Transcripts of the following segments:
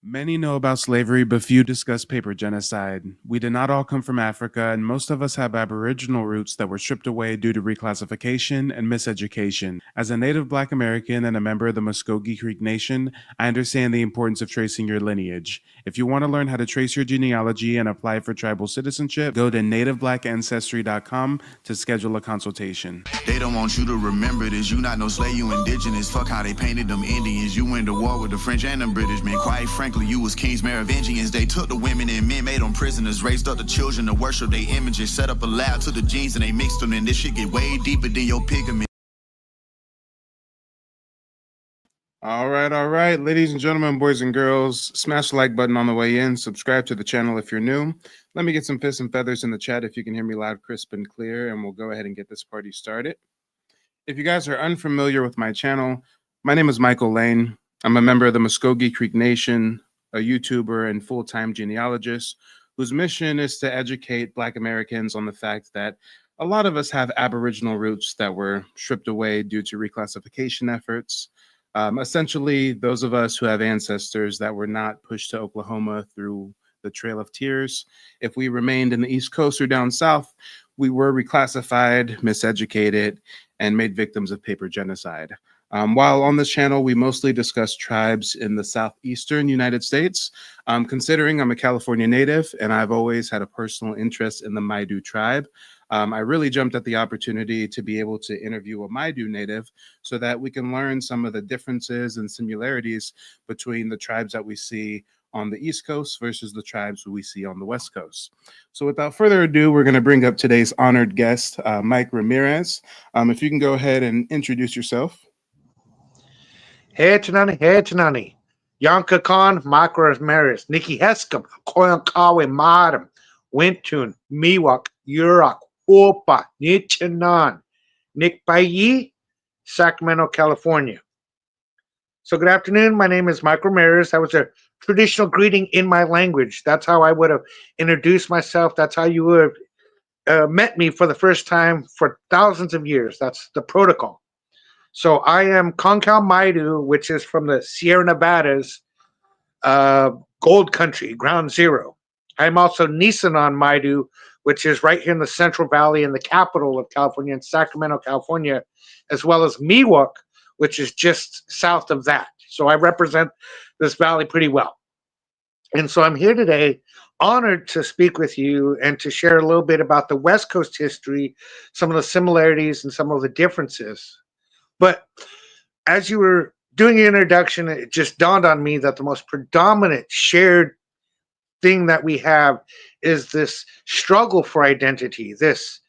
Many know about slavery, but few discuss paper genocide. We did not all come from Africa, and most of us have Aboriginal roots that were stripped away due to reclassification and miseducation. As a native Black American and a member of the Muscogee Creek Nation, I understand the importance of tracing your lineage. If you want to learn how to trace your genealogy and apply for tribal citizenship, go to nativeblackancestry.com to schedule a consultation. They don't want you to remember this. You not no slave, you indigenous. Fuck how they painted them Indians. You went to war with the French and the British, man. Quite frankly, you was kings, Merovingians. They took the women and men, made them prisoners, raised up the children to worship their images, set up a lab to the genes and they mixed them, and this shit get way deeper than your pigment. All right, ladies and gentlemen, boys and girls, smash the like button on the way in. Subscribe to the channel if you're new. Let me get some fists and feathers in the chat if you can hear me loud, crisp, and clear, and we'll go ahead and get this party started. If you guys are unfamiliar with my channel, my name is Michael Lane. I'm a member of the Muscogee Creek Nation, a YouTuber and full-time genealogist whose mission is to educate Black Americans on the fact that a lot of us have Aboriginal roots that were stripped away due to reclassification efforts. Essentially, those of us who have ancestors that were not pushed to Oklahoma through the Trail of Tears, if we remained in the East Coast or down South, we were reclassified, miseducated, and made victims of paper genocide. While on this channel, we mostly discuss tribes in the southeastern United States. Considering I'm a California native and I've always had a personal interest in the Maidu tribe, I really jumped at the opportunity to be able to interview a Maidu native so that we can learn some of the differences and similarities between the tribes that we see on the East Coast versus the tribes we see on the West Coast. So without further ado, we're going to bring up today's honored guest, Mike Ramirez. If you can go ahead and introduce yourself. Hey Tanani. Yanka Khan, Mike Ramirez, Nikki Hescom, Koyankawe Madam, Wintun, Miwak, Yurak, Opa, Nichanan, Nick Bayi, Sacramento, California. So good afternoon. My name is Mike Ramirez. That was a traditional greeting in my language. That's how I would have introduced myself. That's how you would have met me for the first time for thousands of years. That's the protocol. So I am Concal Maidu, which is from the Sierra Nevadas, gold country, ground zero. I'm also Nisanan Maidu, which is right here in the Central Valley in the capital of California, in Sacramento, California, as well as Miwok, which is just south of that. So I represent this valley pretty well. And so I'm here today, honored to speak with you and to share a little bit about the West Coast history, some of the similarities and some of the differences. But as you were doing your introduction, it just dawned on me that the most predominant shared thing that we have is this struggle for identity, this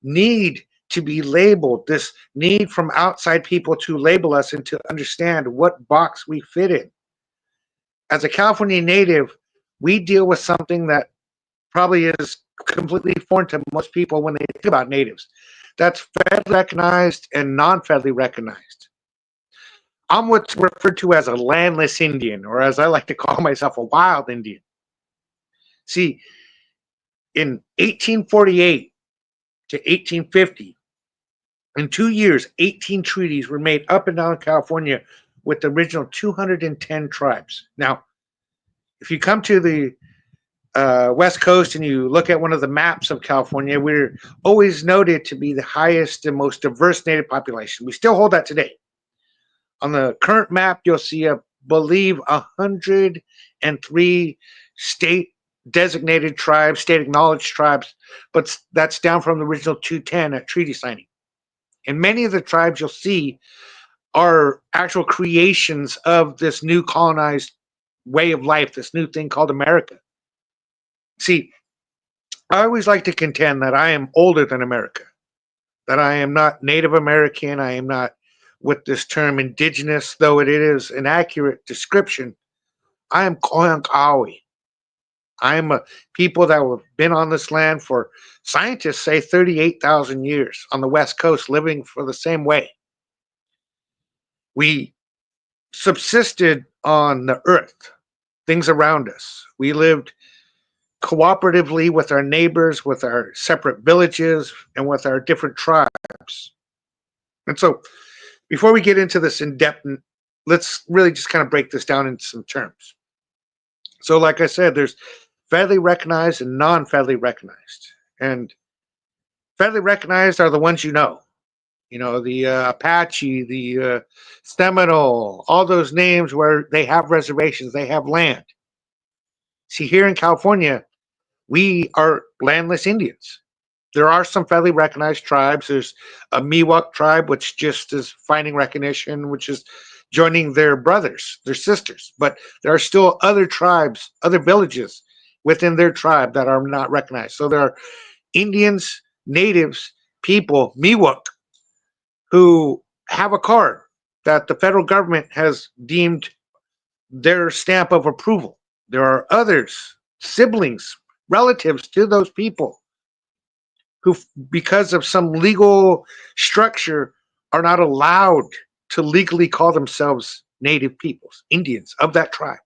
need to be labeled, this need from outside people to label us and to understand what box we fit in. As a California native, we deal with something that probably is completely foreign to most people when they think about natives. That's federally recognized and non-federally recognized. I'm what's referred to as a landless Indian, or as I like to call myself, a wild Indian. See, in 1848 to 1850, in 2 years, 18 treaties were made up and down California with the original 210 tribes. Now, if you come to the West Coast and you look at one of the maps of California, we're always noted to be the highest and most diverse native population. We still hold that today. On the current map, you'll see, I believe, 103 state designated tribes, state acknowledged tribes, but that's down from the original 210 at treaty signing. And many of the tribes you'll see are actual creations of this new colonized way of life, this new thing called America. See, I always like to contend that I am older than America, that I am not Native American, I am not, with this term indigenous, though it is an accurate description, I am Koyankawe. I am a people that have been on this land for, scientists say, 38,000 years on the West Coast, living for the same way. We subsisted on the earth, things around us. We lived cooperatively with our neighbors, with our separate villages, and with our different tribes. And so before we get into this in depth, let's really just kind of break this down into some terms. So, like I said, there's federally recognized and non-federally recognized. And federally recognized are the ones you know. You know, the Apache, the Seminole, all those names where they have reservations, they have land. See, here in California, we are landless Indians. There are some federally recognized tribes. There's a Miwok tribe, which just is finding recognition, which is joining their brothers, their sisters. But there are still other tribes, other villages within their tribe that are not recognized. So there are Indians, natives, people, Miwok, who have a card that the federal government has deemed their stamp of approval. There are others, siblings, relatives to those people who, because of some legal structure, are not allowed to legally call themselves native peoples, Indians of that tribe.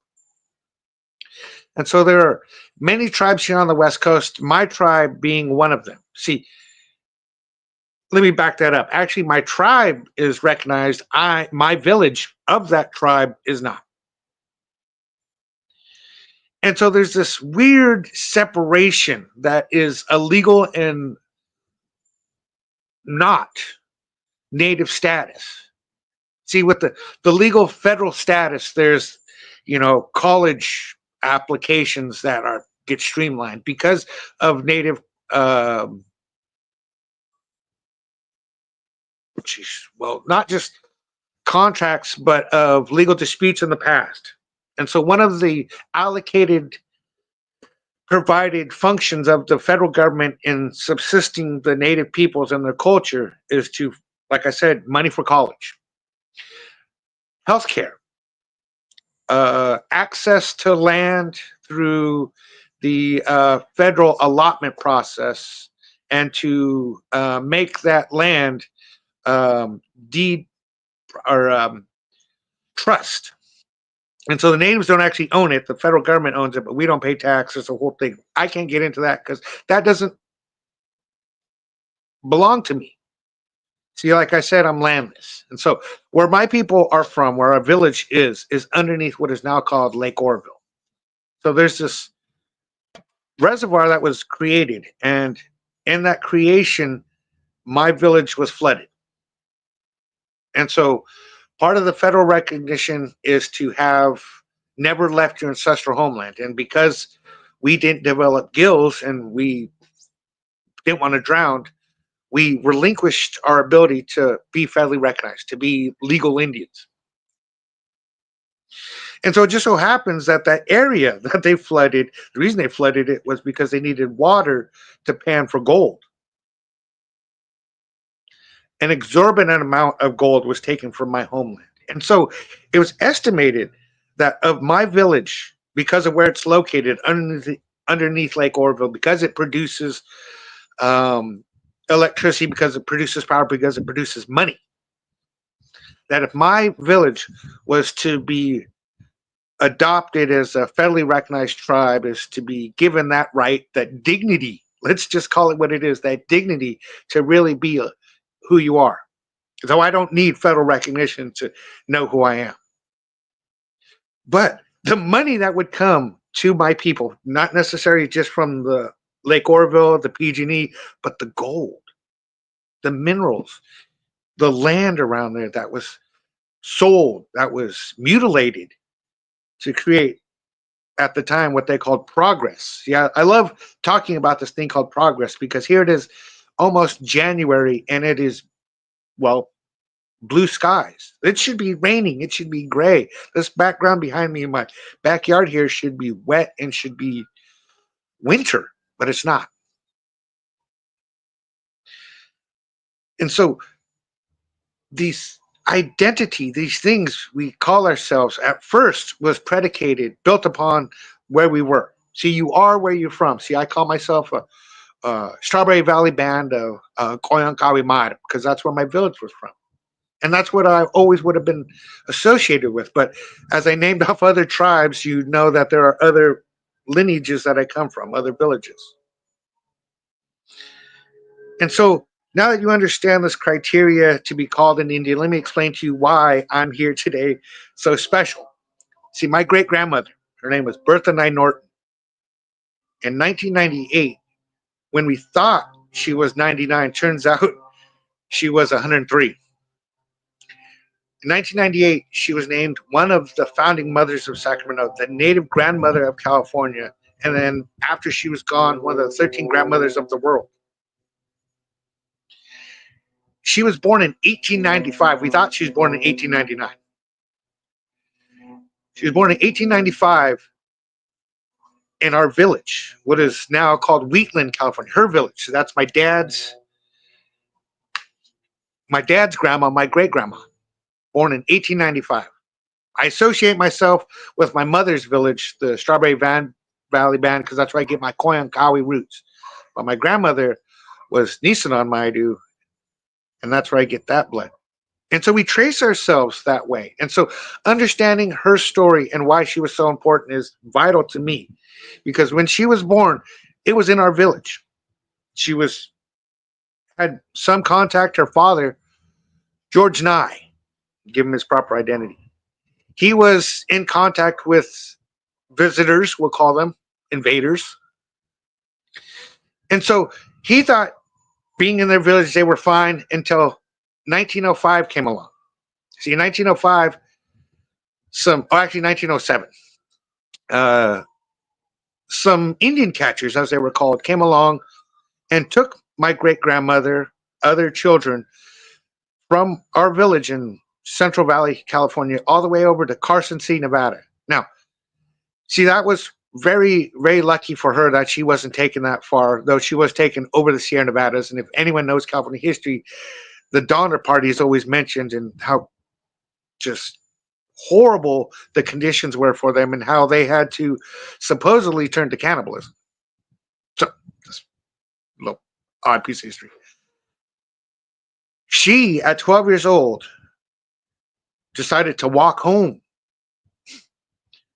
And so there are many tribes here on the West Coast, my tribe being one of them. See, let me back that up. Actually, my tribe is recognized. My village of that tribe is not. And so there's this weird separation that is illegal and not native status. See, with the legal federal status, there's, college applications that get streamlined because of native not just contracts, but of legal disputes in the past. And so one of the provided functions of the federal government in subsisting the native peoples and their culture is to, like I said, money for college, healthcare, access to land through the federal allotment process, and to make that land deed or trust. And so the natives don't actually own it. The federal government owns it, but we don't pay taxes, the whole thing. I can't get into that because that doesn't belong to me. See, like I said, I'm landless. And so where my people are from, where our village is underneath what is now called Lake Oroville. So there's this reservoir that was created. And in that creation, my village was flooded. And so part of the federal recognition is to have never left your ancestral homeland. And because we didn't develop gills and we didn't want to drown, we relinquished our ability to be federally recognized, to be legal Indians. And so it just so happens that that area that they flooded, the reason they flooded it was because they needed water to pan for gold. An exorbitant amount of gold was taken from my homeland. And so it was estimated that of my village, because of where it's located underneath Lake Oroville, because it produces electricity, because it produces power, because it produces money, that if my village was to be adopted as a federally recognized tribe, is to be given that right, that dignity, let's just call it what it is, that dignity to really be who you are. Though I don't need federal recognition to know who I am. But the money that would come to my people, not necessarily just from the Lake Oroville, the PG&E, but the gold, the minerals, the land around there that was sold, that was mutilated to create, at the time, what they called progress. Yeah, I love talking about this thing called progress because here it is, almost January, and it is, well, blue skies. It should be raining. It should be gray. This background behind me in my backyard here should be wet and should be winter, but it's not. And so these identity, these things we call ourselves at first was predicated, built upon where we were. See, you are where you're from. See, I call myself a Strawberry Valley band of Maidu because that's where my village was from. And that's what I always would have been associated with. But as I named off other tribes, you know that there are other lineages that I come from, other villages. And so now that you understand this criteria to be called an Indian, let me explain to you why I'm here today so special. See, my great-grandmother, Her name was Bertha Nye Norton. In 1998, when we thought she was 99, turns out she was 103. In 1998, she was named one of the founding mothers of Sacramento, the native grandmother of California, and then after she was gone, one of the 13 grandmothers of the world. She was born in 1895. We thought she was born in 1899. She was born in 1895 in our village, what is now called Wheatland, California, her village. So that's my dad's grandma, my great grandma, born in 1895. I associate myself with my mother's village, the Strawberry Valley Band, because that's where I get my Koyankawi roots. But my grandmother was Nisanan Maidu, and that's where I get that blood. And so we trace ourselves that way. And so understanding her story and why she was so important is vital to me, because when she was born, it was in our village. She had some contact. Her father, George Nye, give him his proper identity. He was in contact with visitors, we'll call them invaders. And so he thought being in their village, they were fine until 1905 came along. See, in 1905, 1907, some Indian catchers, as they were called, came along and took my great-grandmother, other children, from our village in Central Valley, California, all the way over to Carson City, Nevada. Now, see, that was very, very lucky for her that she wasn't taken that far, though she was taken over the Sierra Nevadas. And if anyone knows California history, the Donner Party is always mentioned and how just horrible the conditions were for them and how they had to supposedly turn to cannibalism. So, just a little odd piece of history. She, at 12 years old, decided to walk home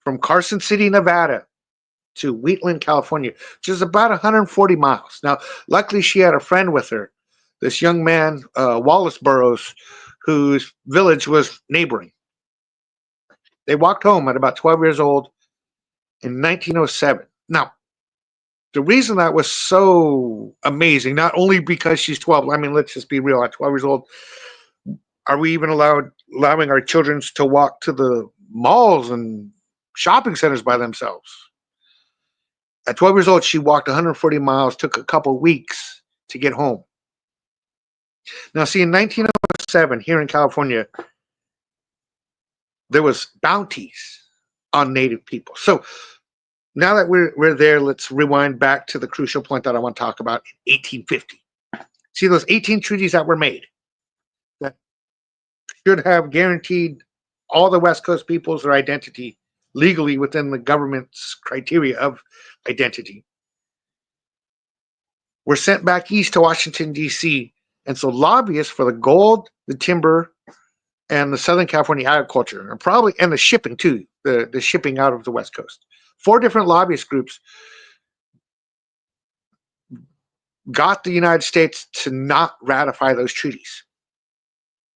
from Carson City, Nevada to Wheatland, California, which is about 140 miles. Now, luckily, she had a friend with her, this young man, Wallace Burroughs, whose village was neighboring. They walked home at about 12 years old in 1907. Now, the reason that was so amazing, not only because she's 12, I mean, let's just be real, at 12 years old, are we even allowing our children to walk to the malls and shopping centers by themselves? At 12 years old, she walked 140 miles, took a couple weeks to get home. Now, see, in 1907, here in California, there was bounties on Native people. So now that we're there, let's rewind back to the crucial point that I want to talk about in 1850. See those 18 treaties that were made that should have guaranteed all the West Coast peoples their identity legally within the government's criteria of identity, were sent back east to Washington, D.C. And so lobbyists for the gold, the timber, and the Southern California agriculture, and the shipping too, the shipping out of the West Coast. 4 different lobbyist groups got the United States to not ratify those treaties.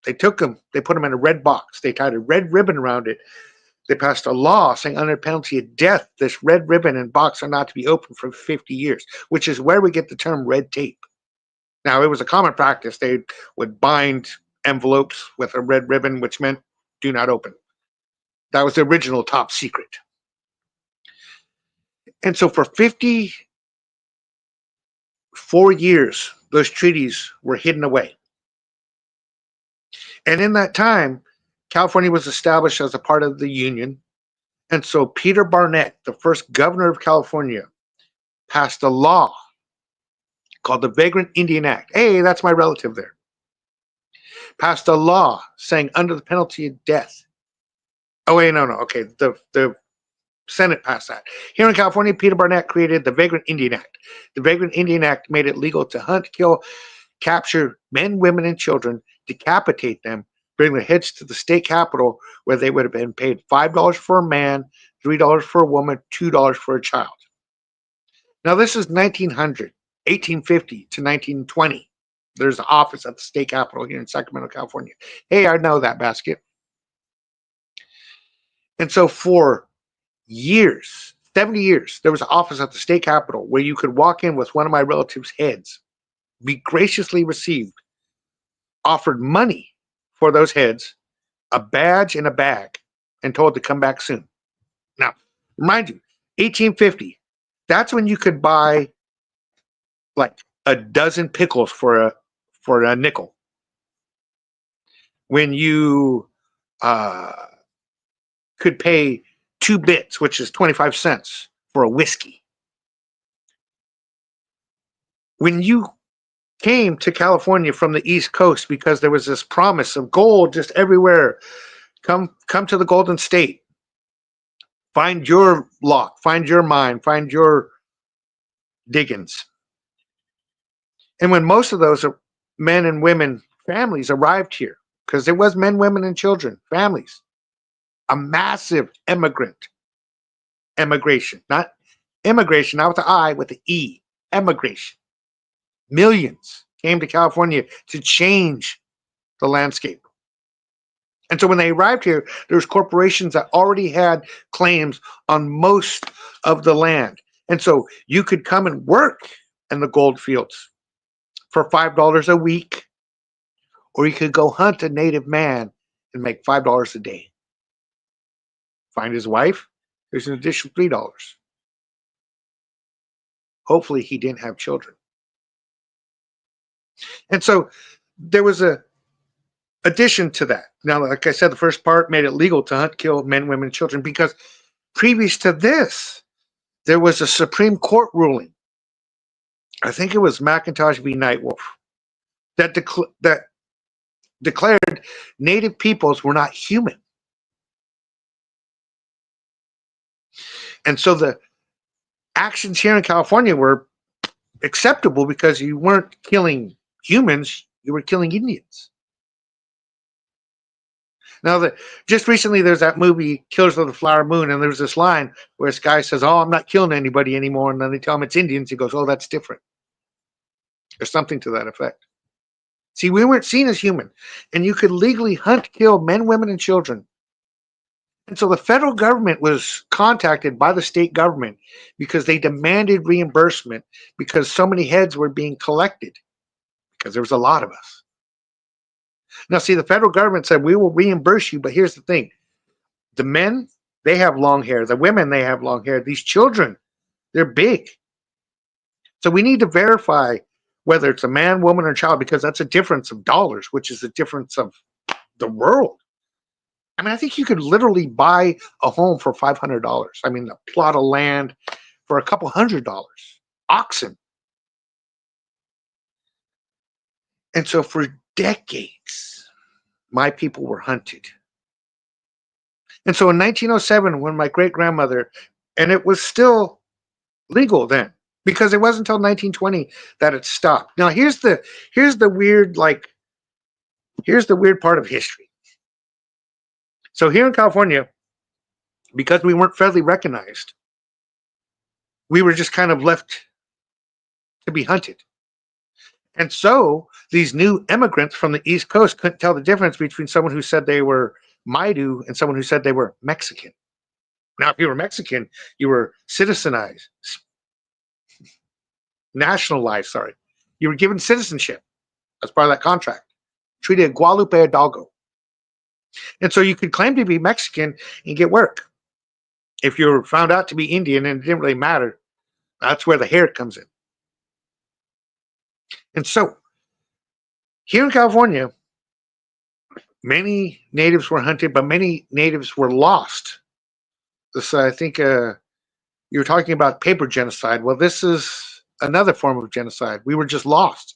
They took them, they put them in a red box, they tied a red ribbon around it. They passed a law saying under penalty of death, this red ribbon and box are not to be opened for 50 years, which is where we get the term red tape. Now, it was a common practice. They would bind envelopes with a red ribbon, which meant do not open. That was the original top secret. And so for 54 years, those treaties were hidden away. And in that time, California was established as a part of the Union. And so Peter Barnett, the first governor of California, passed a law called the Vagrant Indian Act. Hey, that's my relative there. Passed a law saying under the penalty of death. Oh, wait, no. Okay, the Senate passed that. Here in California, Peter Barnett created the Vagrant Indian Act. The Vagrant Indian Act made it legal to hunt, kill, capture men, women, and children, decapitate them, bring their heads to the state capitol where they would have been paid $5 for a man, $3 for a woman, $2 for a child. Now, this is 1850 to 1920. There's an office at the state capitol here in Sacramento, California. Hey, I know that basket. And so for years, 70 years, there was an office at the state capitol where you could walk in with one of my relatives' heads, be graciously received, offered money for those heads, a badge and a bag, and told to come back soon. Now, mind you, 1850, that's when you could buy like a dozen pickles for a nickel. When you could pay 2 bits, which is 25 cents, for a whiskey. When you came to California from the East Coast because there was this promise of gold just everywhere, come to the Golden State. Find your lock, find your mine, find your diggings. And when most of those men and women, families arrived here, because there was men, women, and children, families, a massive emigration, not immigration, not with the I, with the E, emigration. Millions came to California to change the landscape. And so when they arrived here, there was corporations that already had claims on most of the land. And so you could come and work in the gold fields for $5 a week, or you could go hunt a native man and make $5 a day. Find his wife, there's an additional $3. Hopefully he didn't have children. And so there was a addition to that. Now, like I said, the first part made it legal to hunt, kill men, women, and children, because previous to this, there was a Supreme Court ruling. I think it was McIntosh v. Nightwolf that declared native peoples were not human. And so the actions here in California were acceptable because you weren't killing humans, you were killing Indians. Now, just recently there's that movie Killers of the Flower Moon, and there's this line where this guy says, "Oh, I'm not killing anybody anymore," and then they tell him it's Indians. He goes, "Oh, that's different." There's something to that effect. See, we weren't seen as human, and you could legally hunt, kill men, women, and children. And so the federal government was contacted by the state government because they demanded reimbursement because so many heads were being collected, because there was a lot of us. Now, see, the federal government said, we will reimburse you, but here's the thing. The men, they have long hair. The women, they have long hair. These children, they're big. So we need to verify whether it's a man, woman, or child, because that's a difference of dollars, which is the difference of the world. I mean, I think you could literally buy a home for $500. I mean, a plot of land for a couple $100. Oxen. And so for decades, my people were hunted. And so in 1907, when my great-grandmother, and it was still legal then, because it wasn't until 1920 that it stopped. Now, here's the weird, here's the weird part of history. So here in California, because we weren't federally recognized, we were just kind of left to be hunted. And so these new immigrants from the East Coast couldn't tell the difference between someone who said they were Maidu and someone who said they were Mexican. Now, if you were Mexican, you were citizenized, nationalized, sorry. You were given citizenship as part of that contract, treated Guadalupe Hidalgo. And so you could claim to be Mexican and get work. If you were found out to be Indian and it didn't really matter, that's where the hair comes in. And so here in California, many natives were hunted, but many natives were lost. This, I think you were talking about paper genocide. Well, this is another form of genocide. We were just lost.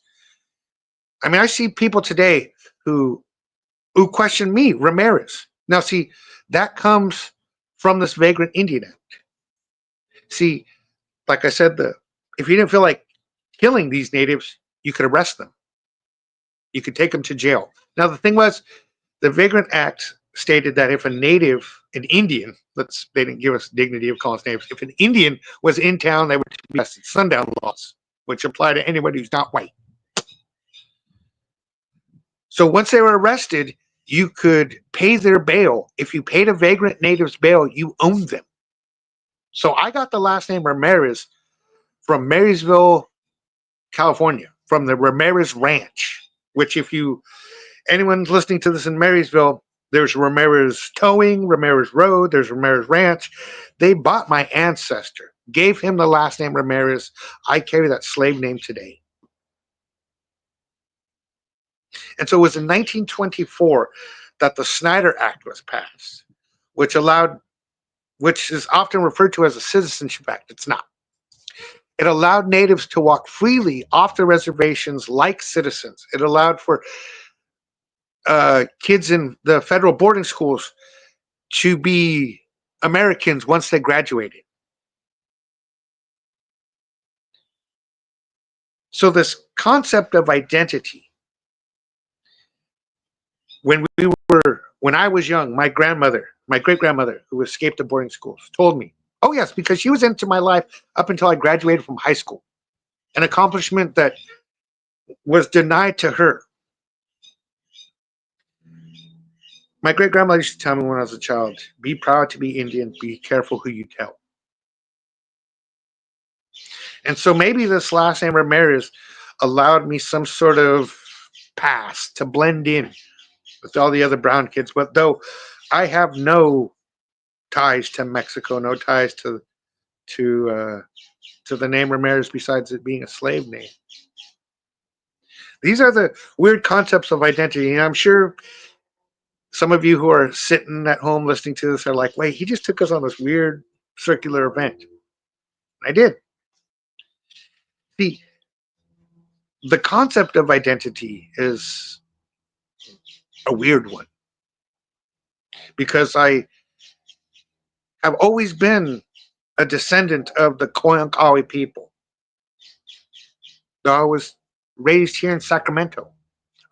I mean, I see people today who question me, Ramirez. Now, see, that comes from this Vagrant Indian Act. See, like I said, if you didn't feel like killing these natives, you could arrest them. You could take them to jail. Now, the thing was, the Vagrant Act stated that if a native, an Indian, they didn't give us dignity of calling us natives, if an Indian was in town, they were to be arrested. Sundown laws, which apply to anybody who's not white. So once they were arrested, you could pay their bail. If you paid a vagrant native's bail, you owned them. So I got the last name Ramirez from Marysville, California, from the Ramirez Ranch, which if you anyone's listening to this in Marysville, there's Ramirez Towing, Ramirez Road, there's Ramirez Ranch. They bought my ancestor, gave him the last name Ramirez. I carry that slave name today. And so it was in 1924 that the Snyder Act was passed, which is often referred to as a Citizenship Act. It's not. It allowed natives to walk freely off the reservations like citizens. It allowed for kids in the federal boarding schools to be Americans once they graduated. So this concept of identity, when I was young, my great grandmother, who escaped the boarding schools, told me, oh yes, because she was into my life up until I graduated from high school, an accomplishment that was denied to her. My great grandmother used to tell me when I was a child, be proud to be Indian, be careful who you tell. And so maybe this last name Ramirez allowed me some sort of pass to blend in with all the other brown kids. But though I have no ties to Mexico, no ties to the name Ramirez besides it being a slave name. These are the weird concepts of identity. And I'm sure some of you who are sitting at home listening to this are like, wait, he just took us on this weird circular event. I did. See, the concept of identity is a weird one because I have always been a descendant of the Colonial people. I was raised here in Sacramento.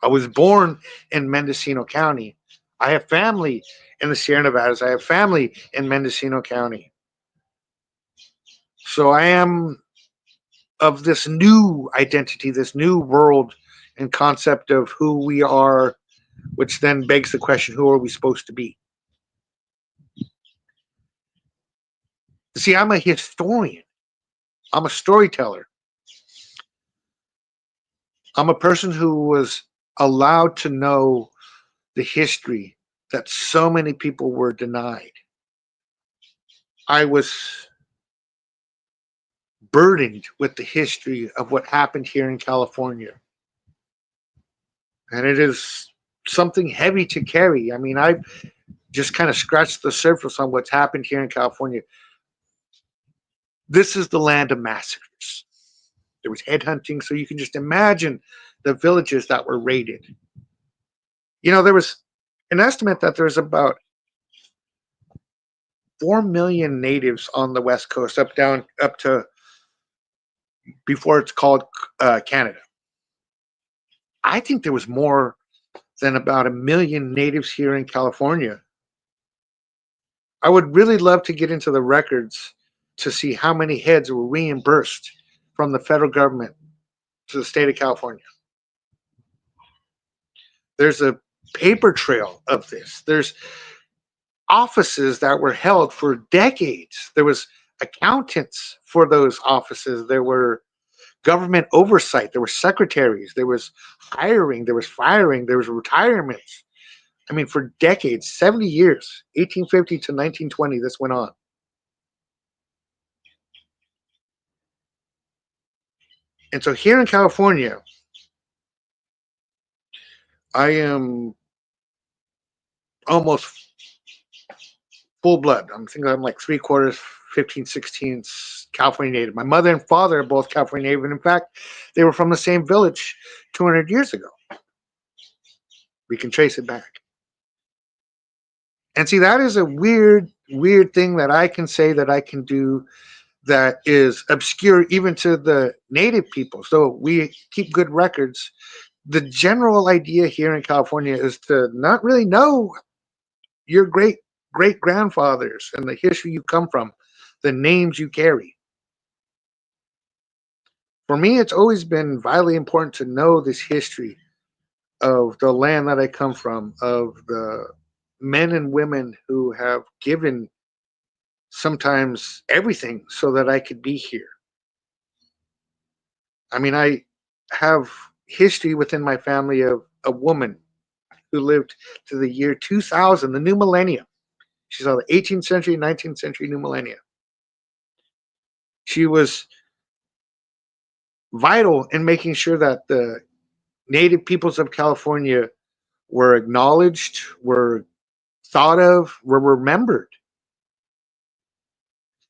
I was born in Mendocino County. I have family in the Sierra Nevadas. I have family in Mendocino County. So I am of this new identity, this new world and concept of who we are, which then begs the question, who are we supposed to be? See, I'm a historian. I'm a storyteller. I'm a person who was allowed to know the history that so many people were denied. I was burdened with the history of what happened here in California. And it is something heavy to carry. I mean, I've just kind of scratched the surface on what's happened here in California. This is the land of massacres. There was headhunting, so you can just imagine the villages that were raided. You know, there was an estimate that there's about 4 million natives on the West Coast, up to before it's called Canada. I think there was more than about 1 million natives here in California. I would really love to get into the records to see how many heads were reimbursed from the federal government to the state of California. There's a paper trail of this. There's offices that were held for decades. There was accountants for those offices. There were government oversight. There were secretaries. There was hiring. There was firing. There was retirements. I mean, for decades, 70 years, 1850 to 1920, this went on. And so here in California, I am almost full blood. I'm thinking I'm like 3/4, 15, 16 California native. My mother and father are both California native. And in fact, they were from the same village 200 years ago. We can trace it back. And see, that is a weird thing that I can say that I can do that is obscure even to the native people. So we keep good records. The general idea here in California is to not really know your great grandfathers and the history you come from, the names you carry. For me, it's always been vitally important to know this history of the land that I come from, of the men and women who have given sometimes everything so that I could be here. I mean, I have history within my family of a woman who lived to the year 2000, the new millennium. She's on the 18th century, 19th century, new millennia. She was vital in making sure that the native peoples of California were acknowledged, were thought of, were remembered.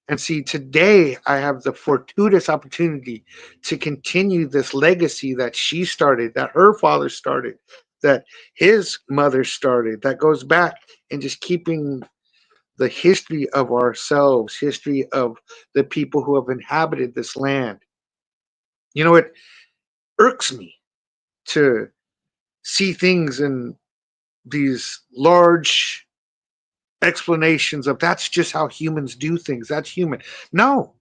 And see, today I have the fortuitous opportunity to continue this legacy that she started, that her father started, that his mother started, that goes back and just keeping the history of ourselves, history of the people who have inhabited this land. You know, it irks me to see things in these large explanations of that's just how humans do things. That's human. No,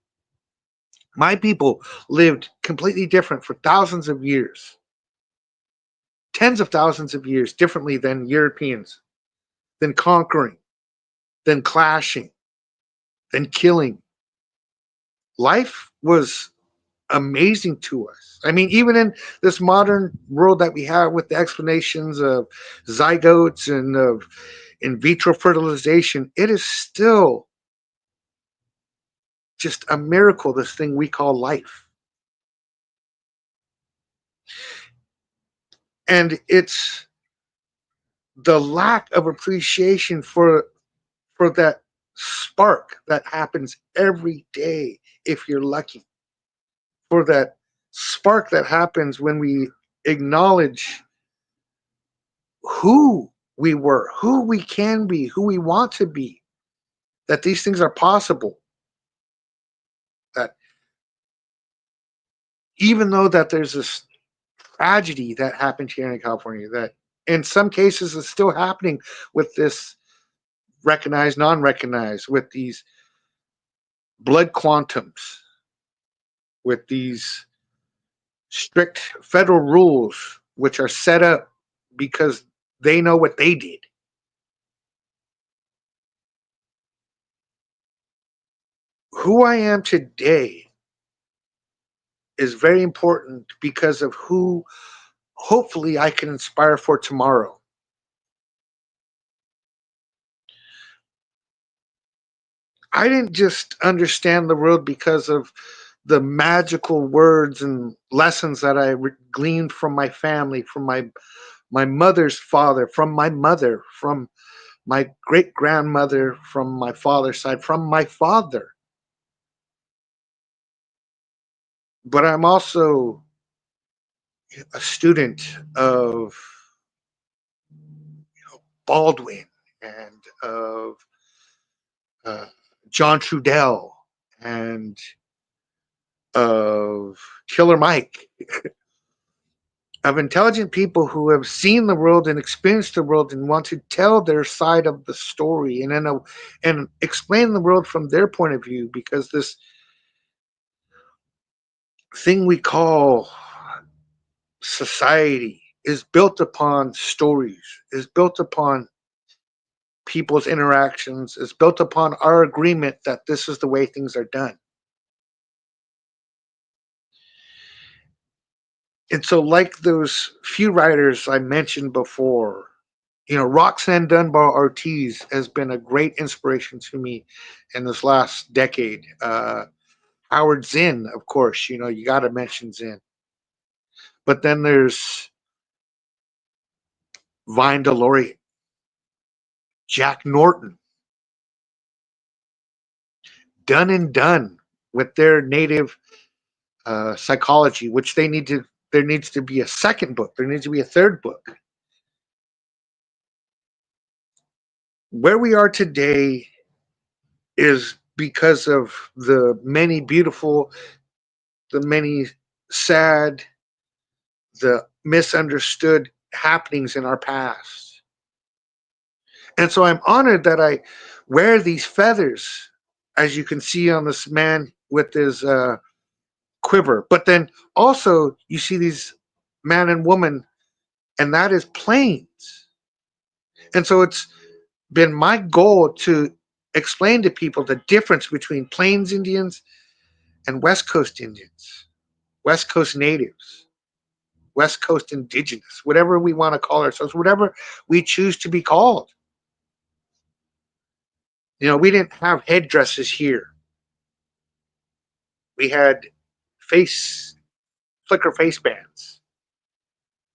my people lived completely different for thousands of years, tens of thousands of years differently than Europeans, than conquering, than clashing, than killing. Life was amazing to us. I mean, even in this modern world that we have with the explanations of zygotes and of in vitro fertilization, it is still just a miracle, this thing we call life. And it's the lack of appreciation for that spark that happens every day if you're lucky, for that spark that happens when we acknowledge who we were, who we can be, who we want to be, that these things are possible, that even though that there's this tragedy that happened here in California, that in some cases is still happening with this recognized, non-recognized, with these blood quantums, with these strict federal rules which are set up because they know what they did. Who I am today is very important because of who hopefully I can inspire for tomorrow. I didn't just understand the world because of the magical words and lessons that I gleaned from my family, from my mother's father, from my mother, from my great grandmother, from my father's side, from my father. But I'm also a student of Baldwin and of uh, John Trudell and of Killer Mike, of intelligent people who have seen the world and experienced the world and want to tell their side of the story and explain the world from their point of view, because this thing we call society is built upon stories, is built upon people's interactions, is built upon our agreement that this is the way things are done. And so, like those few writers I mentioned before, Roxanne Dunbar Ortiz has been a great inspiration to me in this last decade. Howard Zinn, of course, you got to mention Zinn. But then there's Vine Deloria, Jack Norton, Done and Done with their native psychology, which there needs to be a second book. There needs to be a third book. Where we are today is because of the many beautiful, the many sad, the misunderstood happenings in our past. And so I'm honored that I wear these feathers, as you can see on this man with his quiver. But then also you see these man and woman, and that is plains. And so it's been my goal to explain to people the difference between Plains Indians and West Coast Indians, West Coast natives, West Coast indigenous, whatever we want to call ourselves, whatever we choose to be called. We didn't have headdresses here. We had flicker face bands.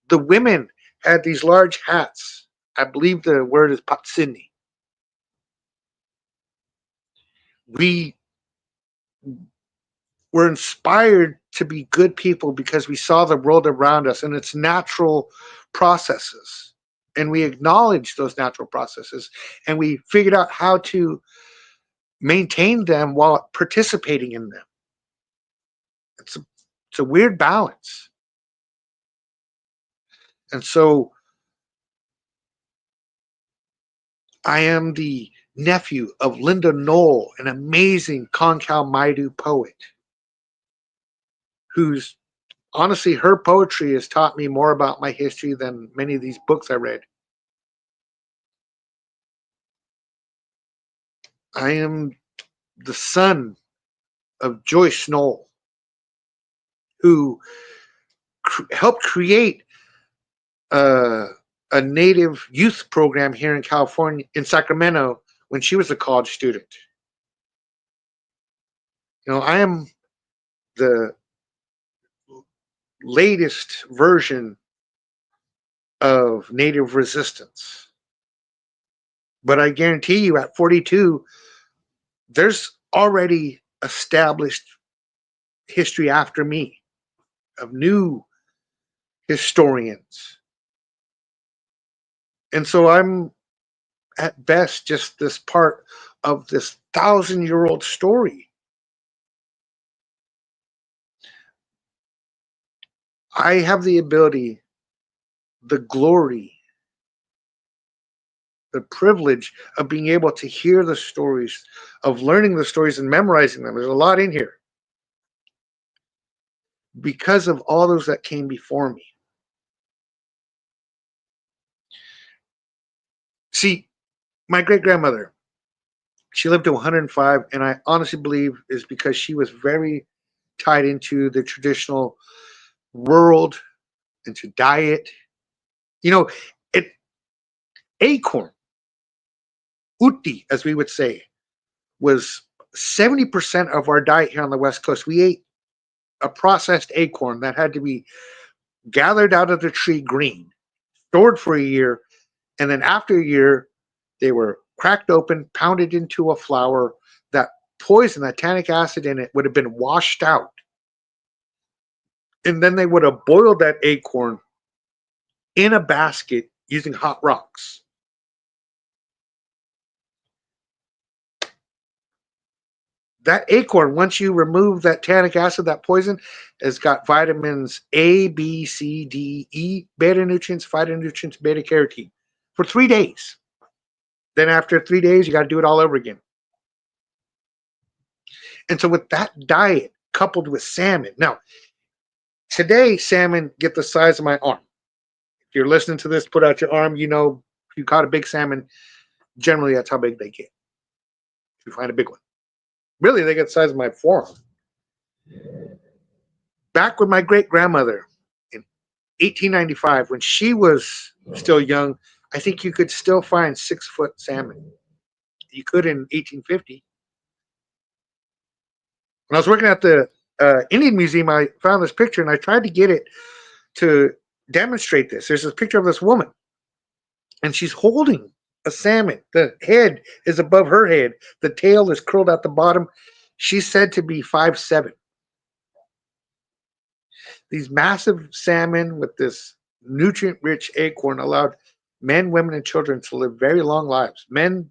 The women had these large hats. I believe the word is patsini. We were inspired to be good people because we saw the world around us and its natural processes. And we acknowledged those natural processes and we figured out how to maintain them while participating in them. It's a weird balance. And so I am the nephew of Linda Knoll, an amazing Concal Maidu poet, who's honestly, her poetry has taught me more about my history than many of these books I read. I am the son of Joyce Knoll, who helped create a native youth program here in California, in Sacramento, when she was a college student. I am the latest version of native resistance. But I guarantee you at 42, there's already established history after me of new historians. And so I'm at best just this part of this 1,000-year-old story. I have the ability, the glory, the privilege of being able to hear the stories, of learning the stories and memorizing them. There's a lot in here because of all those that came before me. See, my great-grandmother, she lived to 105, and I honestly believe is because she was very tied into the traditional world, into diet. Acorn, uti, as we would say, was 70% of our diet here on the West Coast. We ate a processed acorn that had to be gathered out of the tree green, stored for a year, and then after a year, they were cracked open, pounded into a flour. That poison, that tannic acid in it, would have been washed out. And then they would have boiled that acorn in a basket using hot rocks. That acorn, once you remove that tannic acid, that poison, has got vitamins A, B, C, D, E, beta nutrients, phytonutrients, beta carotene for 3 days. Then after 3 days, you got to do it all over again. And so with that diet coupled with salmon, now today salmon get the size of my arm. If you're listening to this, put out your arm. If you caught a big salmon, generally that's how big they get. If you find a big one. Really, they get the size of my forearm. Back with my great-grandmother in 1895, when she was still young, I think you could still find 6-foot salmon. You could in 1850. When I was working at the Indian Museum, I found this picture, and I tried to get it to demonstrate this. There's this picture of this woman, and she's holding a salmon. The head is above her head. The tail is curled at the bottom. She's said to be 5'7". These massive salmon with this nutrient-rich acorn allowed men, women, and children to live very long lives. Men,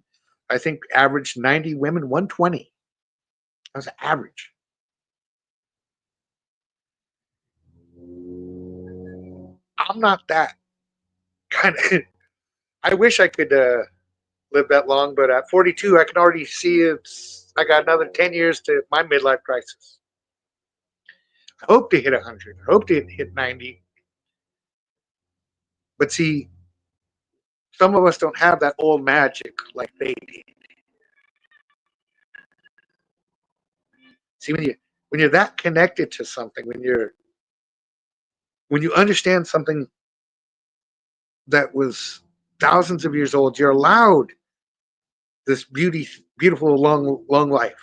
I think, averaged 90, women 120. That was average. I'm not that kind of. I wish I could live that long, but at 42, I can already see I got another 10 years to my midlife crisis. I hope to hit 100. I hope to hit 90. But see, some of us don't have that old magic like they did. See, when you're that connected to something, when you understand something that was thousands of years old, you're allowed this beautiful long life.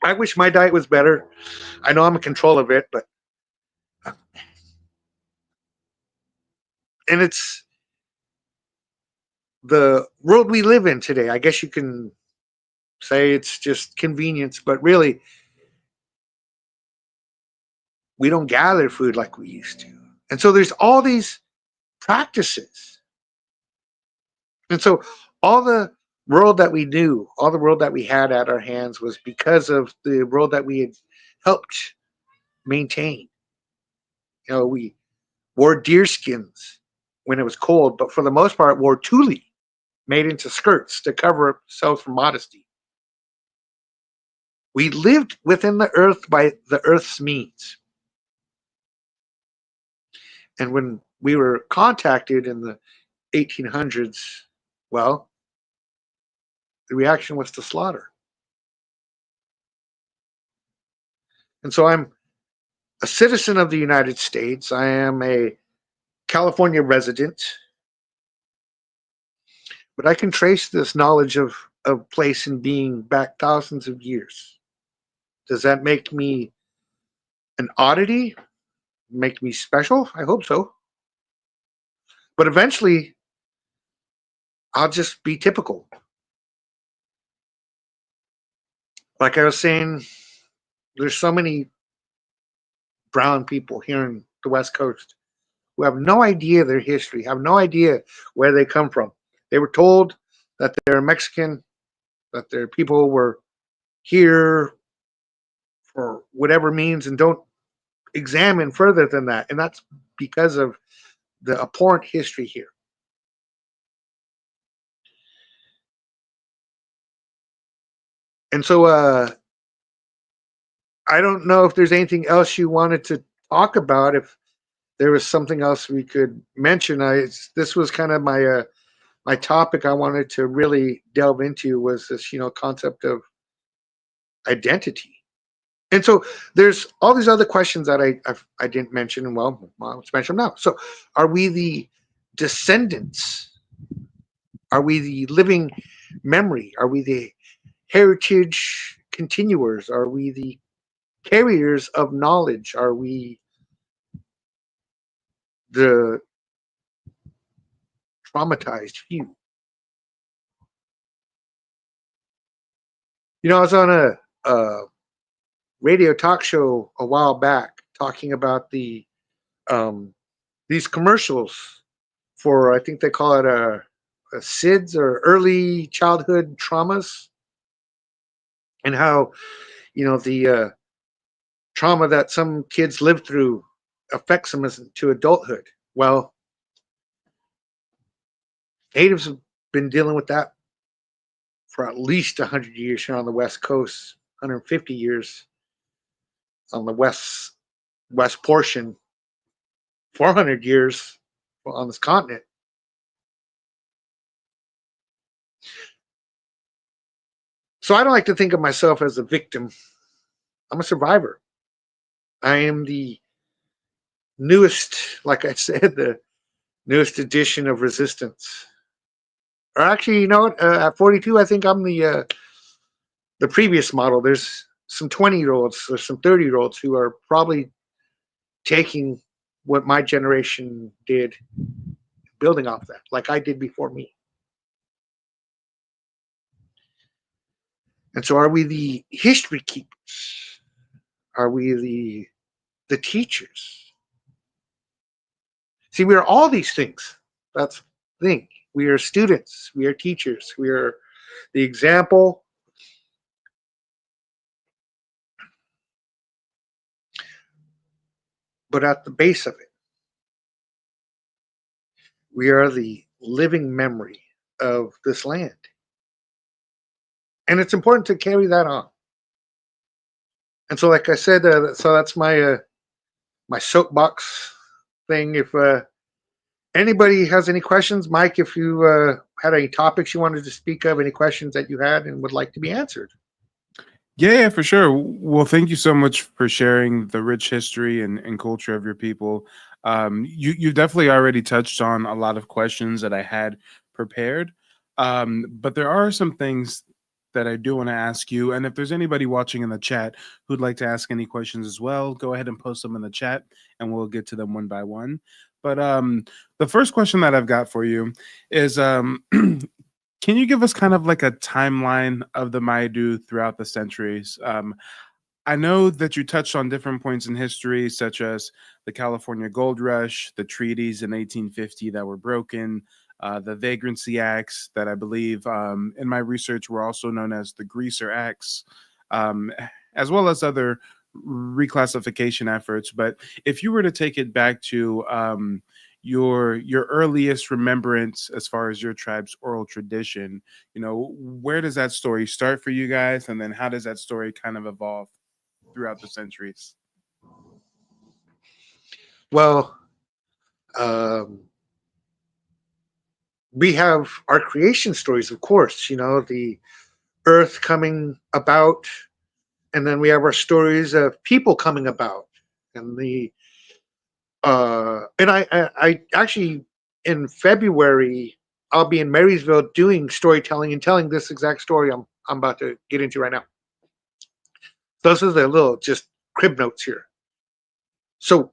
I wish my diet was better. I know I'm in control of it, but and it's the world we live in today. I guess you can say it's just convenience, but really we don't gather food like we used to. And so there's all these practices. And so all the world that we knew, all the world that we had at our hands was because of the world that we had helped maintain. You know, we wore deer skins when it was cold, but for the most part wore tule made into skirts to cover ourselves from modesty. We lived within the earth by the earth's means. And when we were contacted in the 1800s, well, the reaction was to slaughter. And so I'm a citizen of the United States. I am a California resident. But I can trace this knowledge of place and being back thousands of years. Does that make me an oddity? Make me special? I hope so. But eventually, I'll just be typical. Like I was saying, there's so many brown people here in the West Coast who have no idea their history, have no idea where they come from. They were told that they're Mexican, that their people were here for whatever means, and don't examine further than that. And that's because of the abhorrent history here. And so I don't know if there's anything else you wanted to talk about. If there was something else we could mention, this was kind of my topic I wanted to really delve into, was this, concept of identity. And so there's all these other questions that I didn't mention, and well, let's mention them now. So are we the descendants? Are we the living memory? Are we the heritage continuers? Are we the carriers of knowledge? Are we the traumatized few? I was on a radio talk show a while back talking about these commercials for, I think they call it a SIDS, or early childhood traumas, and how the trauma that some kids live through affects them to adulthood. Well, natives have been dealing with that for at least 100 years here on the West Coast, 150 years on the west portion, 400 years on this continent. So I don't like to think of myself as a victim. I'm a survivor. I am the newest, like I said, the newest edition of resistance. Or actually, at 42, I think I'm the previous model. There's some 20-year-olds or some 30-year-olds who are probably taking what my generation did, building off that, like I did before me. And so are we the history keepers? Are we the teachers? See, we are all these things. That's the thing. We are students. We are teachers. We are the example. But at the base of it, we are the living memory of this land. And it's important to carry that on. And so, like I said, so that's my my soapbox thing. If anybody has any questions, Mike, if you had any topics you wanted to speak of, any questions that you had and would like to be answered. Yeah, for sure. Well, thank you so much for sharing the rich history and culture of your people. You definitely already touched on a lot of questions that I had prepared, but there are some things that I do want to ask you. And if there's anybody watching in the chat who'd like to ask any questions as well, go ahead and post them in the chat, and we'll get to them one by one. But the first question that I've got for you is can you give us kind of like a timeline of the Maidu throughout the centuries? I know that you touched on different points in history, such as the California Gold Rush, the treaties in 1850 that were broken, the Vagrancy Acts that I believe in my research were also known as the Greaser Acts, um, as well as other reclassification efforts. But if you were to take it back to your earliest remembrance as far as your tribe's oral tradition, where does that story start for you guys, and then how does that story kind of evolve throughout the centuries? Well, um, we have our creation stories, of course, the earth coming about, and then we have our stories of people coming about. And I actually, in February, I'll be in Marysville doing storytelling and telling this exact story I'm about to get into right now. Those are the little just crib notes here. So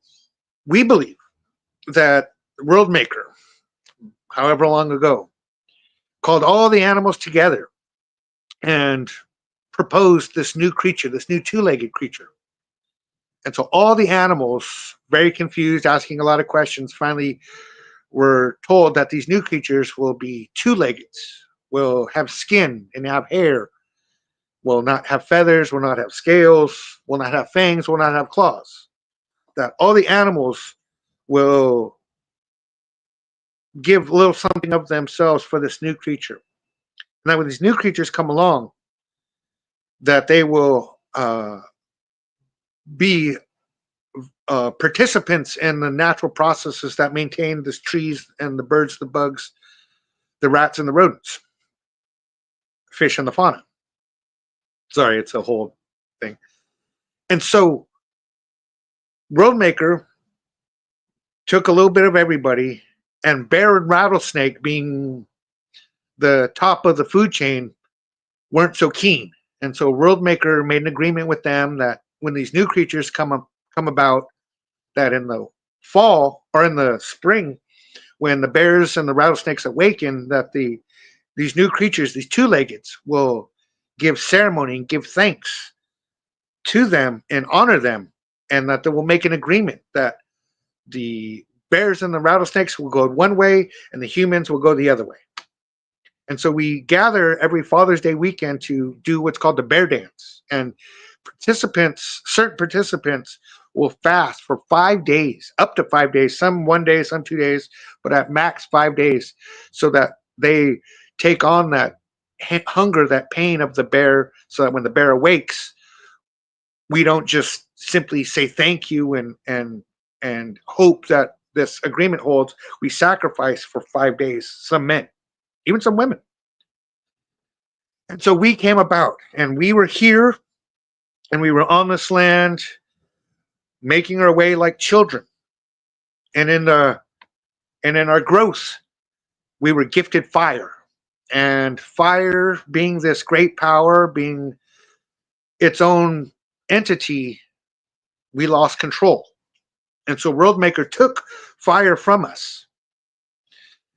we believe that the world maker, however long ago, called all the animals together and proposed this new creature, this new two-legged creature. And so all the animals, very confused, asking a lot of questions, finally were told that these new creatures will be two-legged, will have skin and have hair, will not have feathers, will not have scales, will not have fangs, will not have claws. That all the animals will give a little something of themselves for this new creature. Now, when these new creatures come along, that they will be participants in the natural processes that maintain the trees and the birds, the bugs, the rats, and the rodents, fish, and the fauna. Sorry, it's a whole thing. And so, Roadmaker took a little bit of everybody, and bear and rattlesnake, being the top of the food chain, weren't so keen. And so, Worldmaker made an agreement with them that when these new creatures come about, that in the fall or in the spring, when the bears and the rattlesnakes awaken, that these new creatures, these two-leggeds, will give ceremony and give thanks to them and honor them, and that they will make an agreement that the bears and the rattlesnakes will go one way and the humans will go the other way. And so we gather every Father's Day weekend to do what's called the bear dance. And certain participants will fast for 5 days, up to 5 days, some 1 day, some 2 days, but at max 5 days, so that they take on that hunger, that pain of the bear, so that when the bear awakes, we don't just simply say thank you and hope that this agreement holds. We sacrifice for 5 days, some men, even some women. And so we came about, and we were here, and we were on this land, making our way like children. And in our growth, we were gifted fire. And fire, being this great power, being its own entity, we lost control. And so Worldmaker took fire from us.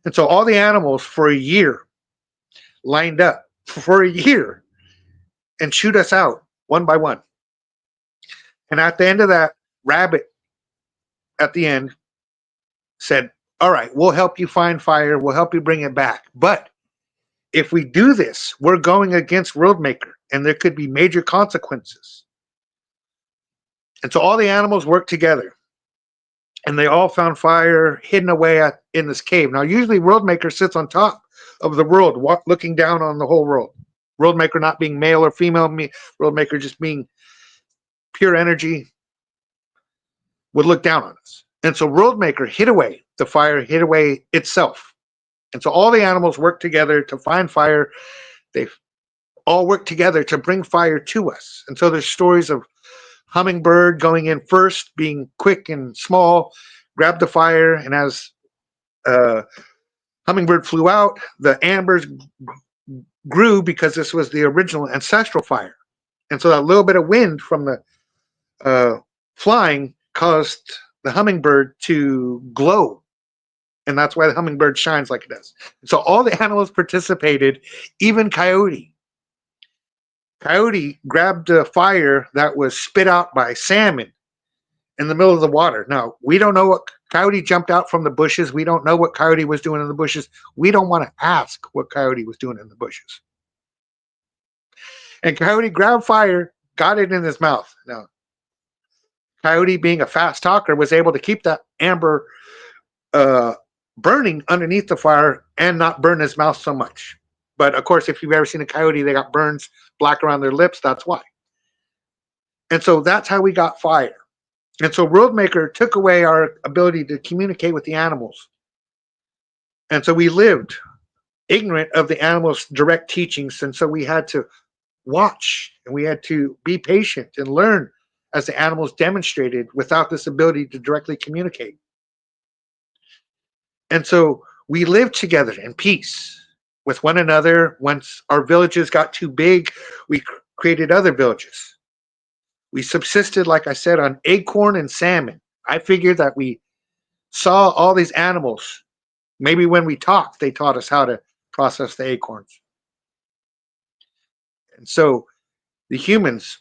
And so all the animals for a year lined up for a year and chewed us out one by one. And at the end of that, Rabbit at the end said, all right, we'll help you find fire. We'll help you bring it back. But if we do this, we're going against Worldmaker, and there could be major consequences. And so all the animals worked together, and they all found fire hidden away in this cave. Now, usually Worldmaker sits on top of the world, looking down on the whole world. Worldmaker not being male or female, Worldmaker just being pure energy, would look down on us. And so Worldmaker hid away, the fire hid away itself. And so all the animals worked together to find fire. They all work together to bring fire to us. And so there's stories of hummingbird going in first, being quick and small, grabbed the fire, and as hummingbird flew out, the ambers grew because this was the original ancestral fire. And so that little bit of wind from the flying caused the hummingbird to glow. And that's why the hummingbird shines like it does. So all the animals participated, even Coyote. Coyote grabbed a fire that was spit out by salmon in the middle of the water. Now, we don't know what Coyote jumped out from the bushes. We don't know what Coyote was doing in the bushes. We don't want to ask what Coyote was doing in the bushes. And Coyote grabbed fire, got it in his mouth. Now, Coyote, being a fast talker, was able to keep that amber burning underneath the fire and not burn his mouth so much. But of course, if you've ever seen a coyote, they got burns black around their lips. That's why. And so that's how we got fire. And so Worldmaker took away our ability to communicate with the animals. And so we lived ignorant of the animals' direct teachings. And so we had to watch and we had to be patient and learn as the animals demonstrated without this ability to directly communicate. And so we lived together in peace with one another. Once our villages got too big, we created other villages. We subsisted, like I said, on acorn and salmon. I figured that we saw all these animals. Maybe when we talked, they taught us how to process the acorns. And so the humans,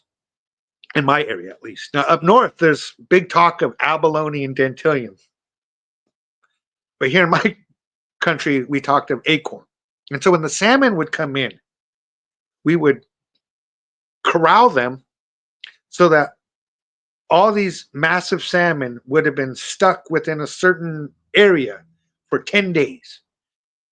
in my area at least. Now up north, there's big talk of abalone and dantillion. But here in my country, we talked of acorn. And so when the salmon would come in, we would corral them so that all these massive salmon would have been stuck within a certain area for 10 days.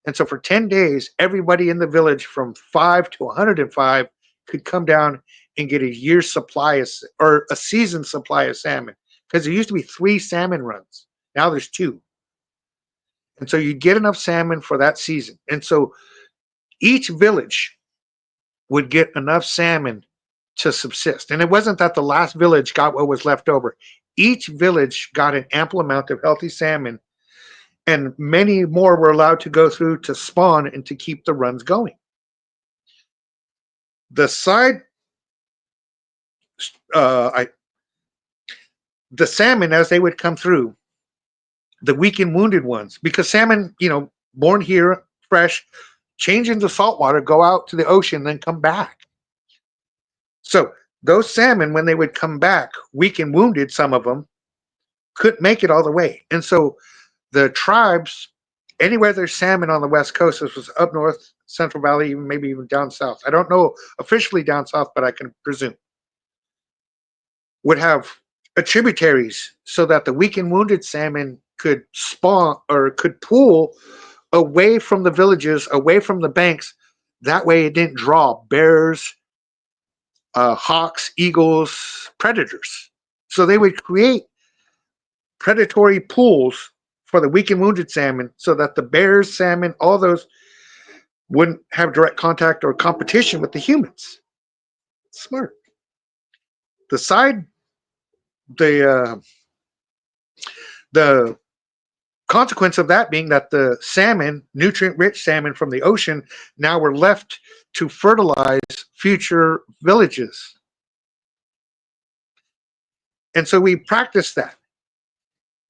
And so for 10 days, everybody in the village from 5 to 105 could come down and get a year's supply or a season's supply of salmon. Because there used to be 3 salmon runs. Now there's 2. And so you'd get enough salmon for that season. And so each village would get enough salmon to subsist. And it wasn't that the last village got what was left over. Each village got an ample amount of healthy salmon, and many more were allowed to go through to spawn and to keep the runs going. The salmon, as they would come through, the weak and wounded ones, because salmon, born here fresh, change into saltwater, go out to the ocean, then come back. So those salmon, when they would come back, weak and wounded, some of them couldn't make it all the way. And so the tribes, anywhere there's salmon on the West Coast, this was up north, Central Valley, maybe even down south. I don't know officially down south, but I can presume, would have tributaries so that the weak and wounded salmon could spawn or could pool away from the villages, away from the banks. That way it didn't draw bears, hawks, eagles, predators. So they would create predatory pools for the weak and wounded salmon so that the bears, salmon, all those wouldn't have direct contact or competition with the humans. Smart. The consequence of that being that the salmon, nutrient-rich salmon from the ocean, now were left to fertilize future villages. And so we practiced that.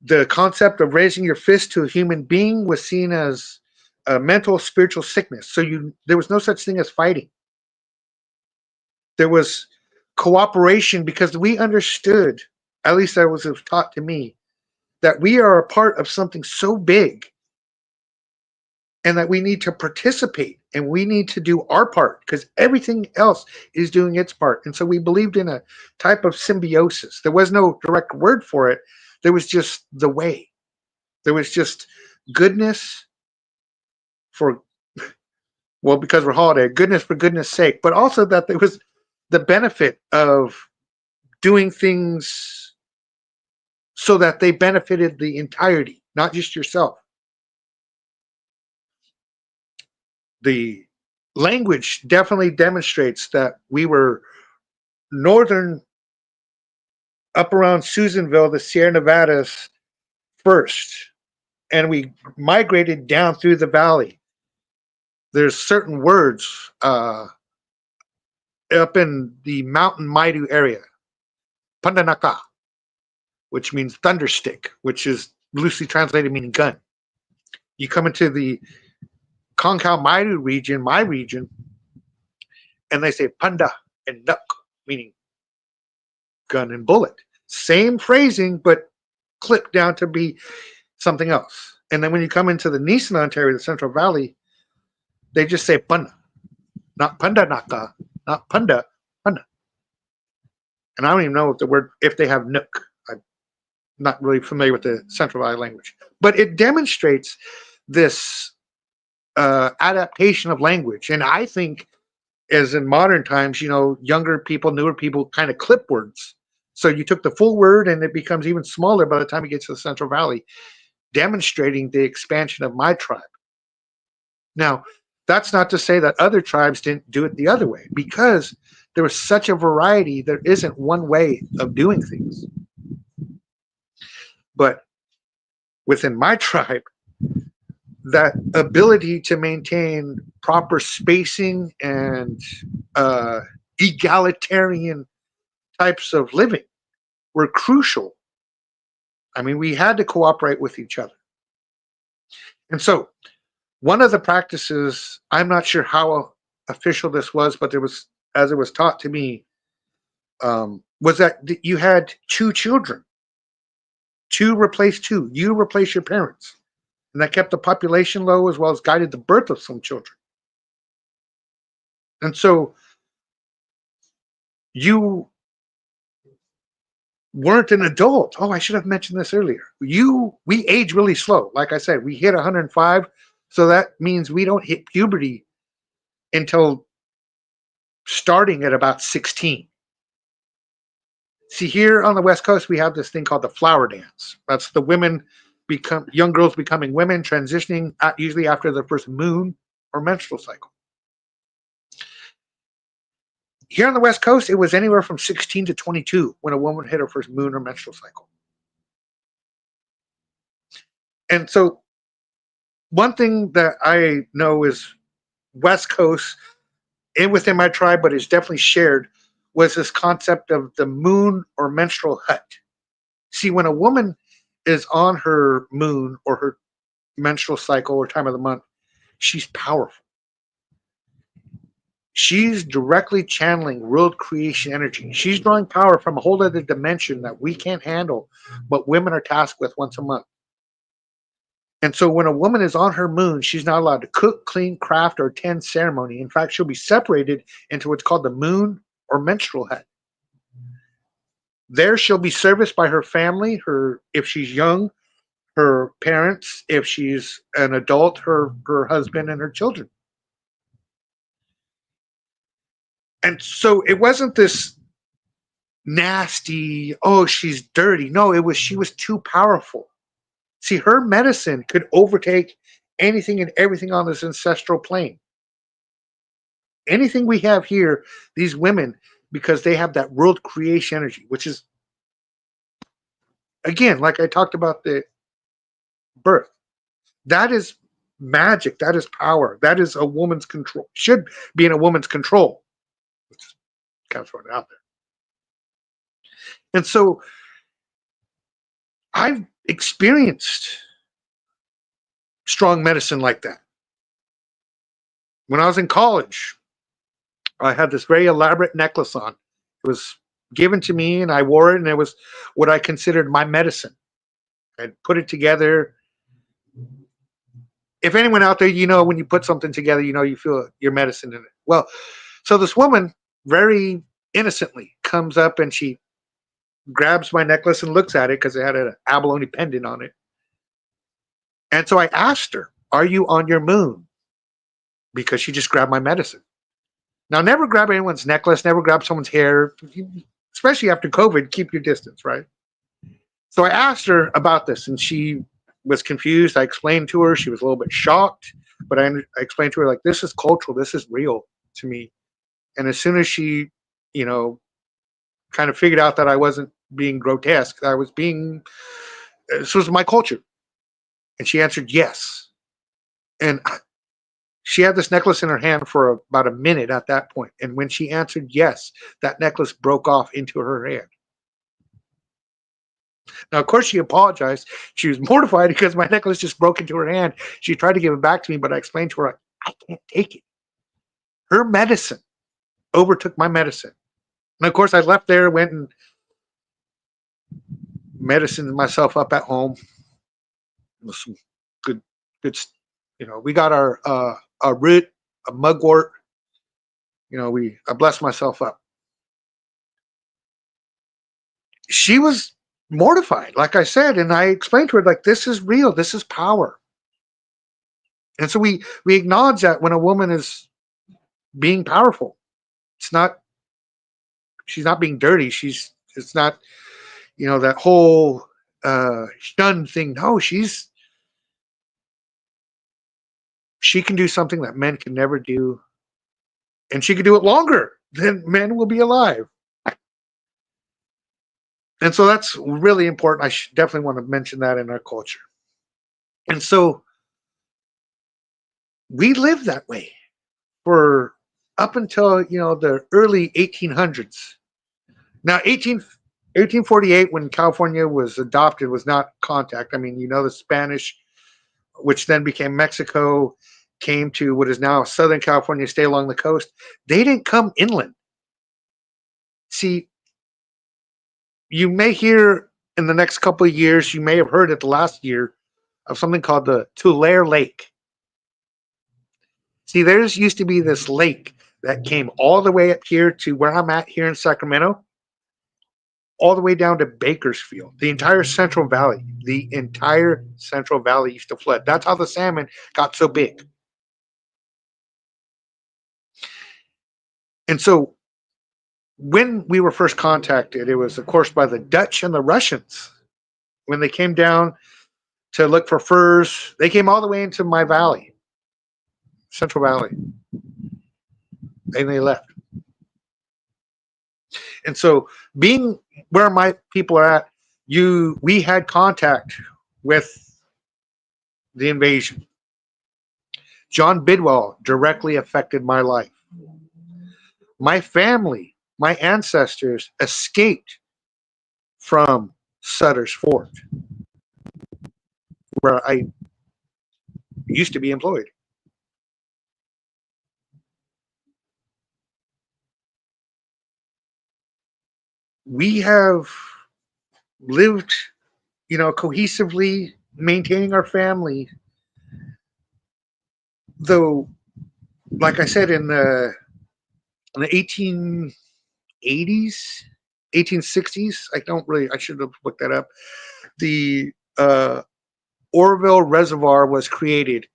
The concept of raising your fist to a human being was seen as a mental, spiritual sickness. So there was no such thing as fighting. There was cooperation because we understood, at least that was taught to me, that we are a part of something so big and that we need to participate and we need to do our part because everything else is doing its part. And so we believed in a type of symbiosis. There was no direct word for it. There was just the way. There was just goodness because we're holiday, goodness for goodness sake, but also that there was the benefit of doing things so that they benefited the entirety, not just yourself. language definitely demonstrates that we were northern, up around Susanville, the Sierra Nevadas first, and we migrated down through the valley. There's certain words up in the mountain Maidu area, Pandanaka, which means thunderstick, which is loosely translated meaning gun. You come into the Concal Maidu region, my region, and they say panda and nuk, meaning gun and bullet. Same phrasing, but clipped down to be something else. And then when you come into the Nisan, Ontario, the Central Valley, they just say panda, not panda naka, not panda, panda. And I don't even know if they have nuk. I'm not really familiar with the Central Valley language, but it demonstrates this adaptation of language. And I think, as in modern times, younger people, newer people kind of clip words. So you took the full word and it becomes even smaller by the time you get to the Central Valley, demonstrating the expansion of my tribe. Now, that's not to say that other tribes didn't do it the other way, because there was such a variety. There isn't one way of doing things. But within my tribe, that ability to maintain proper spacing and egalitarian types of living were crucial. I mean, we had to cooperate with each other. And so one of the practices, I'm not sure how official this was, but there was, as it was taught to me, was that you had two children. Two replace two. You replace your parents. And that kept the population low, as well as guided the birth of some children. And so you weren't an adult. Oh, I should have mentioned this earlier. We age really slow. Like I said, we hit 105. So that means we don't hit puberty until starting at about 16. See, here on the West Coast, we have this thing called the flower dance. That's the young girls becoming women, transitioning usually after their first moon or menstrual cycle. Here on the West Coast, it was anywhere from 16 to 22 when a woman hit her first moon or menstrual cycle. And so one thing that I know is West Coast, and within my tribe, but is definitely shared, was this concept of the moon or menstrual hut. See, when a woman is on her moon or her menstrual cycle or time of the month, she's powerful. She's directly channeling world creation energy. She's drawing power from a whole other dimension that we can't handle, but women are tasked with once a month. And so when a woman is on her moon, she's not allowed to cook, clean, craft, or attend ceremony. In fact, she'll be separated into what's called the moon or menstrual hut. There she'll be serviced by her family, if she's young, her parents, if she's an adult, her husband and her children. And so it wasn't this nasty, oh, she's dirty. No, she was too powerful. See, her medicine could overtake anything and everything on this ancestral plane. Anything we have here, these women, because they have that world creation energy, which is, again, like I talked about the birth, that is magic, that is power, that is a woman's control, should be in a woman's control. Which kind of throwing it out there. And so I've experienced strong medicine like that. When I was in college, I had this very elaborate necklace on. It was given to me and I wore it, and it was what I considered my medicine. I'd put it together. If anyone out there, when you put something together, you feel your medicine in it. Well, so this woman very innocently comes up and she grabs my necklace and looks at it because it had an abalone pendant on it. And so I asked her, "Are you on your moon?" Because she just grabbed my medicine. Now, never grab anyone's necklace, never grab someone's hair, especially after COVID, keep your distance, right? So I asked her about this, and she was confused. I explained to her. She was a little bit shocked, but I explained to her, like, this is cultural. This is real to me. And as soon as she, you know, kind of figured out that I wasn't being grotesque, I was being, this was my culture. And she answered yes. And she had this necklace in her hand for about a minute at that point. And when she answered yes, that necklace broke off into her hand. Now, of course, she apologized. She was mortified because my necklace just broke into her hand. She tried to give it back to me, but I explained to her, I can't take it. Her medicine overtook my medicine. And of course, I left there, went and medicined myself up at home. It was some good, you know, we got our root, a mugwort. You know, I blessed myself up. She was mortified, like I said, and I explained to her, like, this is real, this is power. And so we acknowledge that when a woman is being powerful, she's not being dirty. It's not, you know, that whole shun thing. No, she can do something that men can never do, and she can do it longer than men will be alive. And so that's really important. I definitely want to mention that in our culture. And so we live that way for up until, you know, the early 1800s. Now, 1848, when California was adopted, was not contact. I mean, you know, the Spanish, which then became Mexico, came to what is now Southern California, stay along the coast. They didn't come inland. See, you may hear in the next couple of years, you may have heard it the last year, of something called the Tulare Lake. See, there's used to be this lake that came all the way up here to where I'm at here in Sacramento, all the way down to Bakersfield. The entire Central Valley used to flood. That's how the salmon got so big. And so when we were first contacted, it was, of course, by the Dutch and the Russians. When they came down to look for furs, they came all the way into my valley, Central Valley, and they left. And so, being where my people are at, we had contact with the invasion. John Bidwell directly affected my life. My family, my ancestors escaped from Sutter's Fort, where I used to be employed. We have lived, you know, cohesively, maintaining our family. Though, like I said, in the 1880s, 1860s, I should have looked that up. The Oroville Reservoir was created,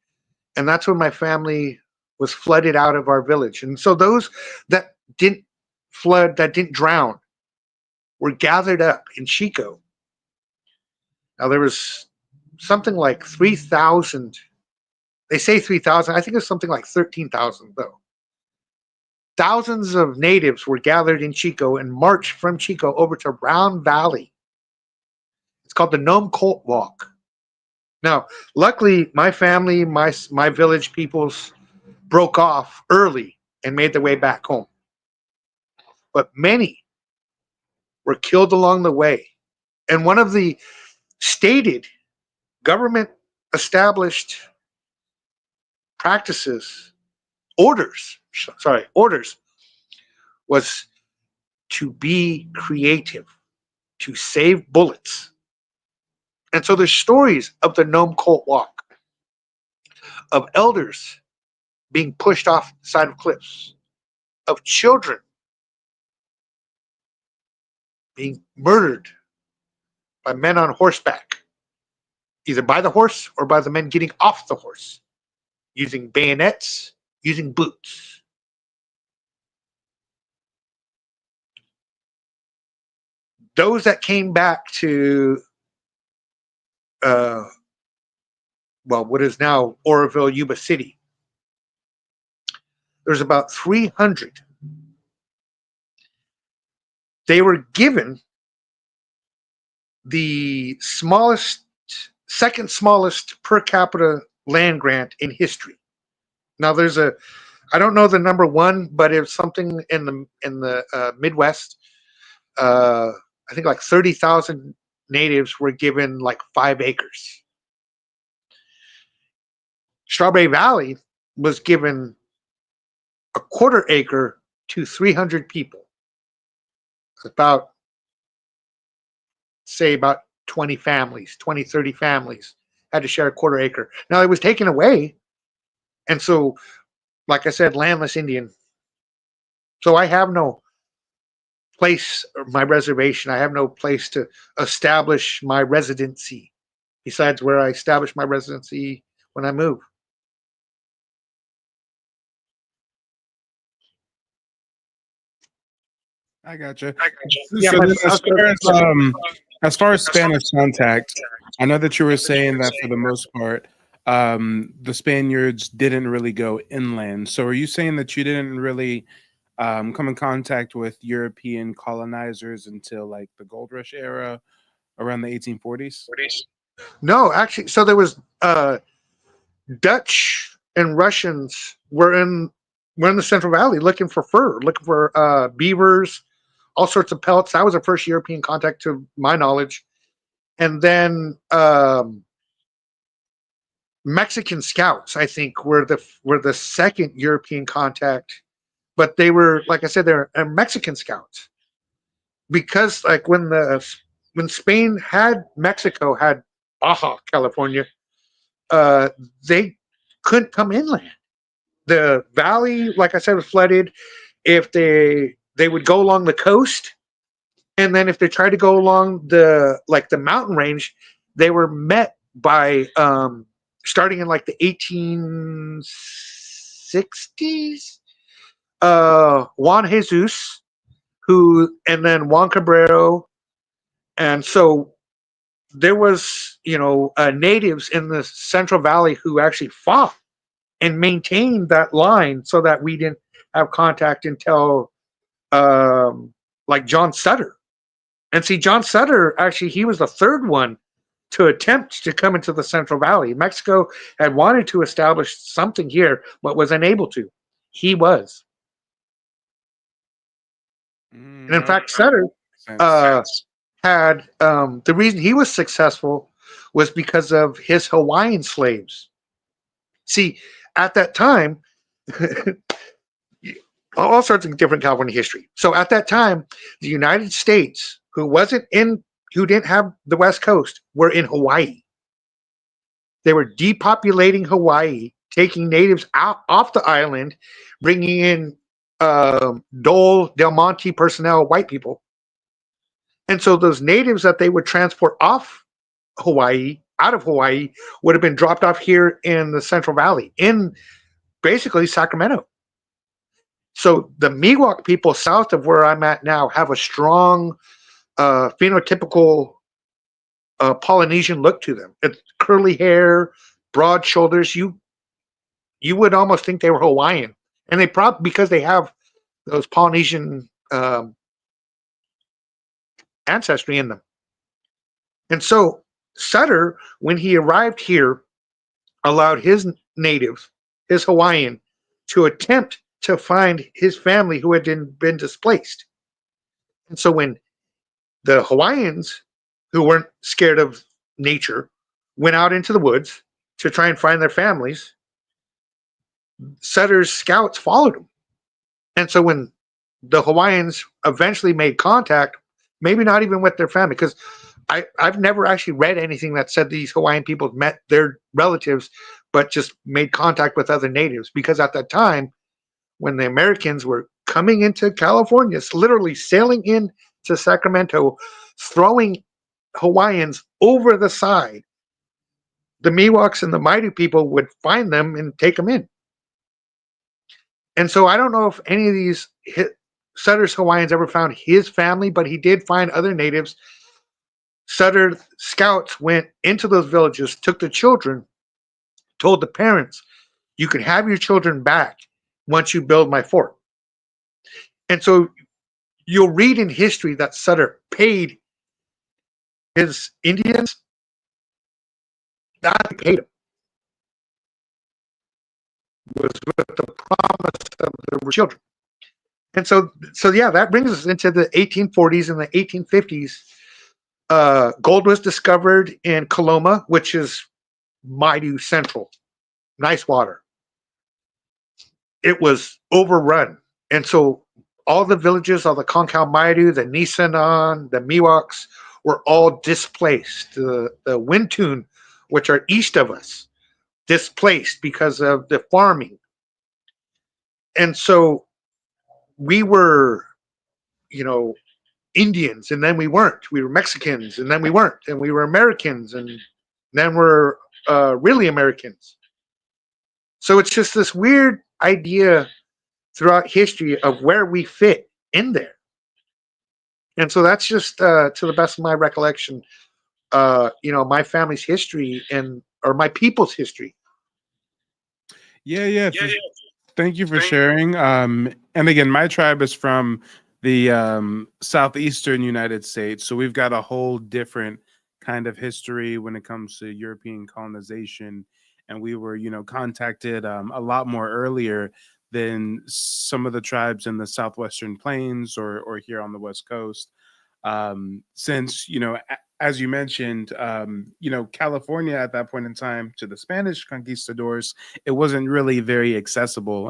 and that's when my family was flooded out of our village. And so those that didn't flood, that didn't drown, were gathered up in Chico. Now, there was something like 3,000. They say 3,000. I think it's something like 13,000, though. Thousands of natives were gathered in Chico and marched from Chico over to Round Valley. It's called the Nome Colt Walk. Now, luckily, my family, my village peoples broke off early and made their way back home. But many were killed along the way. And one of the stated government established orders was to be creative, to save bullets. And so there's stories of the Nome Colt Walk, of elders being pushed off the side of cliffs, of children being murdered by men on horseback, either by the horse or by the men getting off the horse, using bayonets, using boots. Those that came back to what is now Oroville, Yuba City. There's about 300. They were given the second smallest per capita land grant in history. Now I don't know the number one, but it's something in the Midwest. I think like 30,000 natives were given like 5 acres. Strawberry Valley was given a quarter acre to 300 people. About 20 families, 20, 30 families had to share a quarter acre. Now it was taken away. And so, like I said, landless Indian. So I have no place, my reservation. I have no place to establish my residency besides where I establish my residency when I move. I gotcha. Yeah, So but then as far as Spanish contact, I know that you were saying that for the most part, the Spaniards didn't really go inland. So are you saying that you didn't really come in contact with European colonizers until like the Gold Rush era around the 1840s? No, actually, so there was Dutch and Russians were in the Central Valley looking for fur, looking for beavers, all sorts of pelts. That was the first European contact, to my knowledge. And then Mexican scouts, I think, were the second European contact, but they were, like I said, they're Mexican scouts, because like when Spain had Mexico had Baja California, they couldn't come inland. The valley, like I said, was flooded. If they would go along the coast, and then if they tried to go along the mountain range, they were met by starting in like the 1860s, Juan Jesus, and then Juan Cabrero. And so there was, natives in the Central Valley who actually fought and maintained that line so that we didn't have contact until like John Sutter. And see, John Sutter, actually, he was the third one to attempt to come into the Central Valley. Mexico had wanted to establish something here, but was unable to. He was. And in fact, Sutter had the reason he was successful was because of his Hawaiian slaves. See, at that time, all sorts of different California history. So at that time, the United States, who didn't have the West Coast, were in Hawaii. They were depopulating Hawaii, taking natives off the island, bringing in Dole, Del Monte personnel, white people. And so those natives that they would transport out of Hawaii, would have been dropped off here in the Central Valley, in basically Sacramento. So the Miwok people south of where I'm at now have a strong phenotypical Polynesian look to them. It's curly hair, broad shoulders. You would almost think they were Hawaiian, and they probably, because they have those Polynesian ancestry in them. And so Sutter, when he arrived here, allowed his natives, his Hawaiian, to attempt to find his family who had been displaced. And so when the Hawaiians, who weren't scared of nature, went out into the woods to try and find their families, Sutter's scouts followed them. And so when the Hawaiians eventually made contact, maybe not even with their family, because I've never actually read anything that said these Hawaiian people met their relatives, but just made contact with other natives. Because at that time, when the Americans were coming into California, literally sailing into Sacramento, throwing Hawaiians over the side, the Miwoks and the Maidu people would find them and take them in. And so I don't know if any of these Sutter's Hawaiians ever found his family, but he did find other natives. Sutter scouts went into those villages, took the children, told the parents, you can have your children back once you build my fort. And so you'll read in history that Sutter paid his Indians, that he paid them was with the promise of their children. And so yeah, that brings us into the 1840s and the 1850s. Gold was discovered in Coloma, which is Maidu Central, nice water. It was overrun. And so all the villages, all the Concal Maidu, the Nisenan, the Miwoks were all displaced. The Wintun, which are east of us, displaced because of the farming. And so we were, Indians, and then we weren't. We were Mexicans, and then we weren't. And we were Americans, and then we're really Americans. So it's just this weird idea throughout history of where we fit in there. And so that's just, to the best of my recollection, my family's history or my people's history. Yeah. Thank you for sharing. And again, my tribe is from the southeastern United States, so we've got a whole different kind of history when it comes to European colonization, and we were, contacted a lot more earlier than some of the tribes in the southwestern plains or here on the West Coast. Since as you mentioned, California at that point in time to the Spanish conquistadors, it wasn't really very accessible.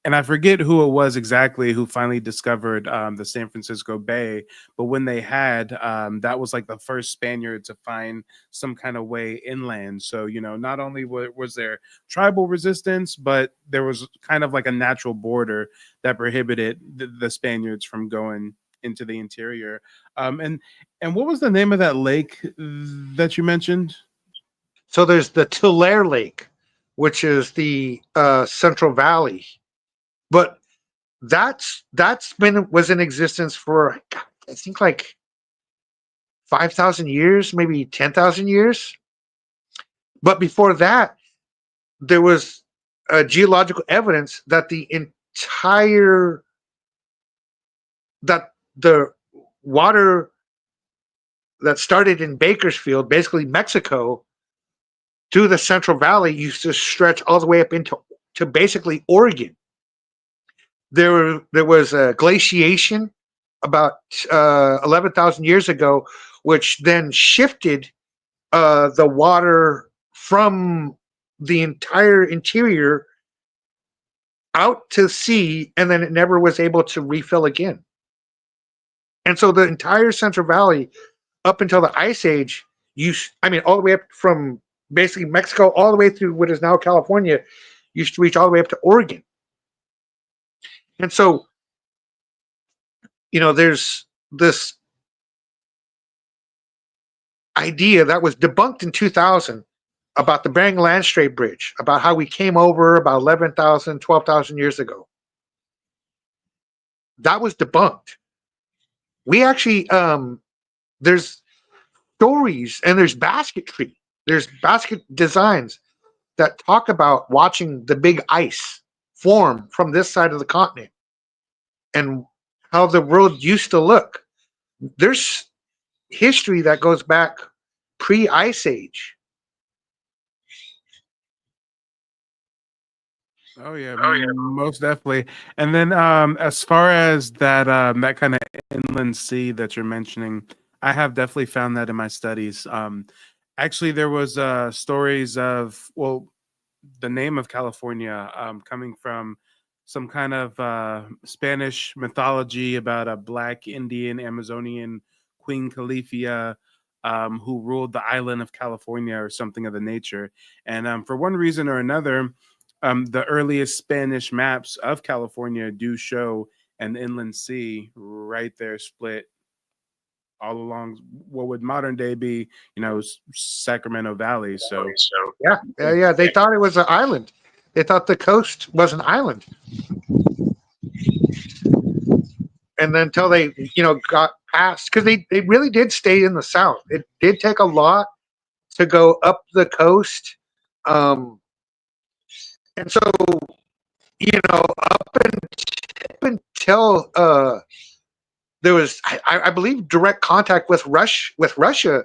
And I forget who it was exactly who finally discovered the San Francisco Bay. But when they had, that was like the first Spaniard to find some kind of way inland. So, not only was there tribal resistance, but there was kind of like a natural border that prohibited the Spaniards from going into the interior. And what was the name of that lake that you mentioned? So there's the Tulare Lake, which is the Central Valley, but was in existence for, I think, like 5,000 years, maybe 10,000 years. But before that, there was geological evidence that the water that started in Bakersfield, basically Mexico, through the Central Valley used to stretch all the way up into basically Oregon. There was a glaciation about 11,000 years ago, which then shifted the water from the entire interior out to sea, and then it never was able to refill again. And so the entire Central Valley, up until the Ice Age, all the way up from basically Mexico all the way through what is now California, used to reach all the way up to Oregon. And so, there's this idea that was debunked in 2000 about the Bering Land Strait Bridge, about how we came over about 11,000, 12,000 years ago. That was debunked. We actually, there's stories and there's basketry. There's basket designs that talk about watching the big ice form from this side of the continent and how the world used to look. There's history that goes back pre-Ice Age. Oh yeah, most definitely. And then as far as that that kind of inland sea that you're mentioning, I have definitely found that in my studies. Actually, there was stories of, well, the name of California coming from some kind of Spanish mythology about a black Indian Amazonian Queen Califia who ruled the island of California or something of the nature. And for one reason or another, the earliest Spanish maps of California do show an inland sea right there split all along what would modern day be, Sacramento Valley. So yeah. They thought it was an island. They thought the coast was an island. And then until they, got past, because they really did stay in the South. It did take a lot to go up the coast And so, up until there was, I believe, direct contact with Russia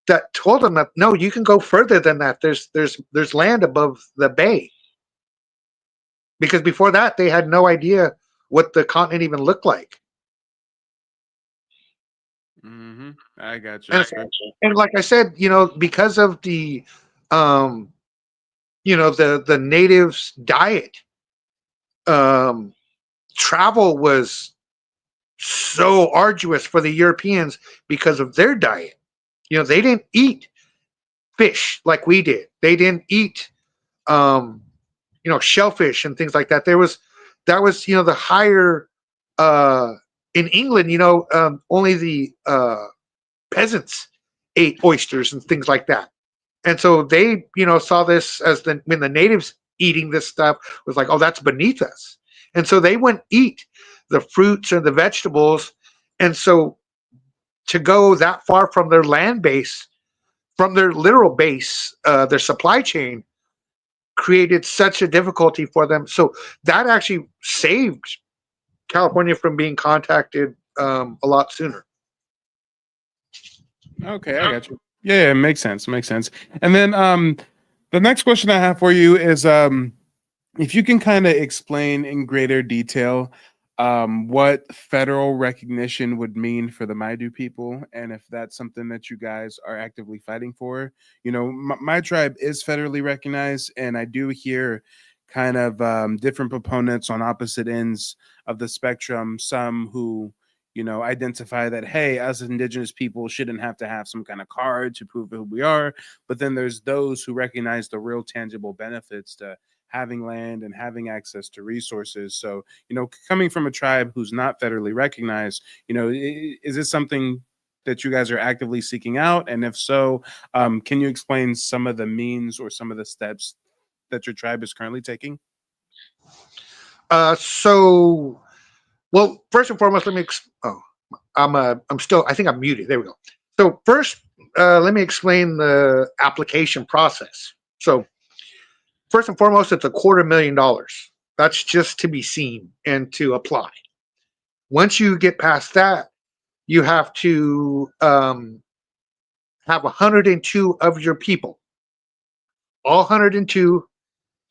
that told them that no, you can go further than that. There's land above the bay. Because before that, they had no idea what the continent even looked like. Mm-hmm. I got you. And like I said, because of the, the natives' diet, travel was so arduous for the Europeans because of their diet. They didn't eat fish like we did. They didn't eat, shellfish and things like that. That was the higher, in England, only the peasants ate oysters and things like that. And so they, saw this as when the natives eating this stuff was like, oh, that's beneath us. And so they wouldn't eat the fruits and the vegetables. And so to go that far from their land base, from their literal base, their supply chain, created such a difficulty for them. So that actually saved California from being contacted a lot sooner. Okay, I got you. Yeah, it makes sense. Makes sense. And then the next question I have for you is if you can kind of explain in greater detail what federal recognition would mean for the Maidu people, and if that's something that you guys are actively fighting for. My tribe is federally recognized, and I do hear kind of different proponents on opposite ends of the spectrum. Some who identify that, hey, us indigenous people shouldn't have to have some kind of card to prove who we are. But then there's those who recognize the real tangible benefits to having land and having access to resources. So, coming from a tribe who's not federally recognized, is this something that you guys are actively seeking out? And if so, can you explain some of the means or some of the steps that your tribe is currently taking? Well, first and foremost, let me. I'm still. I think I'm muted. There we go. So first, let me explain the application process. So first and foremost, it's $250,000. That's just to be seen and to apply. Once you get past that, you have to have 102 of your people. All 102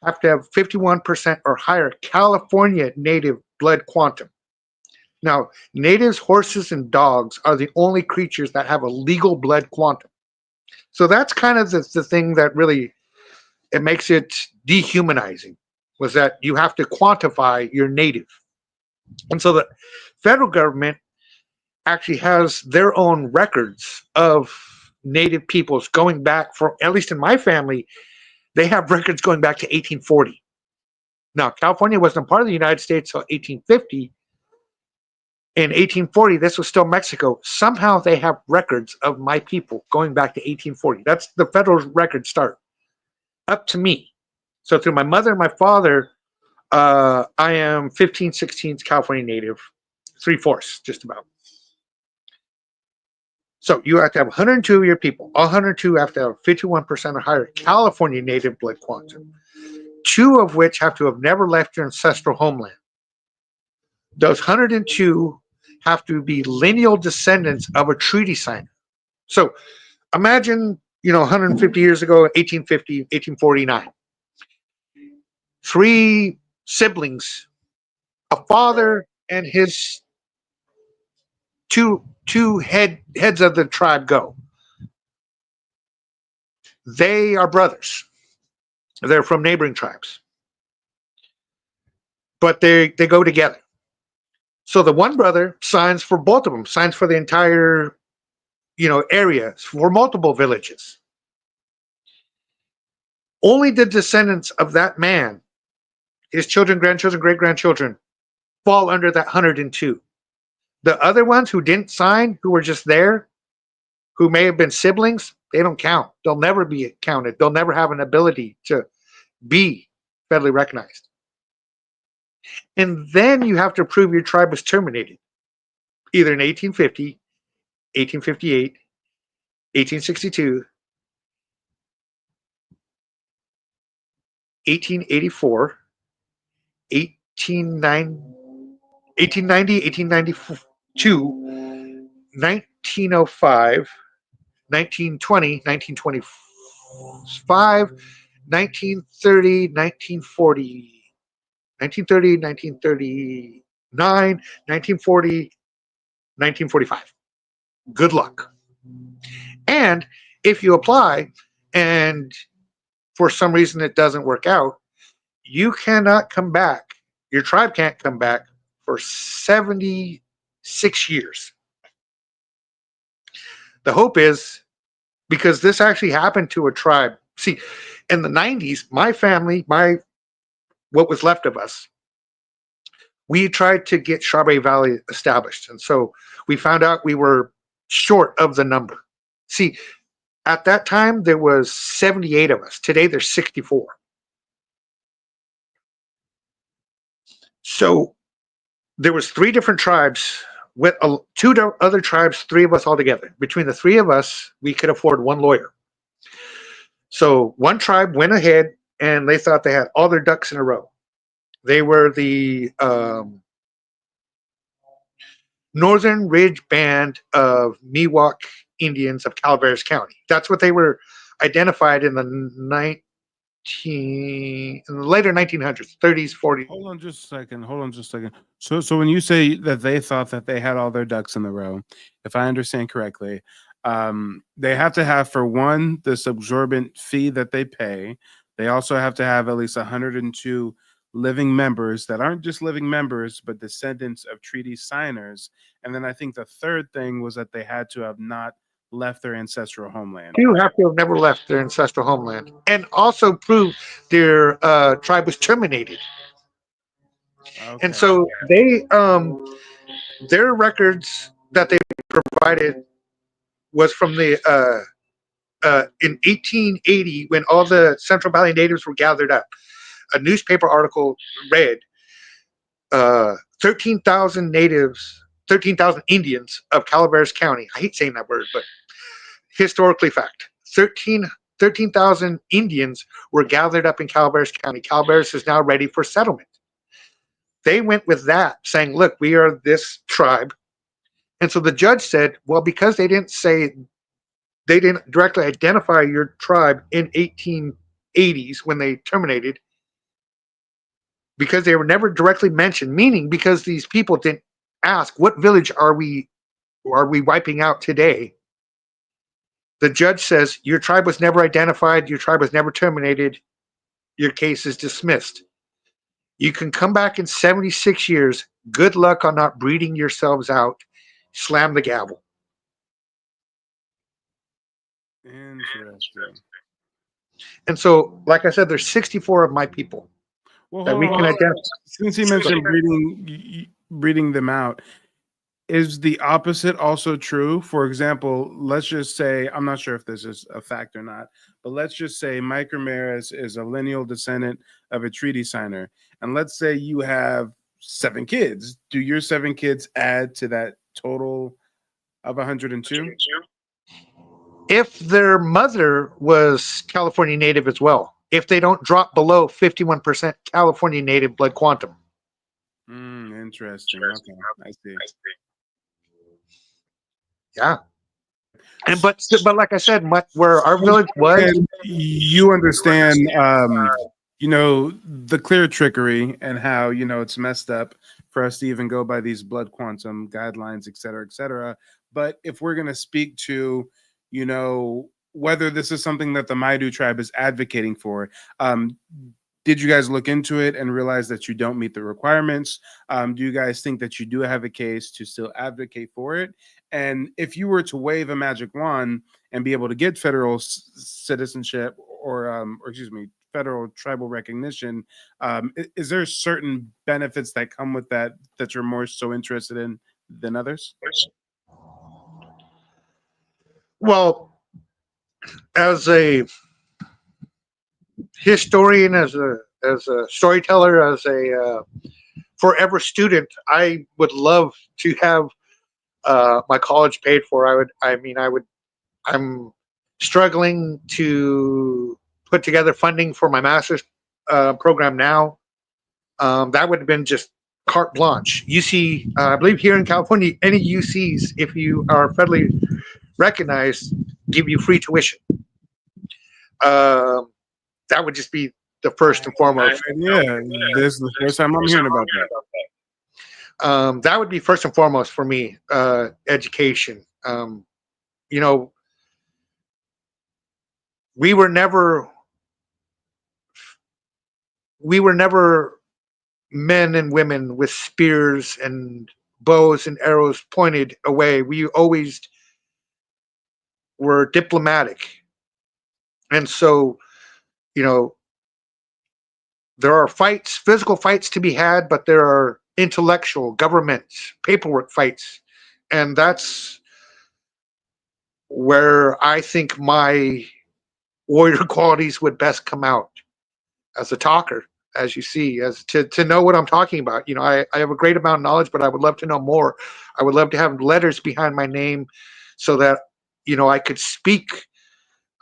have to have 51% or higher California native blood quantum. Now, natives, horses, and dogs are the only creatures that have a legal blood quantum. So that's kind of the thing that really it makes it dehumanizing, was that you have to quantify your native. And so the federal government actually has their own records of native peoples going back for, at least in my family, they have records going back to 1840. Now, California wasn't part of the United States until 1850. In 1840, this was still Mexico. Somehow they have records of my people going back to 1840. That's the federal record start up to me. So through my mother and my father, I am 15/16 California native, 3/4 just about. So you have to have 102 of your people. All 102 have to have 51% or higher California native blood quantum, 2 of which have to have never left your ancestral homeland. Those 102 have to be lineal descendants of a treaty signer. So imagine, 150 years ago, 1850, 1849. 3 siblings, a father and his two heads of the tribe go. They are brothers. They're from neighboring tribes. But they go together. So the one brother signs for both of them, signs for the entire, area, for multiple villages. Only the descendants of that man, his children, grandchildren, great-grandchildren, fall under that 102. The other ones who didn't sign, who were just there, who may have been siblings, they don't count. They'll never be counted. They'll never have an ability to be federally recognized. And then you have to prove your tribe was terminated, either in 1850, 1858, 1862, 1884, 1890, 1892, 1905, 1920, 1925, 1930, 1940, 1930, 1939, 1940, 1945. Good luck. And if you apply and for some reason it doesn't work out, you cannot come back. Your tribe can't come back for 76 years. The hope is because this actually happened to a tribe. See, in the 90s, my family, what was left of us, we tried to get Strawberry Valley established. And so we found out we were short of the number. See, at that time there was 78 of us. Today there's 64. So there was 3 different tribes with 2 other tribes, 3 of us all together. Between the 3 of us, we could afford 1 lawyer. So one tribe went ahead and they thought they had all their ducks in a row. They were the Northern Ridge Band of Miwok Indians of Calaveras County. That's what they were identified in the later 1900s, 30s, 40s. Hold on just a second. Hold on just a second. So when you say that they thought that they had all their ducks in the row, if I understand correctly, they have to have, for one, this absorbent fee that they pay. They also have to have at least 102 living members that aren't just living members, but descendants of treaty signers. And then I think the third thing was that they had to have not left their ancestral homeland. You have to have never left their ancestral homeland and also prove their tribe was terminated. Okay. And so their records that they provided was from the in 1880 when all the Central Valley natives were gathered up. A newspaper article read 13,000 natives, 13,000 Indians of Calaveras County. I hate saying that word, but historically fact. 13,000 Indians were gathered up in Calaveras County. Calaveras is now ready for settlement. They went with that, saying, look, we are this tribe. And so the judge said, well, because they didn't directly identify your tribe in 1880s when they terminated, because they were never directly mentioned, meaning because these people didn't ask, what village are we wiping out today? The judge says, your tribe was never identified, your tribe was never terminated, your case is dismissed. You can come back in 76 years. Good luck on not breeding yourselves out. Slam the gavel. Interesting. And so, like I said, there's 64 of my people Well, that we can identify. Since he mentioned breeding them out, is the opposite also true? For example, let's just say, I'm not sure if this is a fact or not, but let's just say Mike Ramirez is a lineal descendant of a treaty signer. And let's say you have 7 kids. Do your 7 kids add to that total of 102? If their mother was California native as well, if they don't drop below 51% California native blood quantum. Interesting. Okay, I see. Yeah. And but like I said, where our village was, and you understand, the clear trickery and how it's messed up for us to even go by these blood quantum guidelines, et cetera, et cetera. But if we're going to speak to, whether this is something that the Maidu tribe is advocating for, did you guys look into it and realize that you don't meet the requirements? Do you guys think that you do have a case to still advocate for it? And if you were to wave a magic wand and be able to get federal citizenship or excuse me, federal tribal recognition, is there certain benefits that come with that you're more so interested in than others? well, as a historian, as a storyteller, as a forever student, I would love to have my college paid for. I'm struggling to put together funding for my master's program now, that would have been just carte blanche. You see, I believe here in California, any UCs, if you are federally recognized, give you free tuition. That would just be the first and foremost. Yeah, this is the first time I'm hearing about that. That would be first and foremost for me, education. You know, we were never men and women with spears and bows and arrows pointed away. We always were diplomatic. And so, you know, there are fights, physical fights to be had, but there are intellectual, government, paperwork fights. And that's where I think my warrior qualities would best come out as a talker, as you see, as to know what I'm talking about. You know, I have a great amount of knowledge, but I would love to know more. I would love to have letters behind my name so that, you know, I could speak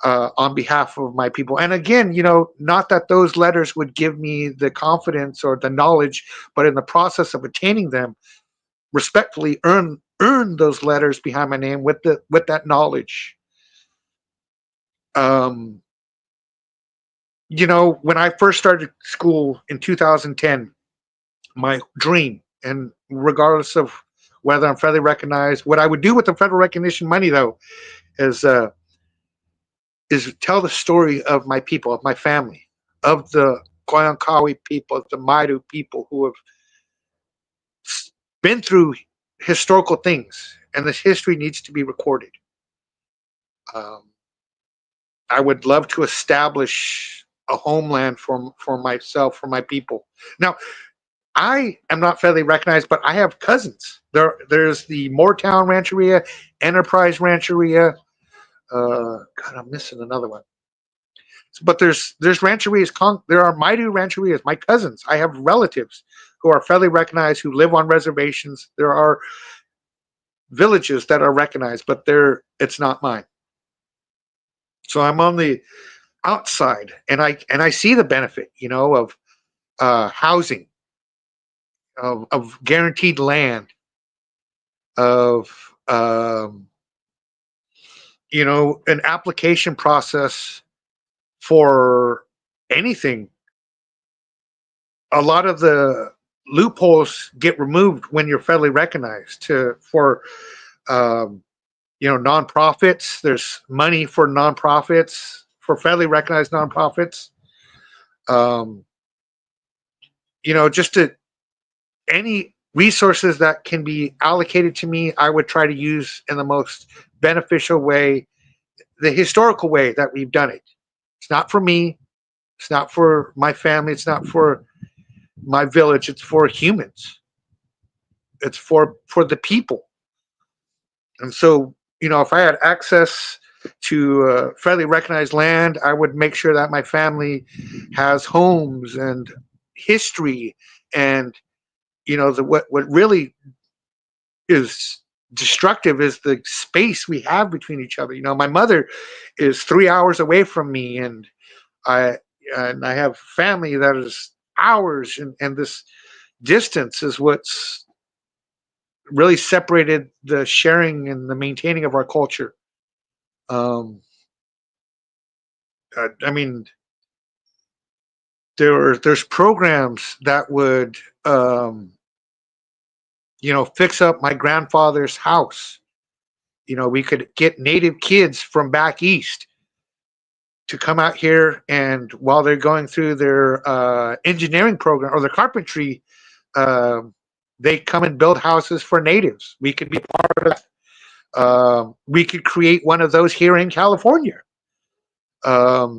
on behalf of my people. And again, you know, not that those letters would give me the confidence or the knowledge, but in the process of attaining them, respectfully earn those letters behind my name with that knowledge. You know, when I first started school in 2010, my dream, and regardless of whether I'm federally recognized, what I would do with the federal recognition money though is tell the story of my people, of my family, of the Koyankawi people, of the Maidu people who have been through historical things, and this history needs to be recorded. I would love to establish a homeland for myself, for my people. Now, I am not federally recognized, but I have cousins. There's the Moortown Rancheria, Enterprise Rancheria. God, I'm missing another one. But there's rancherias. There are Maidu rancherias. My cousins. I have relatives who are federally recognized who live on reservations. There are villages that are recognized, but it's not mine. So I'm on the outside, and I see the benefit, you know, of housing, of guaranteed land, of you know, an application process for anything. A lot of the loopholes get removed when you're federally recognized for you know, nonprofits. There's money for nonprofits, for federally recognized nonprofits. You know, just any resources that can be allocated to me, I would try to use in the most beneficial way, the historical way that we've done it. It's not for me. It's not for my family. It's not for my village. It's for humans. It's for the people. And so, you know, if I had access to federally recognized land, I would make sure that my family has homes and history, and you know, what really is destructive is the space we have between each other. You know, my mother is 3 hours away from me, and I have family that is hours, and this distance is what's really separated the sharing and the maintaining of our culture. I mean, there's programs that would you know, fix up my grandfather's house. You know, we could get native kids from back east to come out here, and while they're going through their engineering program or their carpentry, they come and build houses for natives. We could be part of that. We could create one of those here in California. I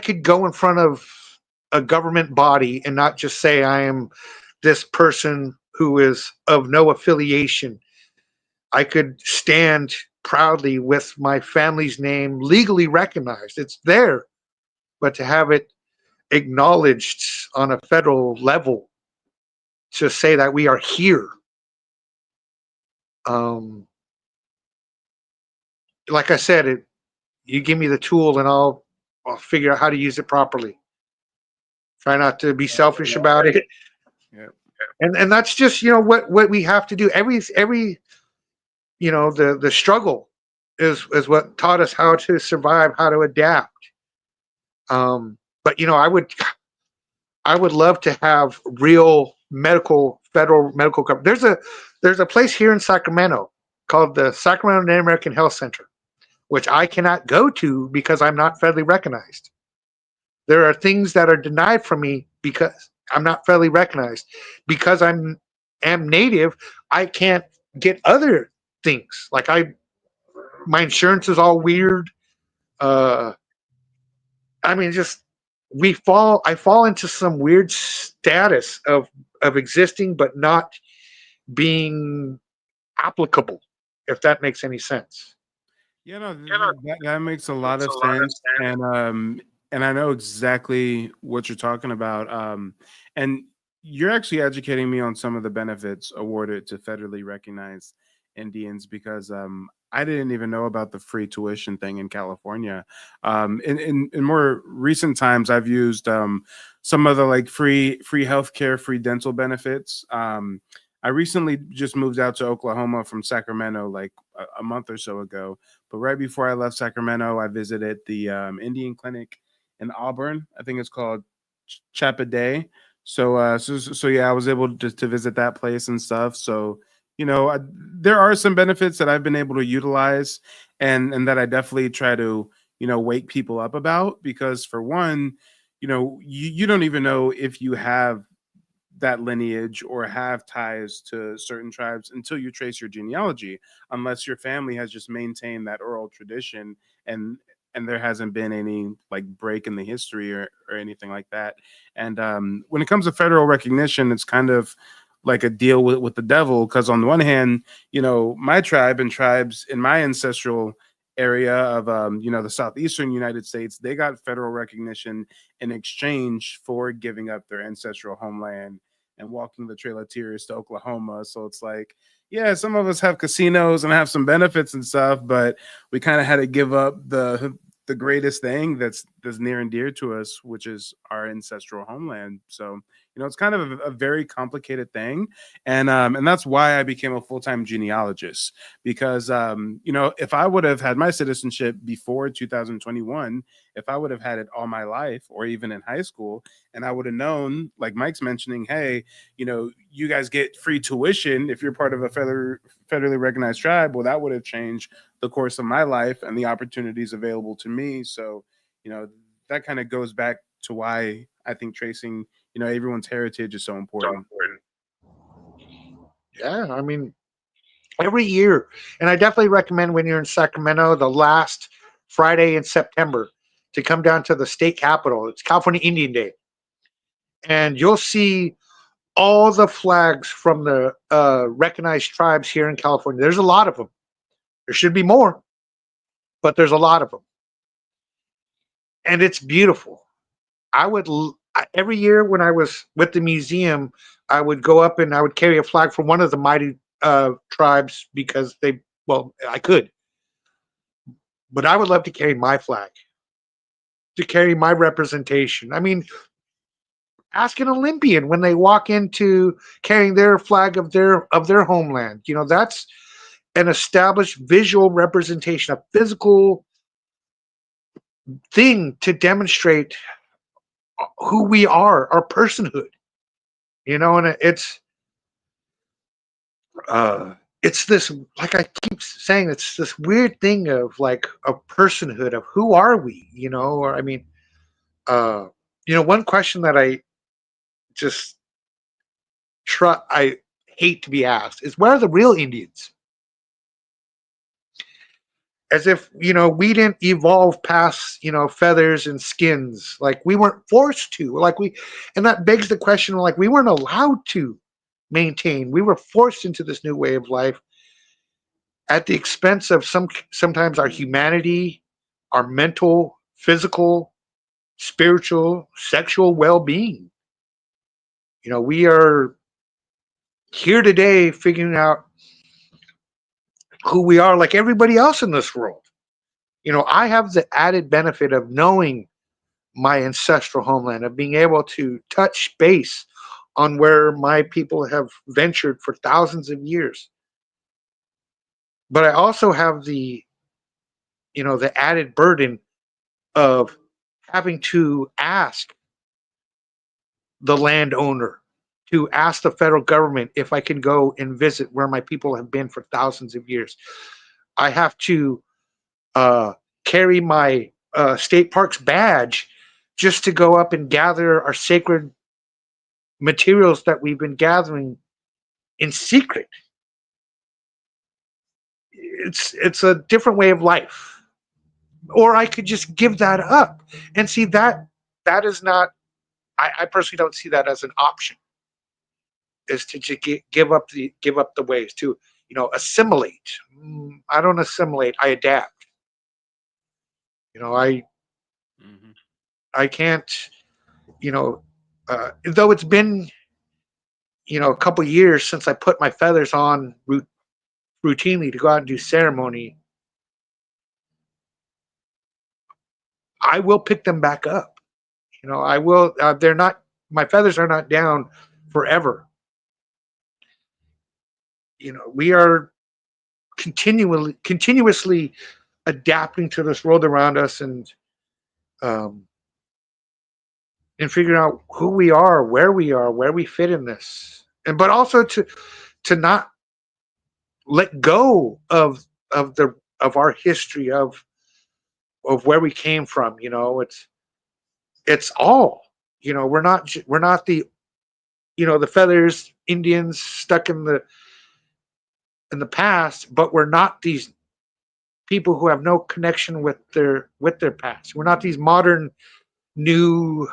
could go in front of a government body and not just say I am this person who is of no affiliation. I could stand proudly with my family's name legally recognized. It's there, but to have it acknowledged on a federal level to say that we are here. Like I said, you give me the tool and I'll I'll figure out how to use it properly. Try not to be selfish about it. Yeah. And that's just, what we have to do. Every the struggle is what taught us how to survive, how to adapt. But I would love to have real federal medical coverage. There's a place here in Sacramento called the Sacramento Native American Health Center, which I cannot go to because I'm not federally recognized. There are things that are denied from me because I'm not federally recognized. Because am native, I can't get other things. Like my insurance is all weird. Uh, I mean, just I fall into some weird status of existing but not being applicable, if that makes any sense. Yeah, no, that makes a lot of sense, and I know exactly what you're talking about. And you're actually educating me on some of the benefits awarded to federally recognized Indians because I didn't even know about the free tuition thing in California. In more recent times, I've used some of the like free healthcare, free dental benefits. I recently just moved out to Oklahoma from Sacramento like a month or so ago. But right before I left Sacramento, I visited the Indian clinic in Auburn. I think it's called Chapaday. So yeah, I was able to visit that place and stuff. So there are some benefits that I've been able to utilize, and that I definitely try to wake people up about because for one, you don't even know if you have that lineage or have ties to certain tribes until you trace your genealogy, unless your family has just maintained that oral tradition and there hasn't been any like break in the history or anything like that. And when it comes to federal recognition, it's kind of like a deal with the devil because on the one hand, my tribe and tribes in my ancestral area of the southeastern United States, they got federal recognition in exchange for giving up their ancestral homeland and walking the Trail of Tears to Oklahoma. So it's like, yeah, some of us have casinos and have some benefits and stuff, but we kind of had to give up the greatest thing that's near and dear to us, which is our ancestral homeland. So it's kind of a very complicated thing, and that's why I became a full-time genealogist because if I would have had my citizenship before 2021, if I would have had it all my life or even in high school, and I would have known, like Mike's mentioning, hey, you guys get free tuition if you're part of a federally recognized tribe. Well, that would have changed the course of my life and the opportunities available to me. So, that kind of goes back to why I think tracing, everyone's heritage is so important. Yeah, I mean, every year, and I definitely recommend when you're in Sacramento, the last Friday in September, to come down to the state capitol. It's California Indian Day, and you'll see all the flags from the recognized tribes here in California. There's a lot of them. There should be more, but there's a lot of them, and it's beautiful. Every year when I was with the museum, I would go up and I would carry a flag from one of the Maidu tribes because I could, but I would love to carry my flag, to carry my representation. I mean, ask an Olympian when they walk into carrying their flag of their homeland. That's an established visual representation, a physical thing to demonstrate who we are, our personhood. And it's this, like I keep saying, it's this weird thing of like a personhood of who are we, or I mean, one question that just I hate to be asked is, where are the real Indians? As if, we didn't evolve past, feathers and skins. Like we weren't forced to, and that begs the question, like we weren't allowed to maintain. We were forced into this new way of life at the expense of sometimes our humanity, our mental, physical, spiritual, sexual well-being. We are here today figuring out who we are like everybody else in this world. I have the added benefit of knowing my ancestral homeland, of being able to touch base on where my people have ventured for thousands of years. But I also have the, the added burden of having to ask the landowner, to ask the federal government if I can go and visit where my people have been for thousands of years. I have to carry my state parks badge just to go up and gather our sacred materials that we've been gathering in secret. It's a different way of life. Or I could just give that up. And see, that is not, I personally don't see that as an option, is to just give up the ways to, assimilate. I don't assimilate, I adapt. I Mhm. I can't, though it's been, a couple years since I put my feathers on routinely to go out and do ceremony, I will pick them back up. I will. They're not. My feathers are not down forever. We are continuously adapting to this world around us, um, and figuring out who we are, where we fit in this, but also to not let go of our history, of where we came from. It's all. We're not the the feathers Indians stuck in the past, but we're not these people who have no connection with their past. We're not these modern new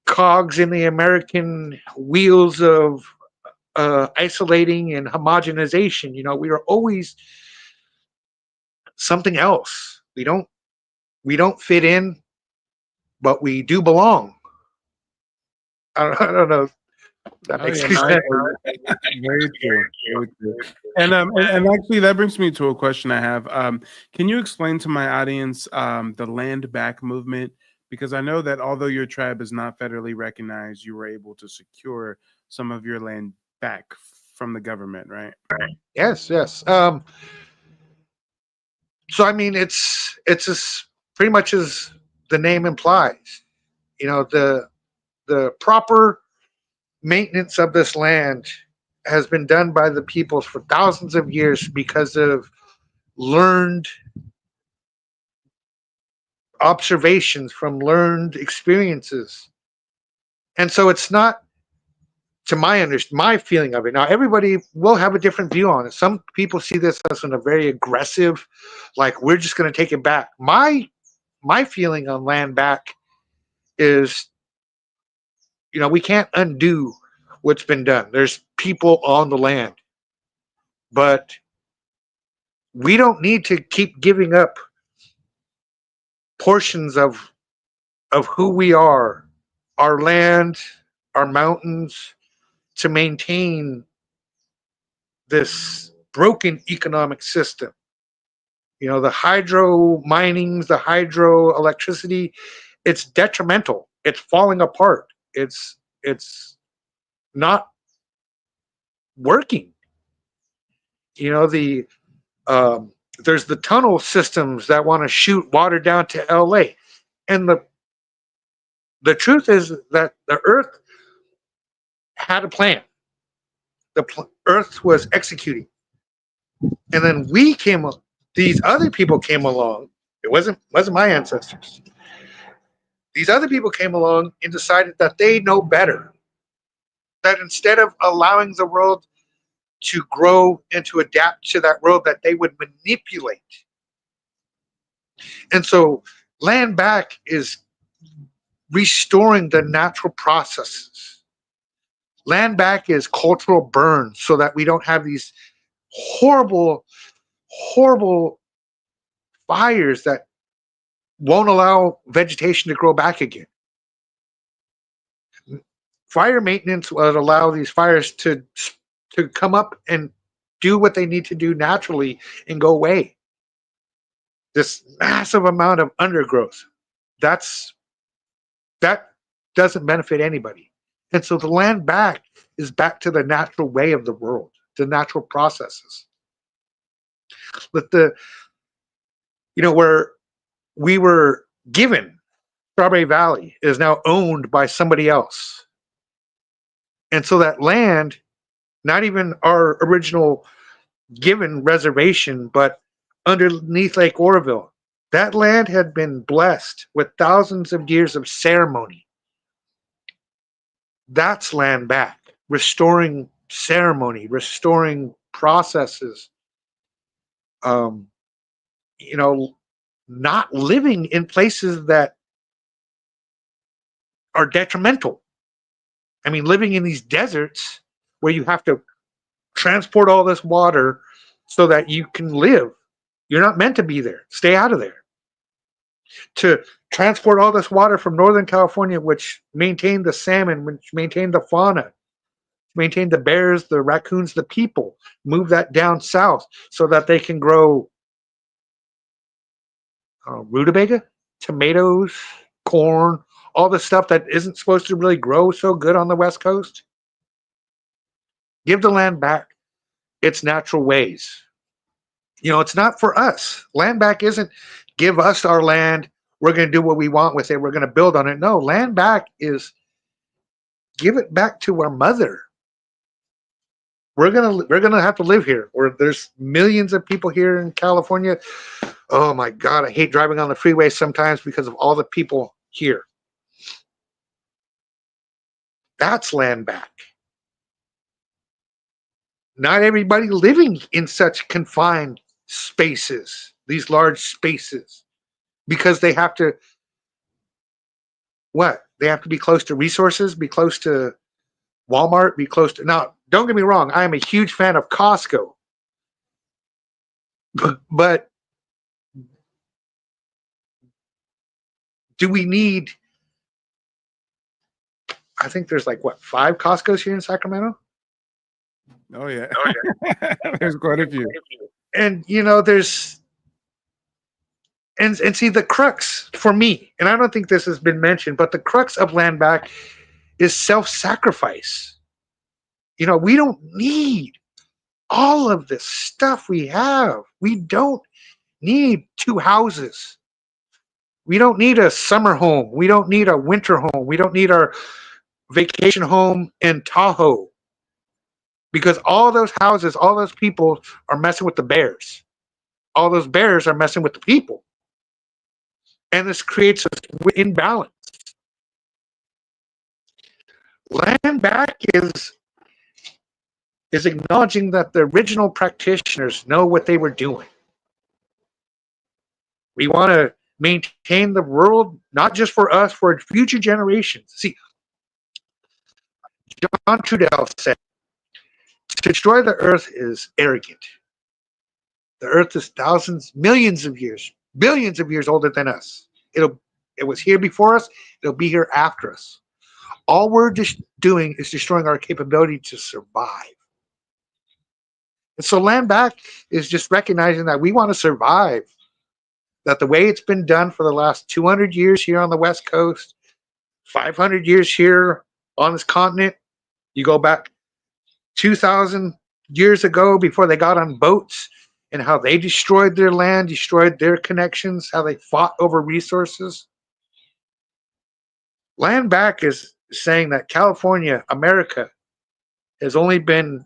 cogs in the American wheels of isolating and homogenization. We are always something else. We don't fit in, but we do belong. I don't know if that Oh makes yeah, any no, sense. very true, very true. And actually, that brings me to a question I have. Can you explain to my audience the land back movement? Because I know that although your tribe is not federally recognized, you were able to secure some of your land back from the government, right? Yes, yes. So I mean, it's as pretty much as the name implies. The proper maintenance of this land has been done by the peoples for thousands of years because of learned observations from learned experiences. And so it's not, to my feeling of it. Now everybody will have a different view on it. Some people see this as a very aggressive, like we're just going to take it back. My feeling on land back is, we can't undo what's been done. There's people on the land, but we don't need to keep giving up portions of who we are, our land, our mountains, to maintain this broken economic system. The hydro minings, the hydroelectricity, it's detrimental. It's falling apart. It's not working. The there's the tunnel systems that want to shoot water down to LA. And the truth is that the earth had a plan. The earth was executing. And then these other people came along. It wasn't my ancestors. These other people came along and decided that they know better. That instead of allowing the world to grow and to adapt to that world, that they would manipulate. And so land back is restoring the natural processes. Land back is cultural burn so that we don't have these horrible, horrible fires that won't allow vegetation to grow back again. Fire maintenance would allow these fires to come up and do what they need to do naturally and go away. This massive amount of undergrowth. that doesn't benefit anybody. And so the land back is back to the natural way of the world, the natural processes. But where we were given Strawberry Valley is now owned by somebody else. And so that land, not even our original given reservation, but underneath Lake Oroville, that land had been blessed with thousands of years of ceremony. That's land back, restoring ceremony, restoring processes, not living in places that are detrimental. I mean, living in these deserts where you have to transport all this water so that you can live. You're not meant to be there. Stay out of there. To transport all this water from Northern California, which maintained the salmon, which maintained the fauna, maintained the bears, the raccoons, the people, move that down south so that they can grow rutabaga, tomatoes, corn, all the stuff that isn't supposed to really grow so good on the West Coast. Give the land back its natural ways. It's not for us. Land back isn't give us our land, we're going to do what we want with it, we're going to build on it. No, land back is give it back to our mother. We're gonna have to live here. Or there's millions of people here in California. Oh my God, I hate driving on the freeway sometimes because of all the people here. That's land back. Not everybody living in such confined spaces, these large spaces, because they have to, what? They have to be close to resources, be close to Walmart, be close to, now, don't get me wrong, I am a huge fan of Costco. But do we need, I think there's like, what, 5 Costco's here in Sacramento? Oh, yeah. There's quite a few. And, there's, and see, the crux for me, and I don't think this has been mentioned, but the crux of land back is self-sacrifice. We don't need all of this stuff we have. We don't need 2 houses. We don't need a summer home. We don't need a winter home. We don't need our vacation home in Tahoe. Because all those houses, all those people are messing with the bears. All those bears are messing with the people. And this creates an imbalance. Land back is acknowledging that the original practitioners know what they were doing. We want to maintain the world, not just for us, for future generations. See, John Trudell said, to destroy the earth is arrogant. The earth is thousands, millions of years, billions of years older than us. It was here before us. It'll be here after us. All we're just doing is destroying our capability to survive. And so land back is just recognizing that we want to survive. That the way it's been done for the last 200 years here on the West Coast, 500 years here on this continent, you go back 2,000 years ago before they got on boats, and how they destroyed their land, destroyed their connections, how they fought over resources. Land back is saying that California, America, has only been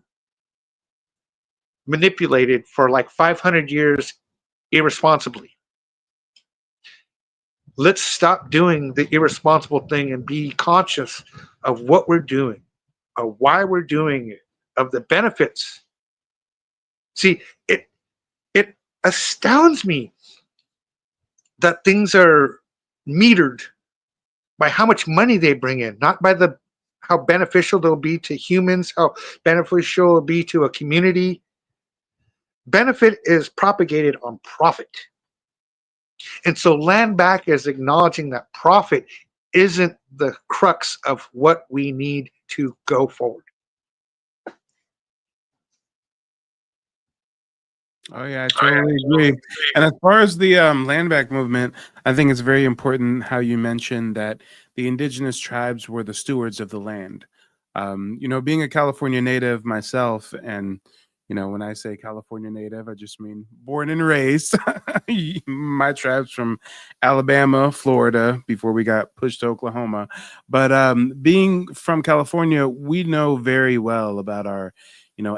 manipulated for like 500 years irresponsibly. Let's stop doing the irresponsible thing and be conscious of what we're doing, of why we're doing it, of the benefits. See, it astounds me that things are metered by how much money they bring in, not by how beneficial they'll be to humans, how beneficial it'll be to a community. Benefit is propagated on profit. And so land back is acknowledging that profit isn't the crux of what we need to go forward. Oh yeah, I totally agree. And as far as the land back movement, I think it's very important how you mentioned that the indigenous tribes were the stewards of the land. Being a California native myself, and when I say California native, I just mean born and raised. My tribe's from Alabama, Florida, before we got pushed to Oklahoma. But being from California, we know very well about our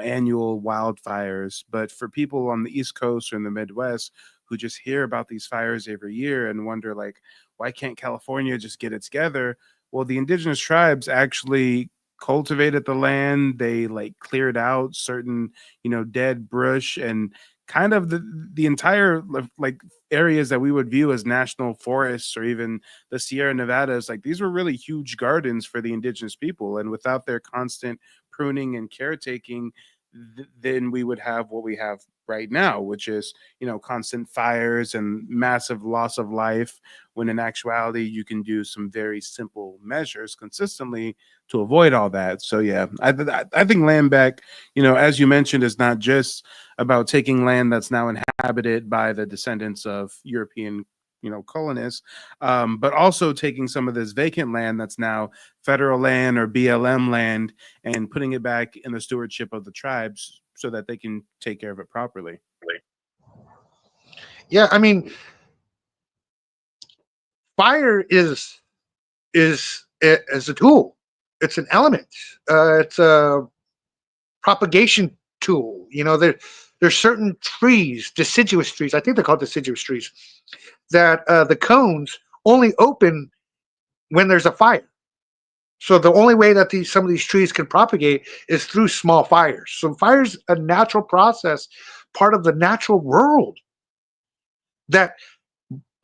annual wildfires. But for people on the East Coast or in the Midwest who just hear about these fires every year and wonder, like, why can't California just get it together? Well, the indigenous tribes actually cultivated the land. They like cleared out certain, dead brush and kind of the entire like areas that we would view as national forests or even the Sierra Nevadas. Like these were really huge gardens for the indigenous people, and without their constant pruning and caretaking, then we would have what we have right now, which is constant fires and massive loss of life. When in actuality, you can do some very simple measures consistently to avoid all that. So yeah, I think land back, as you mentioned, is not just about taking land that's now inhabited by the descendants of European colonists, but also taking some of this vacant land that's now federal land or BLM land and putting it back in the stewardship of the tribes so that they can take care of it properly. Yeah, I mean, fire is a tool. It's an element. It's a propagation tool. There's certain trees, deciduous trees. I think they're called deciduous trees. That the cones only open when there's a fire. So the only way that some of these trees can propagate is through small fires. So fire's a natural process, part of the natural world. That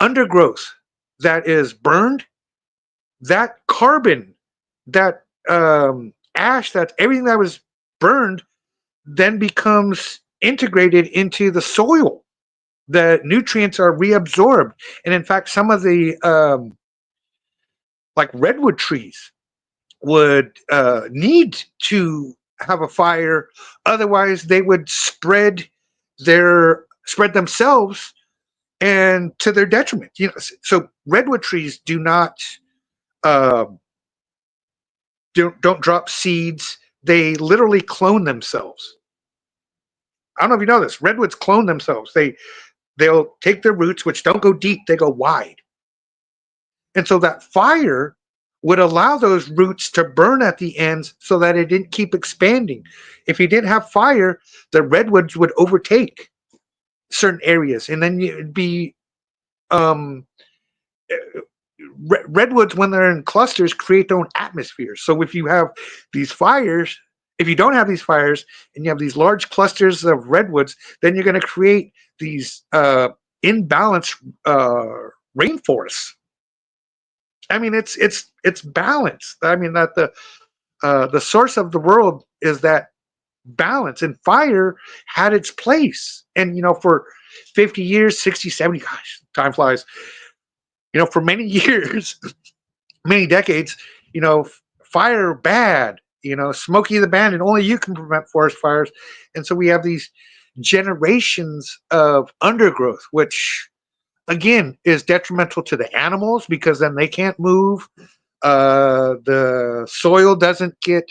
undergrowth that is burned, that carbon, that ash, that everything that was burned, then becomes integrated into the soil. The nutrients are reabsorbed, and in fact, some of the like redwood trees would need to have a fire, otherwise they would spread themselves and to their detriment. So redwood trees do not uh, don't drop seeds. They literally clone themselves. I don't know if you know this. Redwoods clone themselves. They'll take their roots, which don't go deep, they go wide. And so that fire would allow those roots to burn at the ends so that it didn't keep expanding. If you didn't have fire, the redwoods would overtake certain areas, and then it'd be redwoods, when they're in clusters, create their own atmospheres. So if you have these fires, if you don't have these fires and you have these large clusters of redwoods, then you're going to create these imbalanced rainforests. I mean, it's balance. I mean, that the source of the world is that balance, and fire had its place. And for 50 years, 60, 70, gosh, time flies. For many years, many decades, fire bad. Smokey the Bandit, only you can prevent forest fires. And so we have these generations of undergrowth, which again is detrimental to the animals because then they can't move. The soil doesn't get,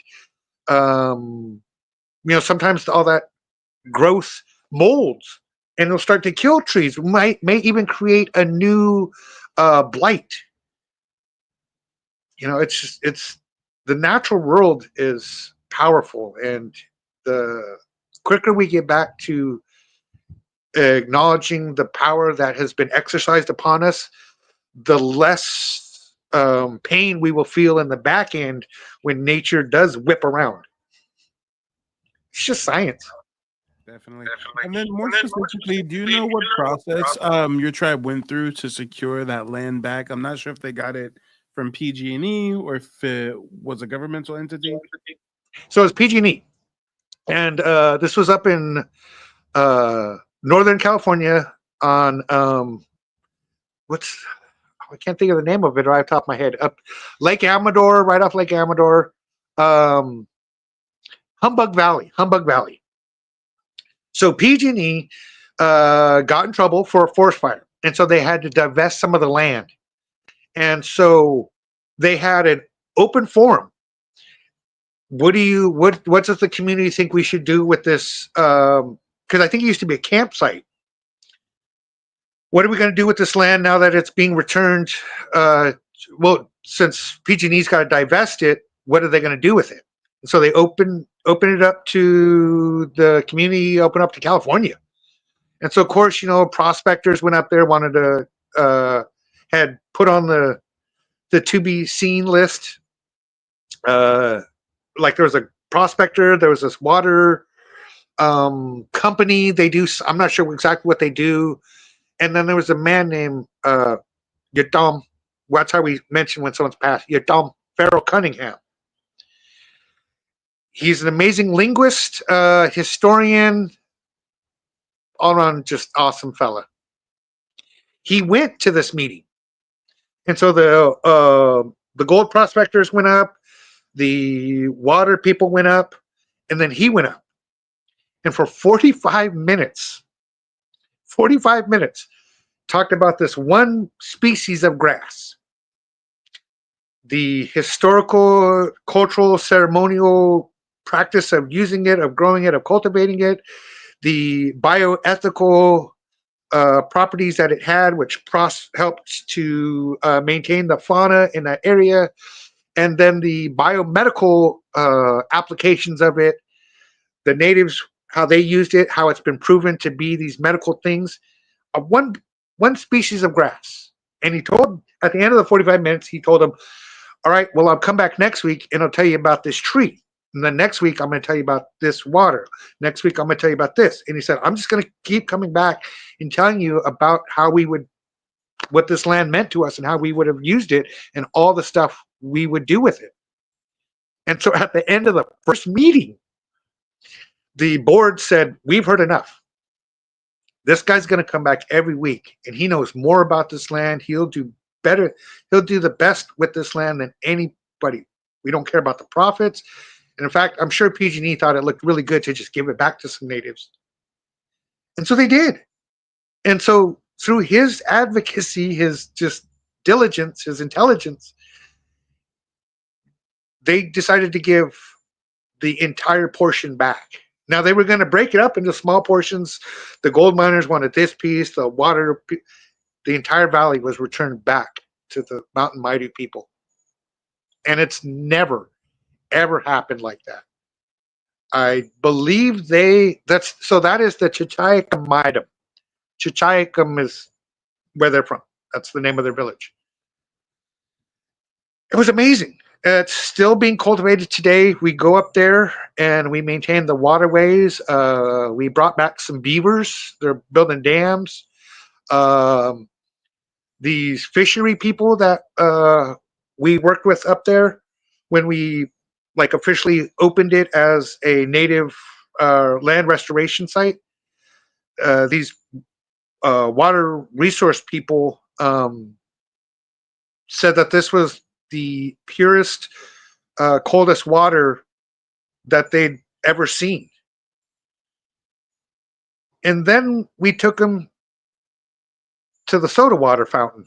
sometimes all that growth molds and it'll start to kill trees. May even create a new blight. It's the natural world is powerful, and the quicker we get back to acknowledging the power that has been exercised upon us, the less pain we will feel in the back end when nature does whip around. It's just science. Definitely. And then more specifically, do you know what process your tribe went through to secure that land back? I'm not sure if they got it from PG&E or if it was a governmental entity. So it's PG&E, and this was up in Northern California on I can't think of the name of it right off the top of my head. Up Lake Amador, right off Lake Amador, Humbug Valley. So PG&E got in trouble for a forest fire, and so they had to divest some of the land. And so they had an open forum. What does the community think we should do with this? Because I think it used to be a campsite. What are we going to do with this land now that it's being returned? Well, since PG&E's got to divest it, what are they going to do with it? And so they open it up to the community, open up to California. And so, of course, prospectors went up there, wanted to, had put on the to be seen list. Like there was a prospector, there was this water company. They do, I'm not sure exactly what they do. And then there was a man named Yadam. That's how we mention when someone's passed. Yadam Farrell Cunningham. He's an amazing linguist, historian, all around just awesome fella. He went to this meeting, and so the gold prospectors went up, the water people went up, and then he went up, and for 45 minutes, talked about this one species of grass, the historical, cultural, ceremonial practice of using it, of growing it, of cultivating it, the bioethical properties that it had, which helped to maintain the fauna in that area, and then the biomedical applications of it, the natives, how they used it, how it's been proven to be these medical things. One species of grass. And he told, at the end of the 45 minutes, he told them, all right, well, I'll come back next week and I'll tell you about this tree. And then next week, I'm going to tell you about this water. Next week, I'm going to tell you about this. And he said, I'm just going to keep coming back and telling you about what this land meant to us and how we would have used it and all the stuff we would do with it. And so at the end of the first meeting, the board said, we've heard enough. This guy's going to come back every week, and he knows more about this land. He'll do better. He'll do the best with this land than anybody. We don't care about the profits. And in fact, I'm sure PG&E thought it looked really good to just give it back to some natives. And so they did. And so through his advocacy, his just diligence, his intelligence, they decided to give the entire portion back. Now, they were going to break it up into small portions. The gold miners wanted this piece, the water, the entire valley was returned back to the Mountain Maidu people. And it's never, ever happened like that. I believe that is the Chichayacum Maidu. Chichayacum is where they're from. That's the name of their village. It was amazing. It's still being cultivated today. We go up there and we maintain the waterways. We brought back some beavers. They're building dams. These fishery people that we worked with up there when we officially opened it as a native land restoration site. These water resource people said that this was the purest, coldest water that they'd ever seen. And then we took them to the soda water fountain.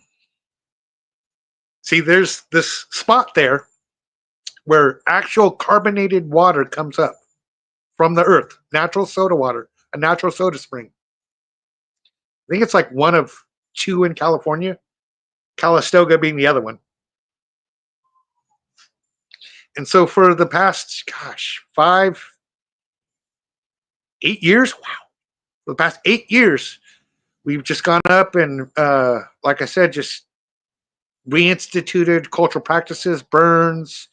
See, there's this spot there where actual carbonated water comes up from the earth, natural soda water, a natural soda spring. I think it's like one of two in California, Calistoga being the other one. And so for the past, 8 years, wow. For the past 8 years, we've just gone up and, like I said, just reinstituted cultural practices, burns,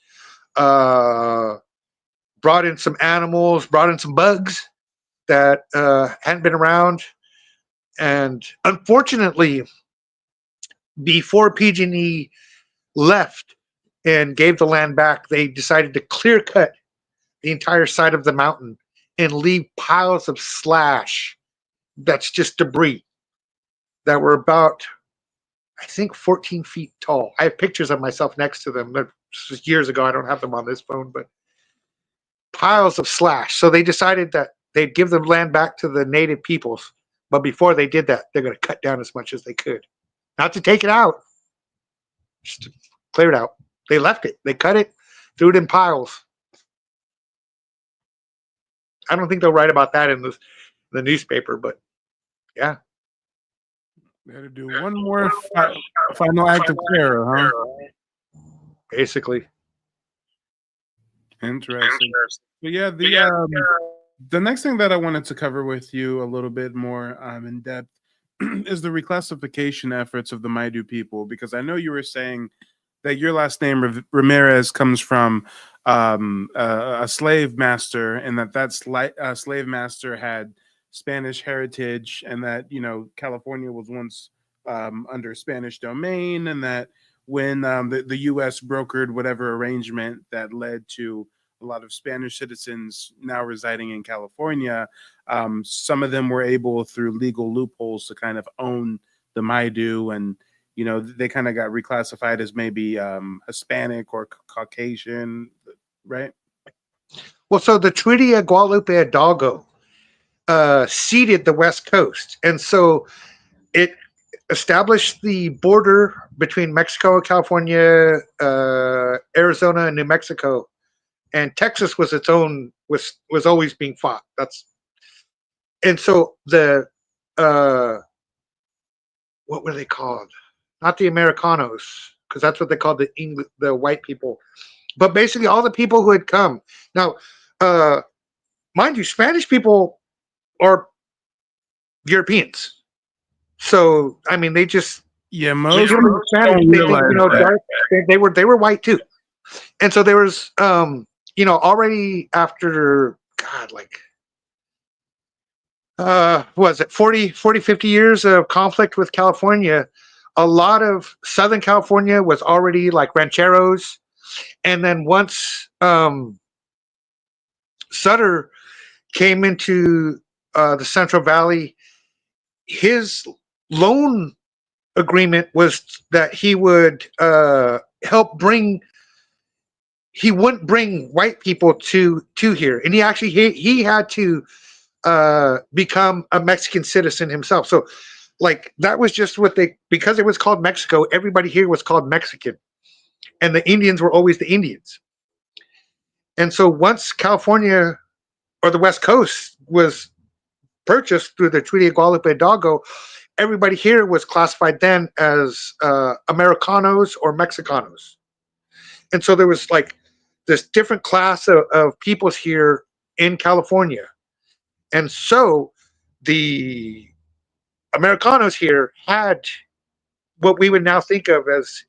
brought in some animals, brought in some bugs that hadn't been around. And unfortunately, before PG&E left and gave the land back, they decided to clear cut the entire side of the mountain and leave piles of slash that's just debris that were about, I think, 14 feet tall. I have pictures of myself next to them. This was years ago. I don't have them on this phone, but piles of slash. So they decided that they'd give the land back to the native peoples. But before they did that, they're going to cut down as much as they could. Not to take it out, just to clear it out. They left it. They cut it, threw it in piles. I don't think they'll write about that in the newspaper, but yeah. They had to do one more final act of terror, huh? Basically. Interesting. But yeah, the next thing that I wanted to cover with you a little bit more in depth is the reclassification efforts of the Maidu people, because I know you were saying that your last name Ramirez comes from a slave master, and that slave master had Spanish heritage, and that California was once under Spanish domain, and that when the U.S. brokered whatever arrangement that led to a lot of Spanish citizens now residing in California, some of them were able through legal loopholes to kind of own the Maidu, and they kind of got reclassified as maybe Hispanic or Caucasian, right? Well, so the Treaty of Guadalupe Hidalgo ceded the West Coast, and so it established the border between Mexico, California, Arizona, and New Mexico, and Texas was its own was always being fought. And so the what were they called? Not the Americanos, because that's what they called the white people, but basically all the people who had come. Now, mind you, Spanish people are Europeans. So I mean, they just most Spanish. They were white too, and so there was already after was it 40, 50 years of conflict with California, a lot of Southern California was already like rancheros, and then once Sutter came into the Central Valley, his loan agreement was that he would help bring. He wouldn't bring white people to here, and he had to become a Mexican citizen himself. So, like that was just because it was called Mexico. Everybody here was called Mexican, and the Indians were always the Indians. And so once California or the West Coast was purchased through the Treaty of Guadalupe Hidalgo, everybody here was classified then as Americanos or Mexicanos. And so there was like this different class of peoples here in California. And so the Americanos here had what we would now think of as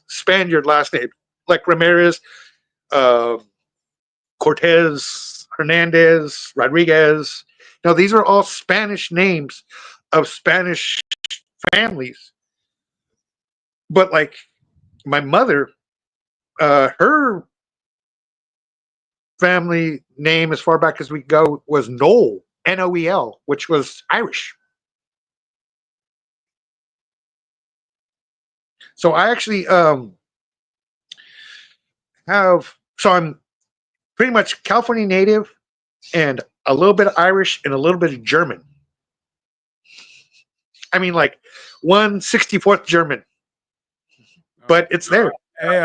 Spaniard last name, like Ramirez, Cortez, Hernandez, Rodriguez. Now, these are all Spanish names of Spanish families. But like my mother, her family name as far back as we go was Noel, Noel, which was Irish. So I actually I'm pretty much California native and a little bit of Irish and a little bit of German. I mean, like 1/64th German, but it's there. Hey,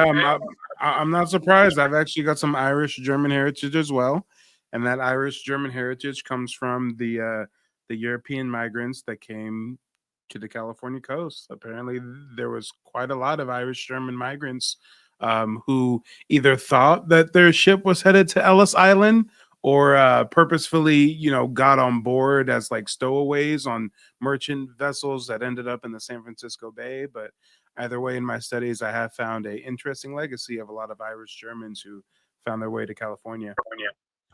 I'm not surprised. I've actually got some Irish German heritage as well, and that Irish German heritage comes from the European migrants that came to the California coast. Apparently, there was quite a lot of Irish German migrants who either thought that their ship was headed to Ellis Island or purposefully, got on board as like stowaways on merchant vessels that ended up in the San Francisco Bay. But either way, in my studies, I have found an interesting legacy of a lot of Irish Germans who found their way to California.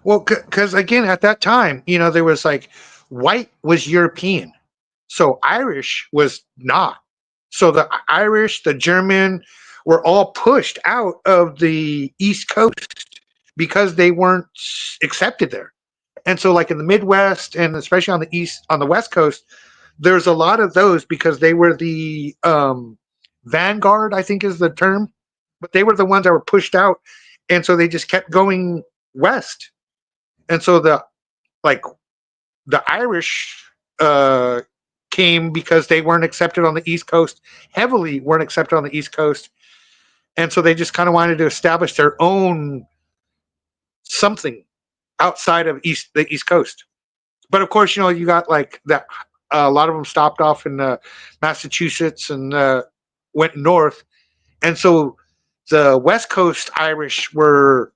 Well, because again, at that time, there was like white was European, so Irish was not. So the Irish, the German were all pushed out of the East Coast because they weren't accepted there. And so like in the Midwest and especially on the West Coast, there's a lot of those because they were the vanguard, I think is the term, but they were the ones that were pushed out. And so they just kept going west. And so the Irish came because they weren't accepted on the East Coast, heavily weren't accepted on the East Coast. And so they just kind of wanted to establish their own something outside of the East Coast. But of course, you got like that. A lot of them stopped off in Massachusetts and went north, and so the West Coast Irish were,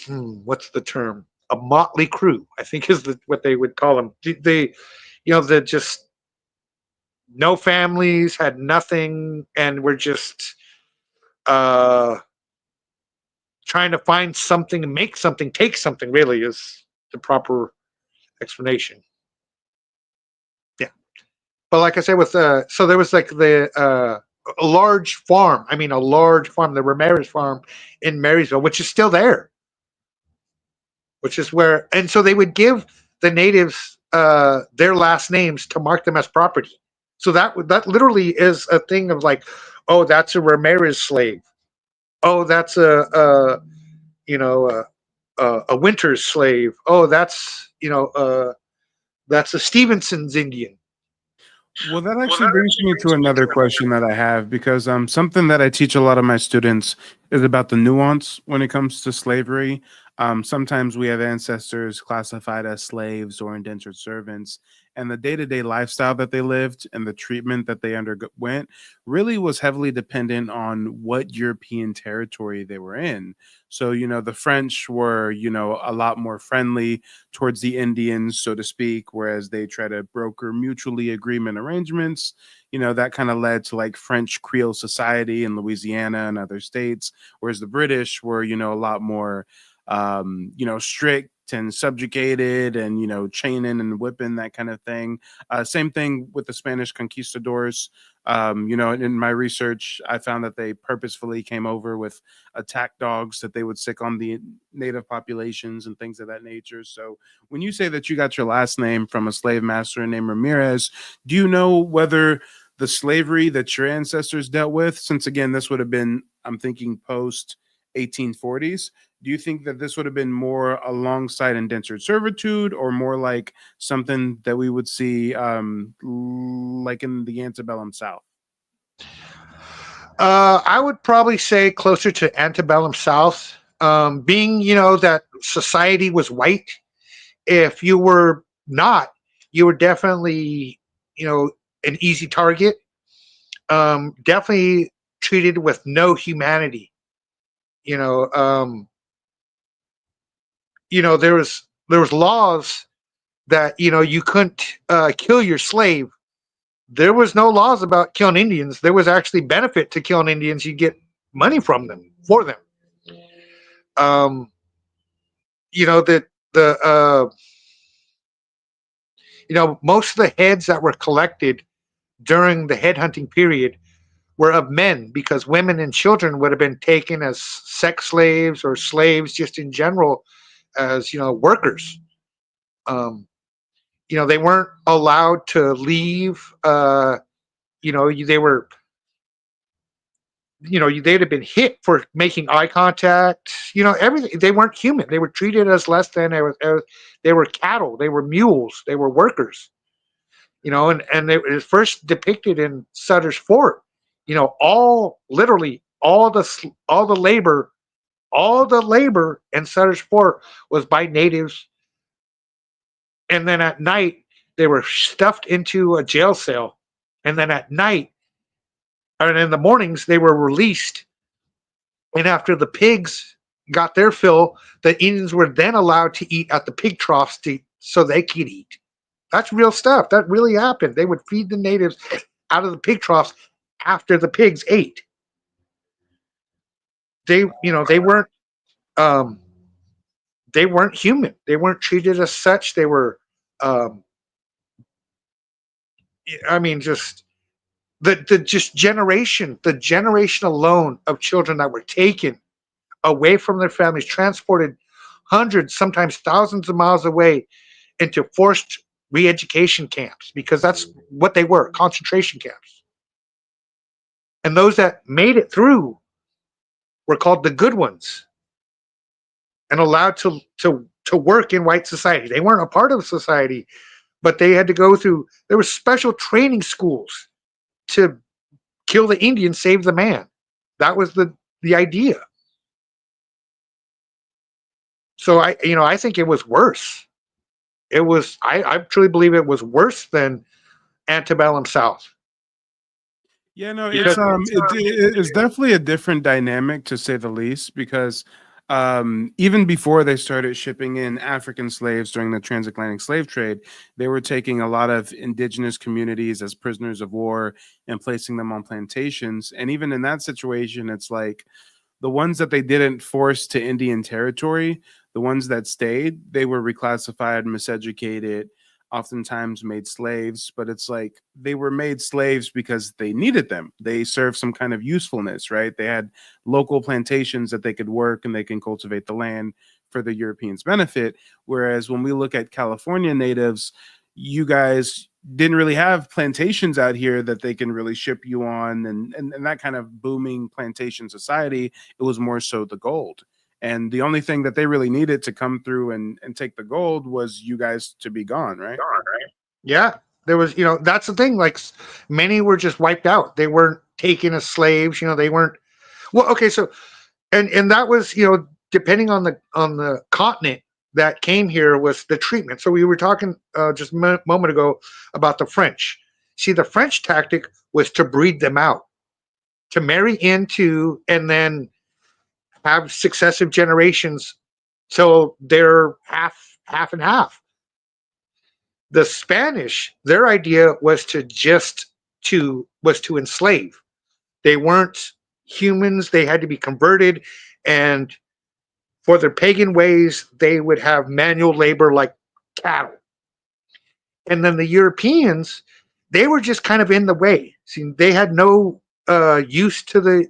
what's the term? A motley crew, I think, is what they would call them. They just no families, had nothing, and were just trying to find something, make something, take something. Really, is the proper explanation. Yeah, but like I said, with so there was like a large farm. I mean, a large farm, the Ramirez farm in Marysville, which is still there. Which is where, and so they would give the natives their last names to mark them as property. So that literally is a thing of like, oh, that's a Ramirez slave. Oh, that's a Winters slave. Oh, that's a Stevenson's Indian. Well, that actually brings me to another question that I have, because something that I teach a lot of my students is about the nuance when it comes to slavery. Sometimes we have ancestors classified as slaves or indentured servants, and the day-to-day lifestyle that they lived and the treatment that they underwent really was heavily dependent on what European territory they were in. So, the French were, a lot more friendly towards the Indians, so to speak, whereas they try to broker mutually agreement arrangements. That kind of led to like French Creole society in Louisiana and other states, whereas the British were, a lot more, strict and subjugated and, chaining and whipping, that kind of thing. Same thing with the Spanish conquistadors. In my research, I found that they purposefully came over with attack dogs that they would sick on the native populations and things of that nature. So when you say that you got your last name from a slave master named Ramirez, do you know whether the slavery that your ancestors dealt with, since again, this would have been, I'm thinking post 1840s, do you think that this would have been more alongside indentured servitude, or more like something that we would see like in the antebellum South? I would probably say closer to antebellum South. Being, that society was white. If you were not, you were definitely, an easy target. Definitely treated with no humanity. You know, um, there was laws that you couldn't kill your slave. There was no laws about killing Indians. There was actually benefit to killing Indians. You get money from them for them. Um, that most of the heads that were collected during the headhunting period were of men, because women and children would have been taken as sex slaves or slaves just in general, as workers. Um, they weren't allowed to leave. They were, they'd have been hit for making eye contact. Everything. They weren't human. They were treated as less than. They were cattle. They were mules. They were workers. And it was first depicted in Sutter's Fort. Literally all the labor in Sutter's Fort was by natives. And then at night they were stuffed into a jail cell, and then at night, and in the mornings, they were released. And after the pigs got their fill, the Indians were then allowed to eat at the pig troughs so they could eat. That's real stuff. That really happened. They would feed the natives out of the pig troughs after the pigs ate. They weren't um, they weren't human. They weren't treated as such. They were, just the generation alone of children that were taken away from their families, transported hundreds, sometimes thousands of miles away into forced re-education camps, because that's what they were, concentration camps. And those that made it through were called the good ones, and allowed to to work in white society. They weren't a part of society, but they had to go through. There were special training schools to kill the Indian, save the man. That was the idea. So I think it was worse. It was I truly believe it was worse than antebellum South. Yeah, no, Because it's definitely a different dynamic to say the least, because even before they started shipping in African slaves during the transatlantic slave trade, they were taking a lot of indigenous communities as prisoners of war and placing them on plantations. And even in that situation, it's like the ones that they didn't force to Indian territory, the ones that stayed, they were reclassified, miseducated, oftentimes made slaves. But it's like they were made slaves because they needed them. They served some kind of usefulness, right? They had local plantations that they could work and they can cultivate the land for the Europeans' benefit. Whereas when we look at California natives, you guys didn't really have plantations out here that they can really ship you on, and that kind of booming plantation society. It was more so the gold. And the only thing that they really needed to come through and take the gold was you guys to be gone, right? yeah, there was that's the thing. Like many were just wiped out. They weren't taken as slaves. They weren't. Well, okay, so and that was depending on the continent that came here was the treatment. So we were talking just a moment ago about the French. See, the French tactic was to breed them out, to marry into, and then have successive generations, so they're half and half. The Spanish, their idea was to enslave. They weren't humans; they had to be converted, and for their pagan ways, they would have manual labor like cattle. And then the Europeans, they were just kind of in the way. See, they had no use to the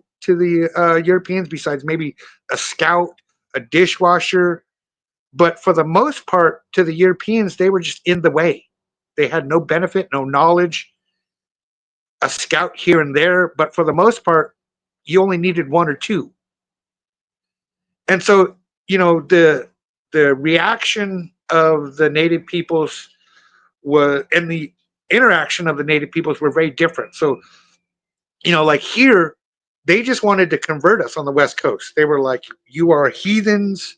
Europeans besides maybe a scout, a dishwasher. But for the most part, to the Europeans, they were just in the way. They had no benefit, no knowledge, a scout here and there. But for the most part, you only needed one or two. And so, the reaction of the native peoples was, and the interaction of the native peoples were very different. So, like here, they just wanted to convert us on the West Coast. They were like, "You are heathens.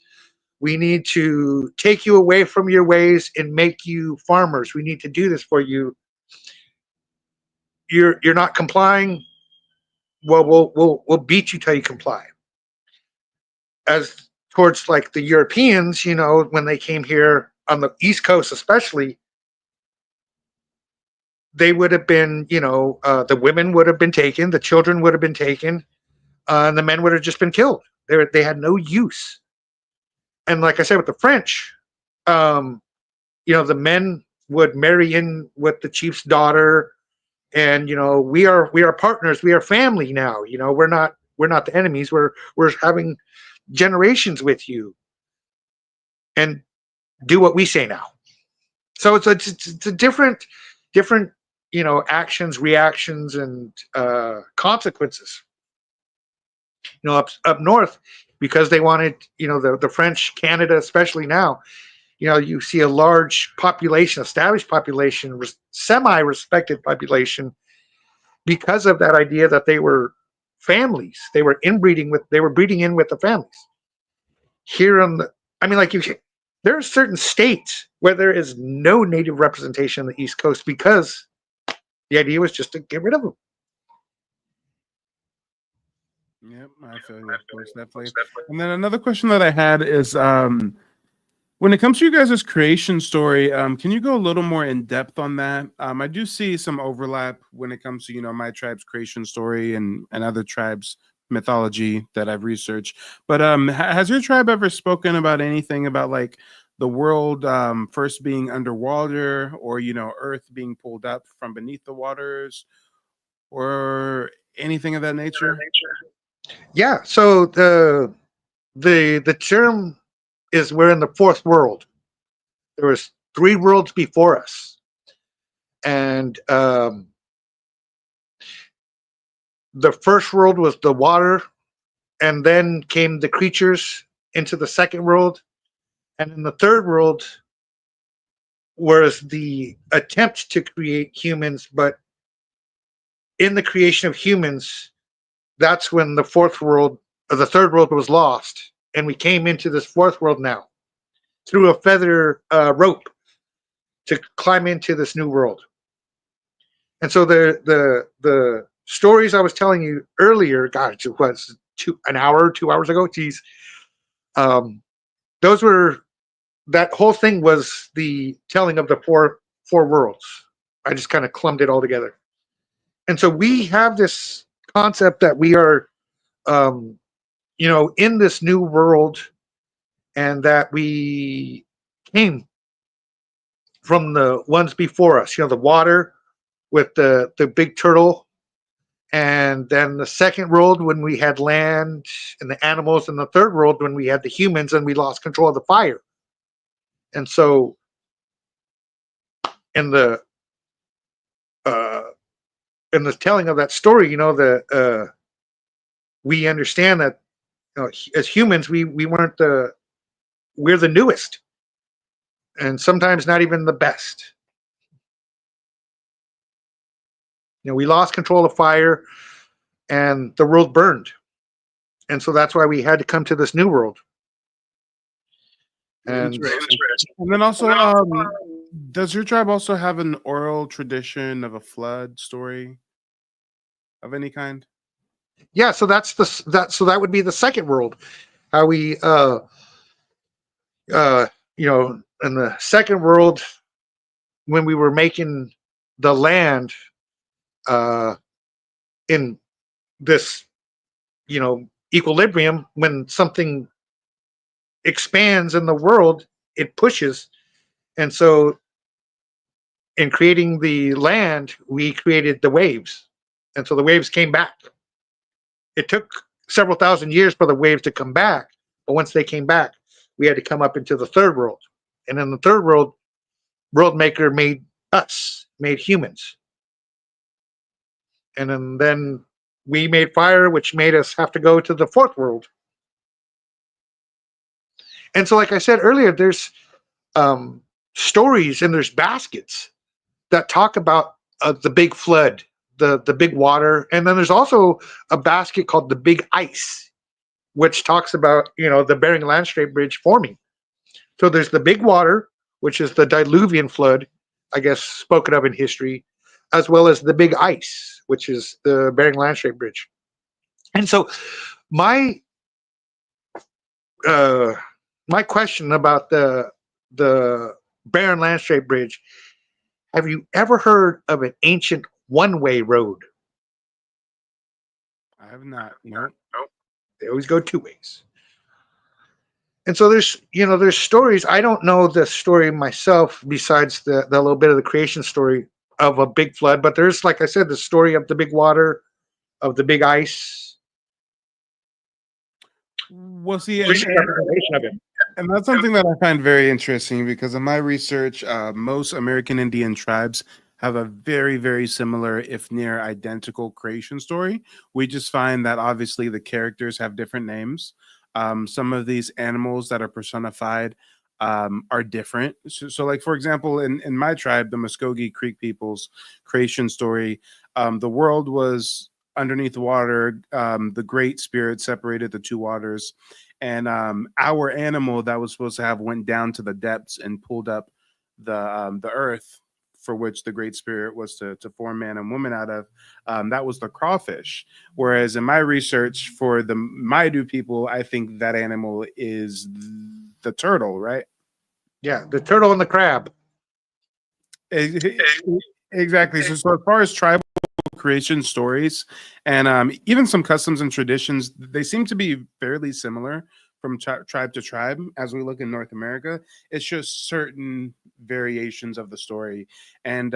We need to take you away from your ways and make you farmers. We need to do this for you. You're not complying. Well, we'll beat you till you comply." As towards like the Europeans, when they came here on the East Coast, especially, they would have been, the women would have been taken, the children would have been taken, and the men would have just been killed. They had no use. And like I said, with the French, the men would marry in with the chief's daughter, and we are partners, we are family now. We're not the enemies. We're having generations with you, and do what we say now. So it's a different actions, reactions, and consequences. Up north, because they wanted the French, Canada, especially now. You see a large population, established population, semi-respected population, because of that idea that they were families. They were breeding in with the families. Here there are certain states where there is no native representation on the East Coast because the idea was just to get rid of them. Yep, I feel you. Of course, definitely. And then another question that I had is, when it comes to you guys' creation story, can you go a little more in depth on that? I do see some overlap when it comes to my tribe's creation story and other tribes' mythology that I've researched. But has your tribe ever spoken about anything about like the world first being underwater, or Earth being pulled up from beneath the waters, or anything of that nature? Yeah. So the term is we're in the fourth world. There was three worlds before us, and the first world was the water, and then came the creatures into the second world, And in the third world was the attempt to create humans, but in the creation of humans, that's when the fourth world or the third world was lost, and we came into this fourth world now through a feather rope to climb into this new world. And so the stories I was telling you earlier, God, it was an hour, 2 hours ago. Geez, those were that whole thing was the telling of the four worlds. I just kind of clumped it all together. And so we have this concept that we are, in this new world, and that we came from the ones before us. The water with the big turtle, and then the second world when we had land and the animals, and the third world when we had the humans and we lost control of the fire. And so in the uh, telling of that story, we understand that as humans we're the newest, and sometimes not even the best. We lost control of fire, and the world burned, and so that's why we had to come to this new world. And Interesting. And then also, does your tribe also have an oral tradition of a flood story of any kind? yeah, so that would be the second world. How we in the second world, when we were making the land in this equilibrium, when something expands in the world, it pushes. And so in creating the land, we created the waves, and so the waves came back. It took several thousand years for the waves to come back, but once they came back, we had to come up into the third world. And in the third world, world maker made us, made humans. And then we made fire, which made us have to go to the fourth world. And so, like I said earlier, there's stories and there's baskets that talk about the big flood, the big water, and then there's also a basket called the big ice, which talks about the Bering Land Strait Bridge forming. So there's the big water, which is the diluvian flood, I guess spoken of in history, as well as the big ice, which is the Bering Land Strait Bridge. And so my my question about the Bering Land Strait Bridge: have you ever heard of an ancient one-way road? I have not. No. They always go two ways. And so there's stories. I don't know the story myself, besides the little bit of the creation story of a big flood, but there's, like I said, the story of the big water, of the big ice. Well, see, There's a representation of it. and that's something that I find very interesting because in my research, most American Indian tribes have a very, very similar, if near identical, creation story. We just find that obviously the characters have different names. Some of these animals that are personified are different. So, like for example, in my tribe, the Muscogee Creek people's creation story, the world was underneath the water. The Great Spirit separated the two waters, and our animal that was supposed to have went down to the depths and pulled up the earth for which the Great Spirit was to form man and woman out of. That was the crawfish. Whereas in my research for the Maidu people, I think that animal is the turtle, right? Yeah, the turtle and the crab. Exactly. So as far as tribal creation stories and even some customs and traditions, they seem to be fairly similar from tribe to tribe as we look in North America. It's just certain variations of the story. And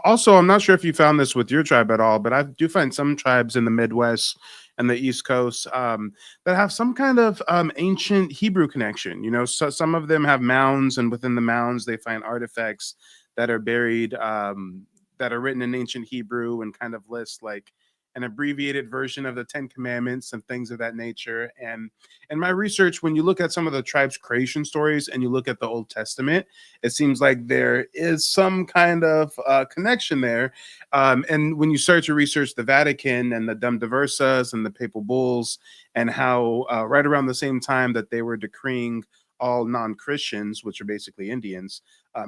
also, I'm not sure if you found this with your tribe at all, but I do find some tribes in the Midwest and the East Coast that have some kind of ancient Hebrew connection. So some of them have mounds, and within the mounds, they find artifacts that are buried that are written in ancient Hebrew and kind of list like an abbreviated version of the Ten Commandments and things of that nature. And in my research, when you look at some of the tribe's creation stories and you look at the Old Testament, it seems like there is some kind of connection there. And when you start to research the Vatican and the Dum Diversas and the Papal Bulls, and how right around the same time that they were decreeing all non-Christians, which are basically Indians,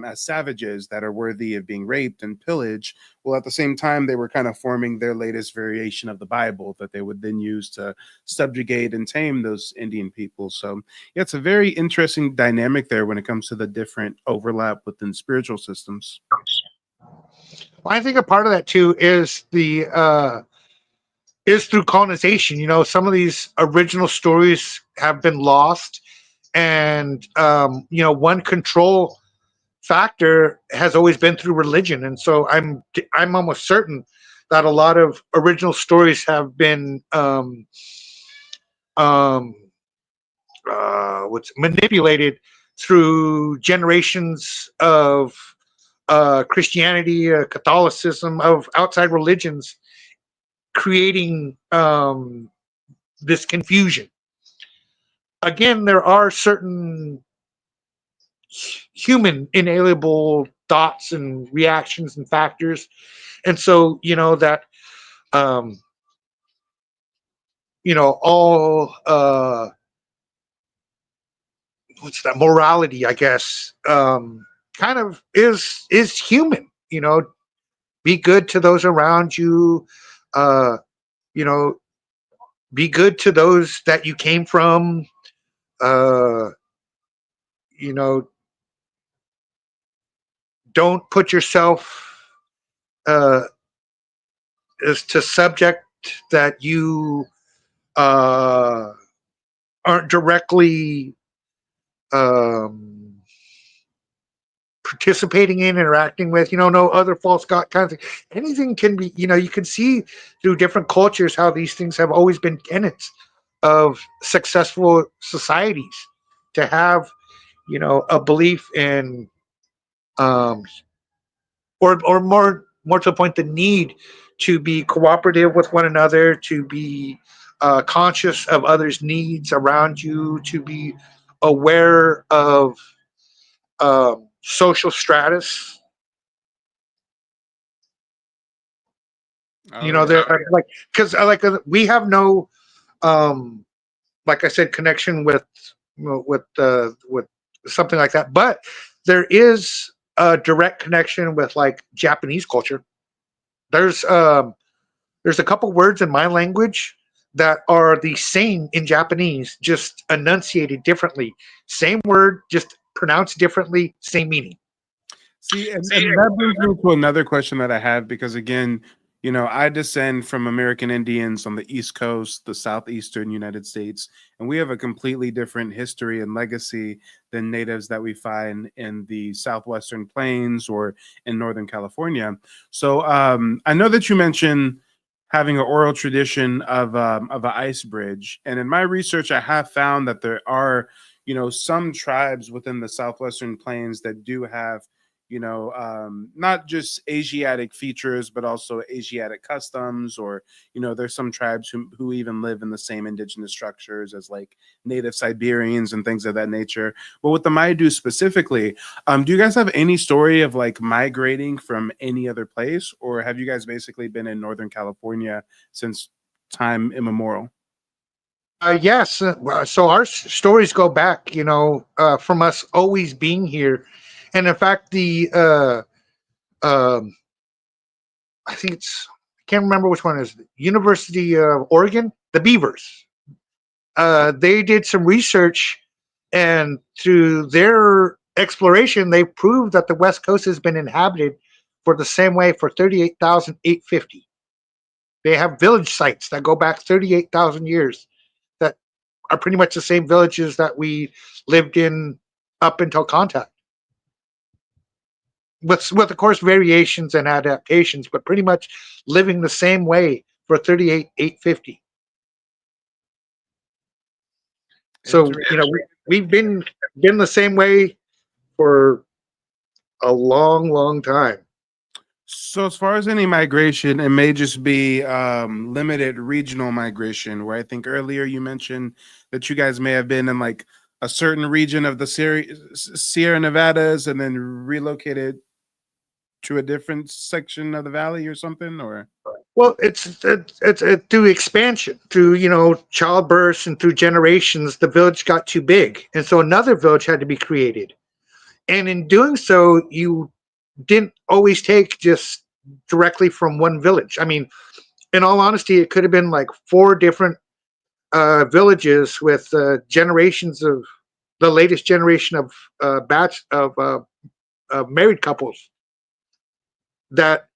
as savages that are worthy of being raped and pillaged. Well, at the same time, they were kind of forming their latest variation of the Bible that they would then use to subjugate and tame those Indian people. So yeah, it's a very interesting dynamic there when it comes to the different overlap within spiritual systems. Well, I think a part of that too is is through colonization. You know, some of these original stories have been lost, and you know, one control factor has always been through religion. And so I'm almost certain that a lot of original stories have been um, what's manipulated through generations of Christianity, Catholicism, of outside religions, creating this confusion. Again, there are certain human inalienable thoughts and reactions and factors, and so you know that you know all what's that morality, I guess, kind of is human. You know, be good to those around you. You know, be good to those that you came from. Uh, you know, don't put yourself uh, as to subject that you uh, aren't directly um, participating in, interacting with. You know, no other false god kinds of anything can be. You know, you can see through different cultures how these things have always been tenets of successful societies, to have, you know, a belief in um, or more to the point, the need to be cooperative with one another, to be conscious of others' needs around you, to be aware of social stratus. Oh You know, yeah. there are like, because like we have no um, like I said, connection with with something like that, but there is a direct connection with like Japanese culture. There's there's a couple words in my language that are the same in Japanese, just enunciated differently. Same word, just pronounced differently, same meaning. See, and that brings me to another question that I have because again, you know, I descend from American Indians on the East Coast, the southeastern United States, and we have a completely different history and legacy than natives that we find in the southwestern plains or in Northern California. So I know that you mentioned having an oral tradition of an ice bridge, and in my research, I have found that there are, you know, some tribes within the southwestern plains that do have, you know, not just Asiatic features, but also Asiatic customs, or, you know, there's some tribes who even live in the same indigenous structures as like native Siberians and things of that nature. But with the Maidu specifically, do you guys have any story of like migrating from any other place, or have you guys basically been in Northern California since time immemorial? Yes, so our stories go back, you know, from us always being here, and in fact, the um, I think it's I can't remember which one is University of Oregon, the Beavers. They did some research, and through their exploration, they proved that the West Coast has been inhabited for the same way for 38,850. They have village sites that go back 38,000 years that are pretty much the same villages that we lived in up until contact. With of course variations and adaptations, but pretty much living the same way for 38,850. So you know we've been the same way for a long, long time. So as far as any migration, it may just be limited regional migration. Where I think earlier you mentioned that you guys may have been in like a certain region of the Sierra Nevadas and then relocated to a different section of the valley or something. Or Well, it's through expansion, through childbirths and through generations. The village got too big, and so another village had to be created. And in doing so, you didn't always take just directly from one village. I mean, in all honesty, it could have been like four different villages with generations of the latest generation of batch of married couples that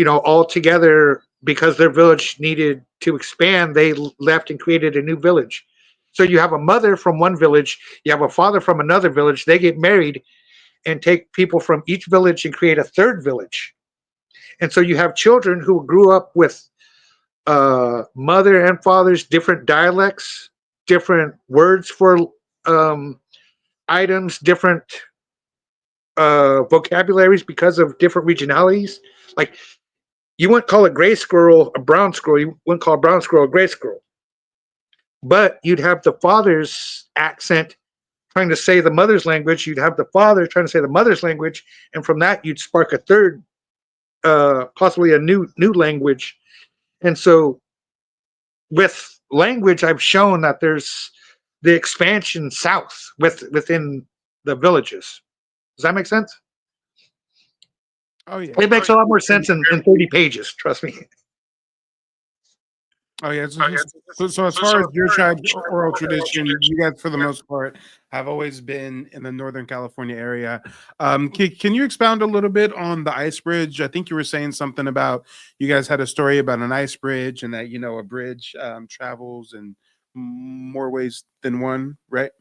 all together, because their village needed to expand, they left and created a new village. So you have a mother from one village, you have a father from another village, they get married and take people from each village and create a third village. And so you have children who grew up with mother and father's different dialects, different words for items, different vocabularies because of different regionalities. Like, you wouldn't call a gray squirrel a brown squirrel. You wouldn't call a brown squirrel a gray squirrel. But you'd have the father's accent trying to say the mother's language. You'd have the father trying to say the mother's language, and from that you'd spark a third, possibly a new language. And so, with language, I've shown that there's the expansion south within the villages. Does that make sense? oh yeah, It makes a lot more sense in 30 pages. Trust me. oh yeah. So as far as your tribe's oral tradition, you guys for the most part have always been in the Northern California area. Can you expound a little bit on the ice bridge? I think you were saying something about you guys had a story about an ice bridge and that a bridge travels in more ways than one, right?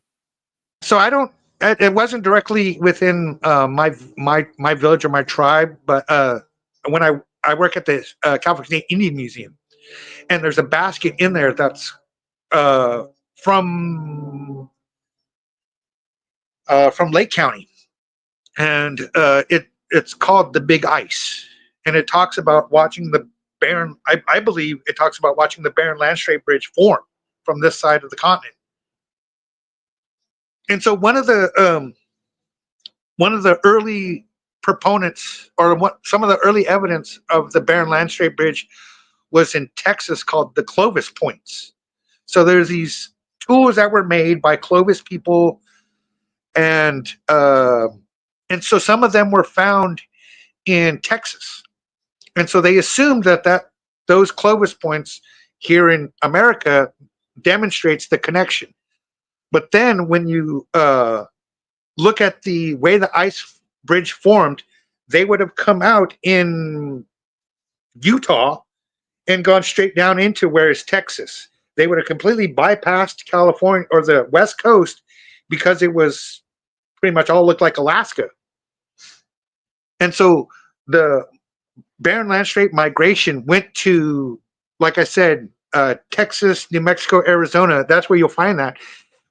So I don't. It wasn't directly within my village or my tribe, but when I work at the California Indian Museum, and there's a basket in there that's uh, from Lake County, and it's called the Big Ice, and it talks about watching the barren. I believe it talks about watching the barren landslide bridge form from this side of the continent. And so one of the early proponents, or what some of the early evidence of the barren landslide bridge, was in Texas called the Clovis points. So there's these tools that were made by Clovis people, and so some of them were found in Texas, and so they assumed that those Clovis points here in America demonstrates the connection. But then when you look at the way the ice bridge formed, they would have come out in Utah and gone straight down into where is Texas. They would have completely bypassed California or the West Coast because it was pretty much all looked like Alaska. And so the barren landslide migration went to, like I said, Texas, New Mexico, Arizona. That's where you'll find that,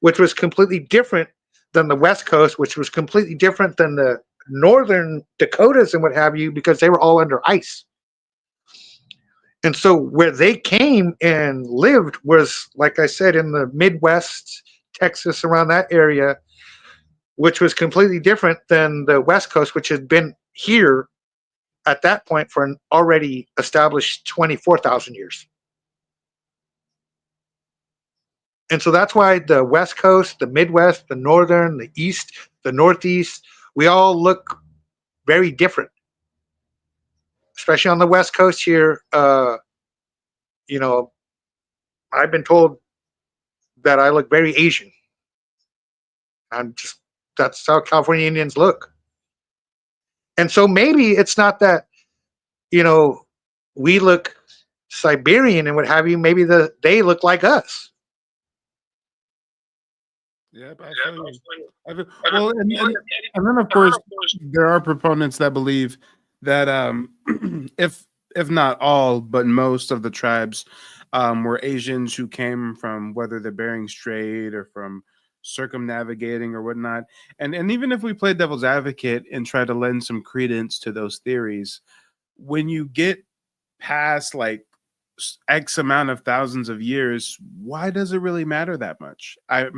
which was completely different than the West Coast, which was completely different than the northern Dakotas and what have you, because they were all under ice. And so where they came and lived was, like I said, in the Midwest, Texas, around that area, which was completely different than the West Coast, which had been here at that point for an already established 24,000 years. And so that's why the West Coast, the Midwest, the Northern, the East, the Northeast, we all look very different. Especially on the West Coast here, I've been told that I look very Asian. That's how California Indians look. And so maybe it's not that, we look Siberian and what have you. Maybe they look like us. Yep, I feel you. Well, and then of course there are proponents that believe that if not all, but most of the tribes were Asians who came from whether the Bering Strait or from circumnavigating or whatnot. And even if we play devil's advocate and try to lend some credence to those theories, when you get past like X amount of thousands of years, why does it really matter that much? I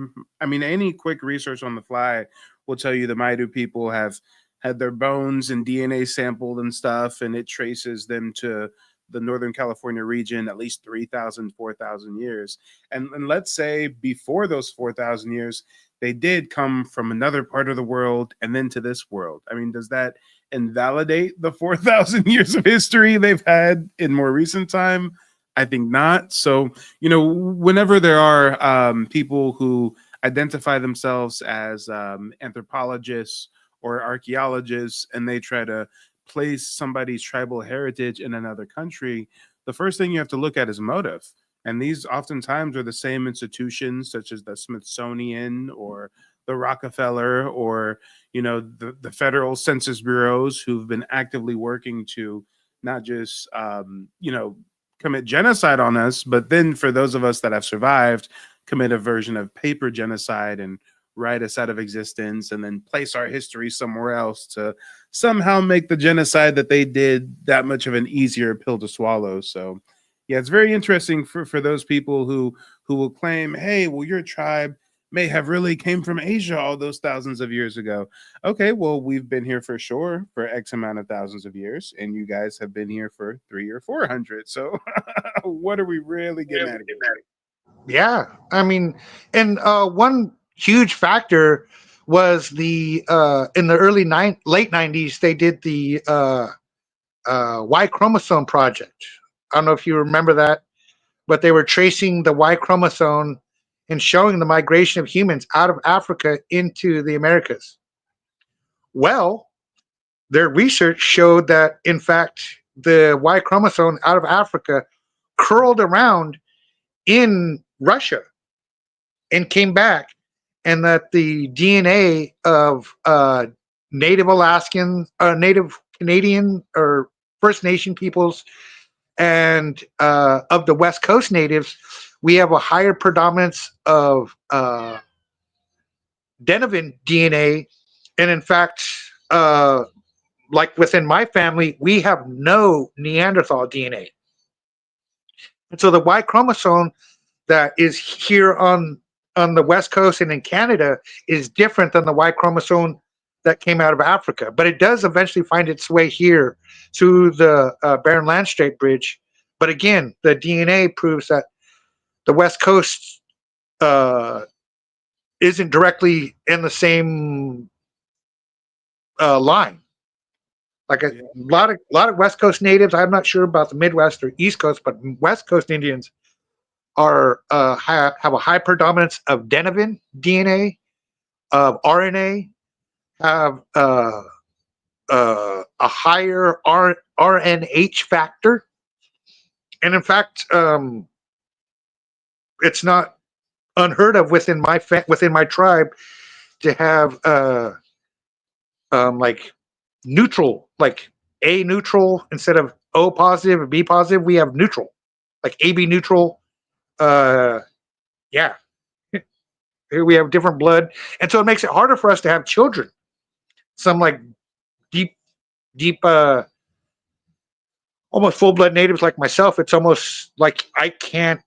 mean, any quick research on the fly will tell you the Maidu people have had their bones and DNA sampled and stuff, and it traces them to the Northern California region at least 3,000, 4,000 years. And let's say before those 4,000 years, they did come from another part of the world and then to this world. I mean, does that invalidate the 4,000 years of history they've had in more recent time? I think not. So, whenever there are people who identify themselves as anthropologists or archaeologists and they try to place somebody's tribal heritage in another country, the first thing you have to look at is motive. And these oftentimes are the same institutions, such as the Smithsonian or the Rockefeller or the federal census bureaus who've been actively working to not just commit genocide on us, but then for those of us that have survived, commit a version of paper genocide and write us out of existence and then place our history somewhere else to somehow make the genocide that they did that much of an easier pill to swallow. So yeah, it's very interesting for those people who will claim, hey, well, your tribe may have really came from Asia all those thousands of years ago. Okay, well, we've been here for sure for X amount of thousands of years, and you guys have been here for 300 or 400. So what are we really getting at here? Yeah, I mean, and one huge factor was the in the late '90s they did the Y chromosome project. I don't know if you remember that, but they were tracing the Y chromosome and showing the migration of humans out of Africa into the Americas. Well, their research showed that, in fact, the Y chromosome out of Africa curled around in Russia and came back, and that the DNA of Native Alaskan, Native Canadian, or First Nation peoples, and of the West Coast natives, we have a higher predominance of Denizen DNA, and in fact, like within my family, we have no Neanderthal DNA. And so the Y chromosome that is here on the West Coast and in Canada is different than the Y chromosome that came out of Africa. But it does eventually find its way here through the Barren Land Strait Bridge. But again, the DNA proves that the West Coast isn't directly in the same line. Like a lot of West Coast natives, I'm not sure about the Midwest or East Coast, but West Coast Indians are have a high predominance of Denizen DNA, of RNA, have a higher RNH factor, and in fact, it's not unheard of within my tribe to have like neutral, like A neutral instead of O positive or B positive. We have neutral, like AB neutral. Yeah, here we have different blood, and so it makes it harder for us to have children. Some like deep, almost full blood natives like myself. It's almost like I can't.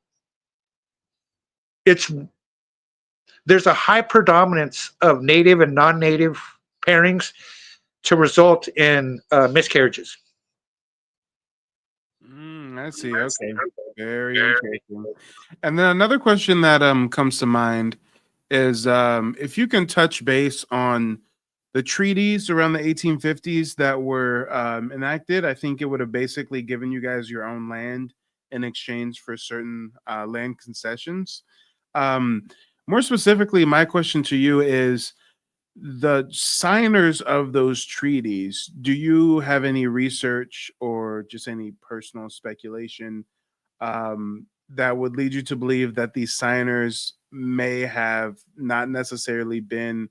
There's a high predominance of native and non-native pairings to result in miscarriages. I see. Okay. Very interesting. And then another question that comes to mind is if you can touch base on the treaties around the 1850s that were enacted. I think it would have basically given you guys your own land in exchange for certain land concessions. More specifically, my question to you is the signers of those treaties. Do you have any research or just any personal speculation that would lead you to believe that these signers may have not necessarily been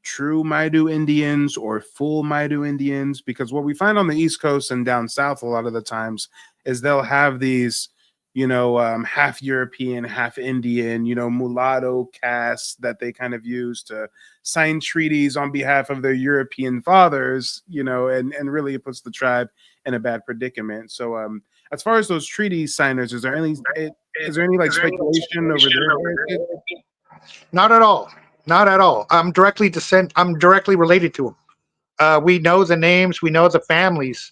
true Maidu Indians or full Maidu Indians? Because what we find on the East Coast and down south a lot of the times is they'll have these half European, half Indian, mulatto castes that they kind of use to sign treaties on behalf of their European fathers, and really it puts the tribe in a bad predicament. So, as far as those treaty signers, is there any like speculation over their heritage? Not at all. Not at all. I'm directly related to them. We know the names. We know the families.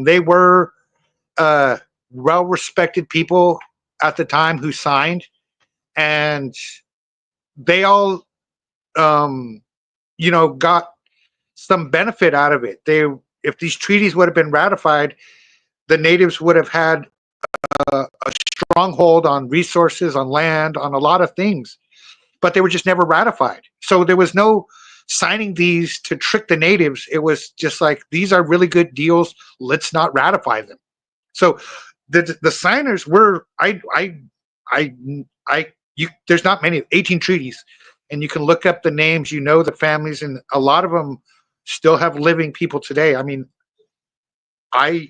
They were uh, well-respected people at the time who signed, and they all, um, got some benefit out of it. If these treaties would have been ratified, the natives would have had a stronghold on resources, on land, on a lot of things, but they were just never ratified. So there was no signing these to trick the natives. It was just like, these are really good deals. Let's not ratify them. So the signers were there's not many, 18 treaties, and you can look up the names, the families, and a lot of them still have living people today. I mean,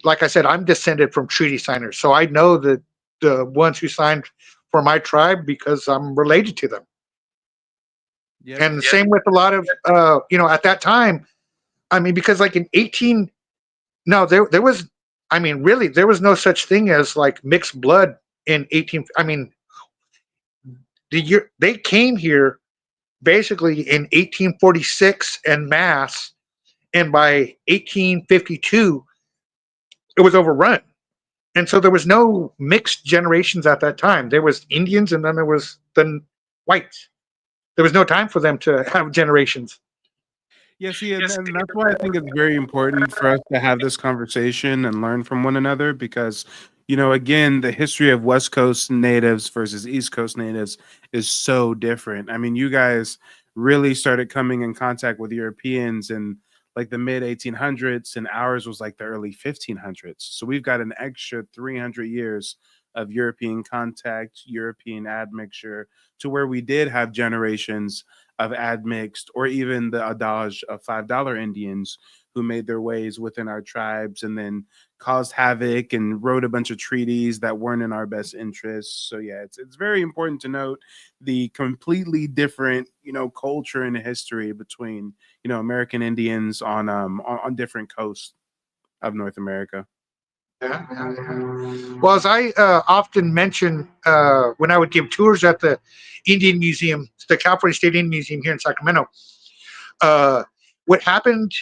like I said, I'm descended from treaty signers, so I know the ones who signed for my tribe because I'm related to them. Yep. And the same with a lot of at that time. I mean, because like in 18, no, there was, I mean, really, there was no such thing as like mixed blood in 18. I mean, they came here basically in 1846 en masse, and by 1852 it was overrun. And so there was no mixed generations at that time. There was Indians, and then there was the whites. There was no time for them to have generations. Yeah, see, and that's why I think it's very important for us to have this conversation and learn from one another because, again, the history of West Coast natives versus East Coast natives is so different. I mean, you guys really started coming in contact with Europeans in like the mid 1800s, and ours was like the early 1500s. So we've got an extra 300 years of European contact, European admixture, to where we did have generations of admixed or even the adage of $5 Indians who made their ways within our tribes and then caused havoc and wrote a bunch of treaties that weren't in our best interests. So yeah, it's very important to note the completely different, culture and history between, American Indians on different coasts of North America. Yeah, yeah, yeah. Well, as I often mention when I would give tours at the Indian Museum, the California State Indian Museum here in Sacramento, uh, what happened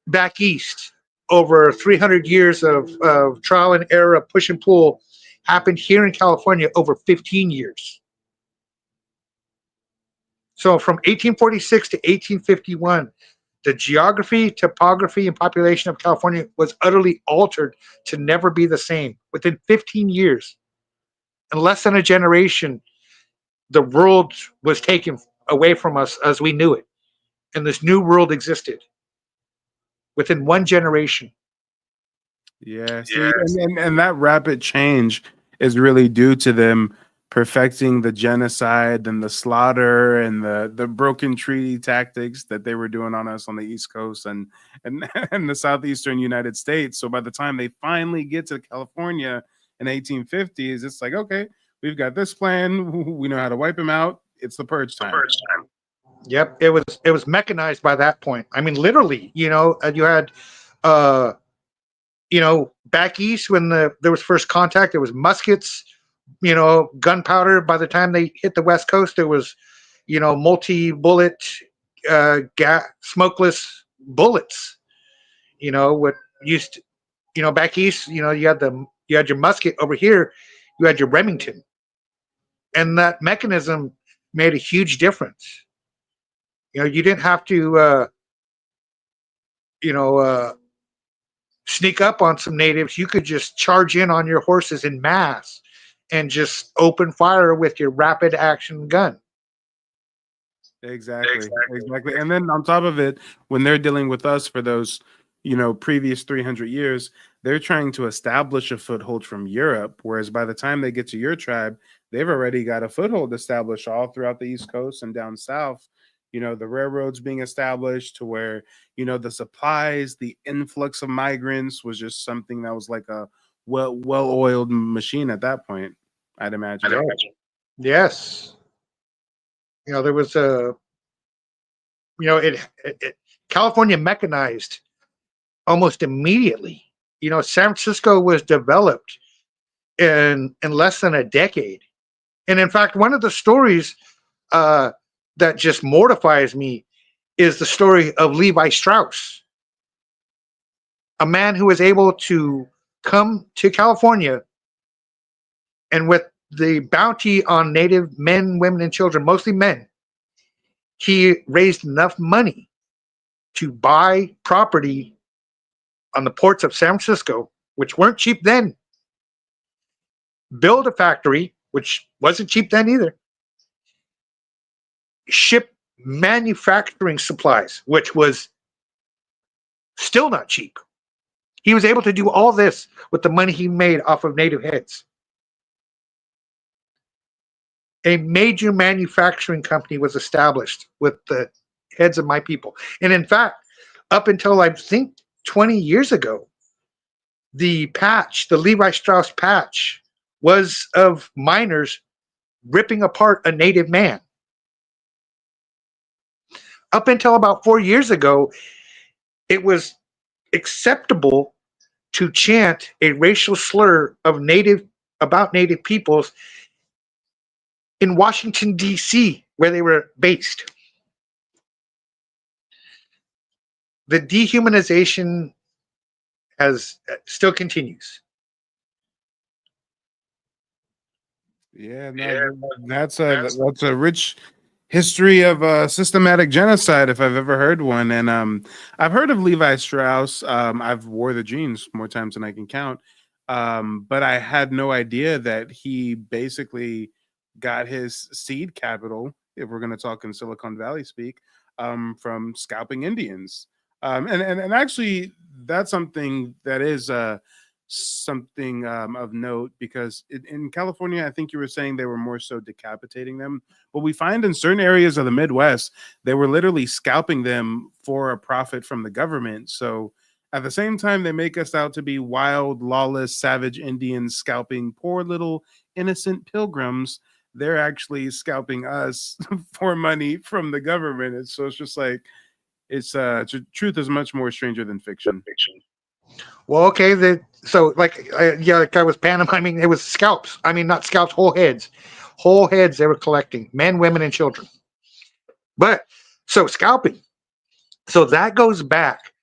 back east over 300 years of trial and error, of push and pull, happened here in California over 15 years. So from 1846 to 1851, the geography, topography, and population of California was utterly altered to never be the same. Within 15 years, in less than a generation, the world was taken away from us as we knew it. And this new world existed within one generation. Yeah, see, and that rapid change is really due to them perfecting the genocide and the slaughter and the broken treaty tactics that they were doing on us on the East Coast and and the southeastern United States. So by the time they finally get to California in 1850s, it's like, okay, we've got this plan. We know how to wipe them out. It's the purge time. Yep, it was mechanized by that point. I mean, literally, you had uh back east when there was first contact, there was muskets, gunpowder. By the time they hit the West Coast, there was, multi-bullet, smokeless bullets. What used, back east, you had your musket. Over here, you had your Remington, and that mechanism made a huge difference. You didn't have to, you know, uh, sneak up on some natives. You could just charge in on your horses in mass and just open fire with your rapid action gun. Exactly, exactly. And then on top of it, when they're dealing with us for those, previous 300 years, they're trying to establish a foothold from Europe. Whereas by the time they get to your tribe, they've already got a foothold established all throughout the East Coast and down south. The railroads being established to where, the supplies, the influx of migrants was just something that was like a well-oiled machine at that point, I'd imagine. Yes. There was a, California mechanized almost immediately. San Francisco was developed in less than a decade. And in fact, one of the stories that just mortifies me is the story of Levi Strauss, a man who was able to come to California and with the bounty on Native men, women, and children, mostly men, he raised enough money to buy property on the ports of San Francisco, which weren't cheap then, build a factory, which wasn't cheap then either, ship manufacturing supplies, which was still not cheap. He was able to do all this with the money he made off of native heads. A major manufacturing company was established with the heads of my people. And in fact, up until I think 20 years ago, the Levi Strauss patch, was of miners ripping apart a native man. Up until about 4 years ago, it was acceptable to chant a racial slur about native peoples in Washington, D.C., where they were based. The dehumanization still continues. Yeah, no, that's a rich history of systematic genocide if I've ever heard one. And I've heard of Levi Strauss. I've wore the jeans more times than I can count. But I had no idea that he basically got his seed capital, if we're going to talk in Silicon Valley speak, from scalping Indians. And actually, that's something that is something of note, because in California, I think you were saying they were more so decapitating them. But we find in certain areas of the Midwest, they were literally scalping them for a profit from the government. So at the same time, they make us out to be wild, lawless, savage Indians scalping poor little innocent pilgrims. They're actually scalping us for money from the government. And so it's just like, truth is much more stranger than fiction. Well, okay, so like I was pantomiming. It was scalps. I mean, not scalps, whole heads. Whole heads they were collecting, men, women, and children. But so scalping. So that goes back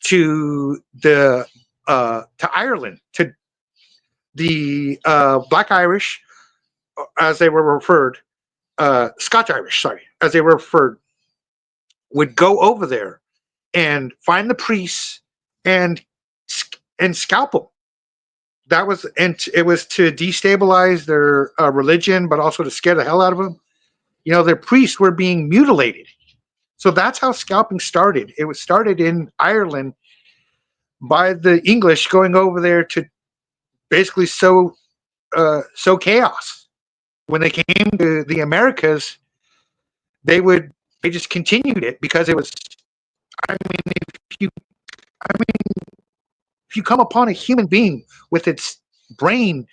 to to Ireland, to the Black Irish, as they were referred, Scotch Irish, sorry, as they were referred, would go over there and find the priests and scalp them. It was to destabilize their religion, but also to scare the hell out of them. Their priests were being mutilated. So that's how scalping started. It was started in Ireland by the English going over there to basically sow chaos. When they came to the Americas, they just continued it, because it was. I mean, if you come upon a human being with its brain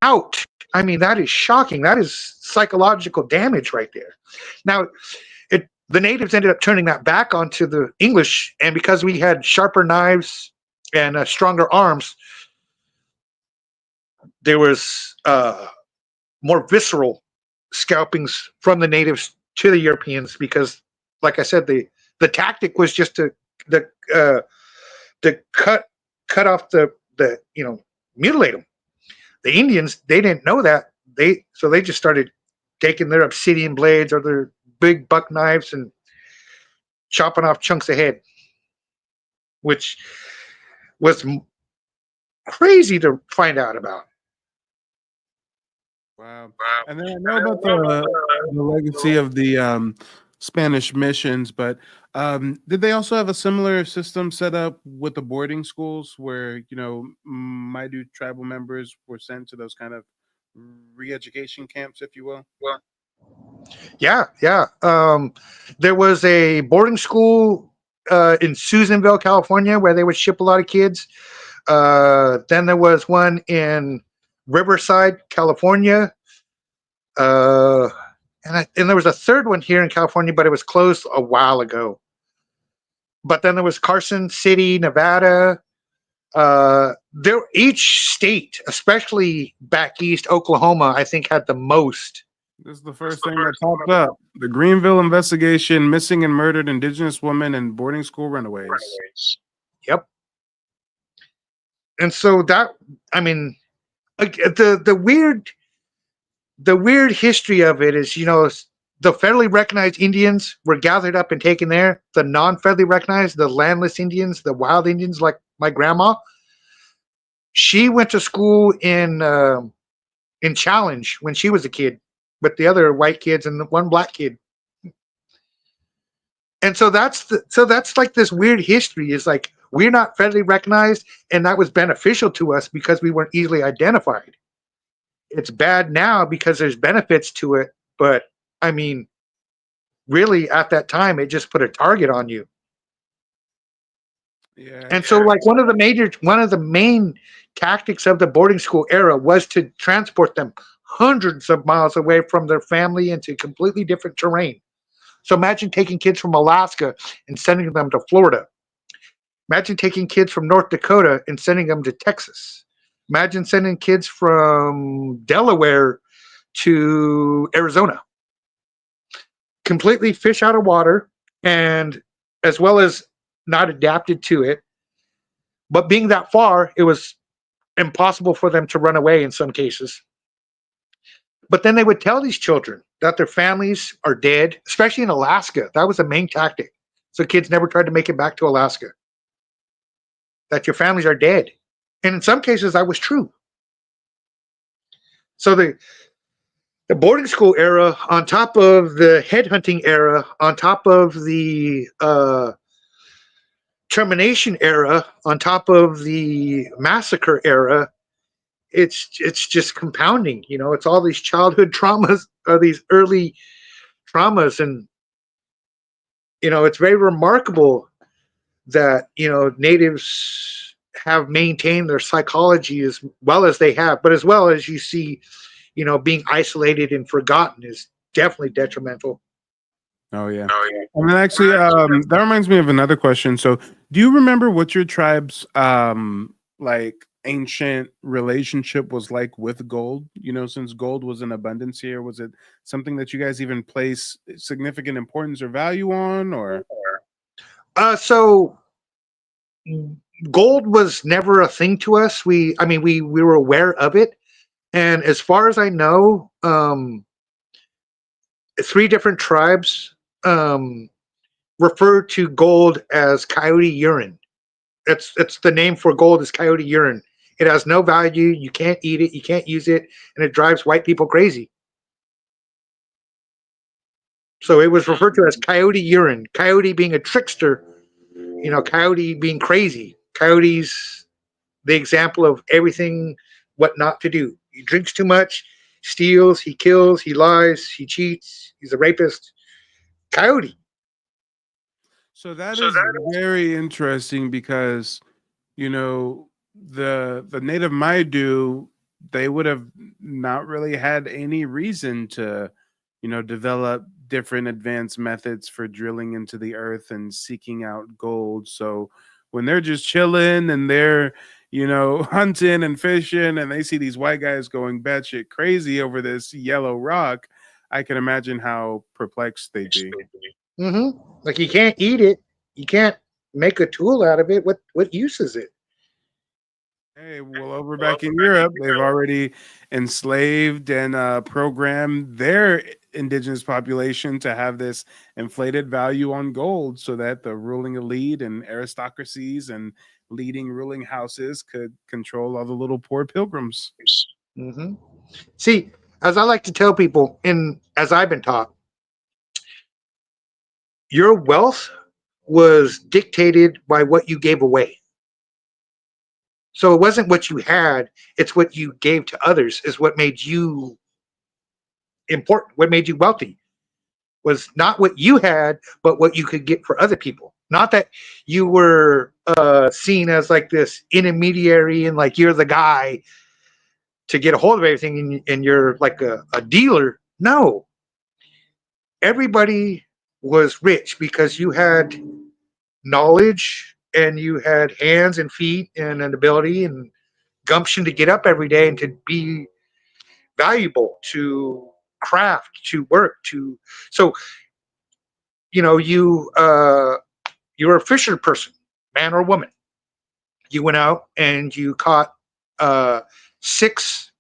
out, I mean, that is shocking. That is psychological damage right there. Now, the natives ended up turning that back onto the English, and because we had sharper knives and stronger arms, there was more visceral scalpings from the natives to the Europeans, because, like I said, the tactic was just to cut off the mutilate them. The Indians, they didn't know that. So they just started taking their obsidian blades or their big buck knives and chopping off chunks of head, which was crazy to find out about. Wow. And then I know about the legacy of the Spanish missions, but did they also have a similar system set up with the boarding schools where, Maidu tribal members were sent to those kind of re-education camps, if you will? Yeah. There was a boarding school in Susanville, California, where they would ship a lot of kids. Then there was one in Riverside, California. Uh, and there was a third one here in California, but it was closed a while ago. But then there was Carson City, Nevada. Each state, especially back east, Oklahoma, I think had the most. This is the first thing that popped up. The Greenville investigation: missing and murdered Indigenous women and boarding school runaways. Yep. And so that, I mean, the weird history of it is, the federally recognized Indians were gathered up and taken there. The non-federally recognized, the landless Indians, the wild Indians, like my grandma, she went to school in Challenge when she was a kid with the other white kids and the one black kid. And so that's like this weird history is like we're not federally recognized, and that was beneficial to us because we weren't easily identified. It's bad now because there's benefits to it, but I mean, really at that time it just put a target on you. Yeah. And so like one of the main tactics of the boarding school era was to transport them hundreds of miles away from their family into completely different terrain. So imagine taking kids from Alaska and sending them to Florida. Imagine taking kids from North Dakota and sending them to Texas. Imagine sending kids from Delaware to Arizona. Completely fish out of water, and as well as not adapted to it. But being that far, it was impossible for them to run away in some cases. But then they would tell these children that their families are dead, especially in Alaska. That was the main tactic. So kids never tried to make it back to Alaska. That your families are dead. And in some cases, that was true. So the boarding school era, on top of the headhunting era, on top of the termination era, on top of the massacre era, it's just compounding. It's all these childhood traumas, or these early traumas, and it's very remarkable that natives have maintained their psychology as well as they have, but as well as you see, being isolated and forgotten is definitely detrimental. Oh yeah. And then actually, that reminds me of another question. So, do you remember what your tribe's like ancient relationship was like with gold? Since gold was in abundance here, was it something that you guys even place significant importance or value on, or? So gold was never a thing to us. We were aware of it, and as far as I know, 3 different tribes refer to gold as coyote urine. It's the name for gold is coyote urine. It has no value. You can't eat it. You can't use it, and it drives white people crazy. So it was referred to as coyote urine. Coyote being a trickster, coyote being crazy. Coyote's the example of everything what not to do. He drinks too much, steals, he kills, he lies, he cheats, he's a rapist. Coyote. So that is very interesting because, the native Maidu, they would have not really had any reason to, develop different advanced methods for drilling into the earth and seeking out gold. So when they're just chilling and they're, hunting and fishing and they see these white guys going batshit crazy over this yellow rock, I can imagine how perplexed they'd be. Mm-hmm. Like you can't eat it. You can't make a tool out of it. What use is it? Hey, well, over back in Europe, they've already enslaved and programmed their indigenous population to have this inflated value on gold so that the ruling elite and aristocracies and leading ruling houses could control all the little poor pilgrims. Mm-hmm. See, as I like to tell people, as I've been taught, your wealth was dictated by what you gave away. So it wasn't what you had, it's what you gave to others is what made you important. What made you wealthy was not what you had, but what you could get for other people. Not that you were seen as like this intermediary and like you're the guy to get a hold of everything and you're like a dealer. No, everybody was rich because you had knowledge and you had hands and feet and an ability and gumption to get up every day and to be valuable, to craft, to work, to so you were a fisher person, man or woman. You went out and you caught uh 6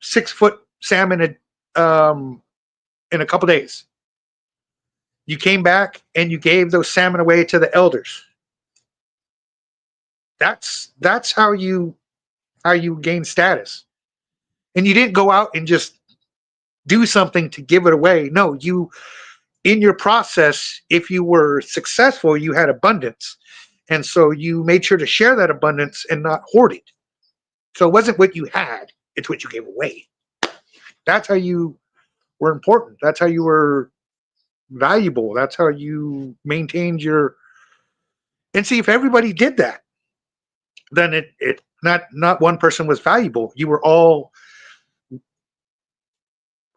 foot salmon in a couple days. You came back and you gave those salmon away to the elders. That's how you gain status. And you didn't go out and just do something to give it away. No, you in your process, if you were successful, you had abundance. And so you made sure to share that abundance and not hoard it. So it wasn't what you had, it's what you gave away. That's how you were important. That's how you were valuable. That's how you maintained your. And see, if everybody did that, then it not one person was valuable. You were all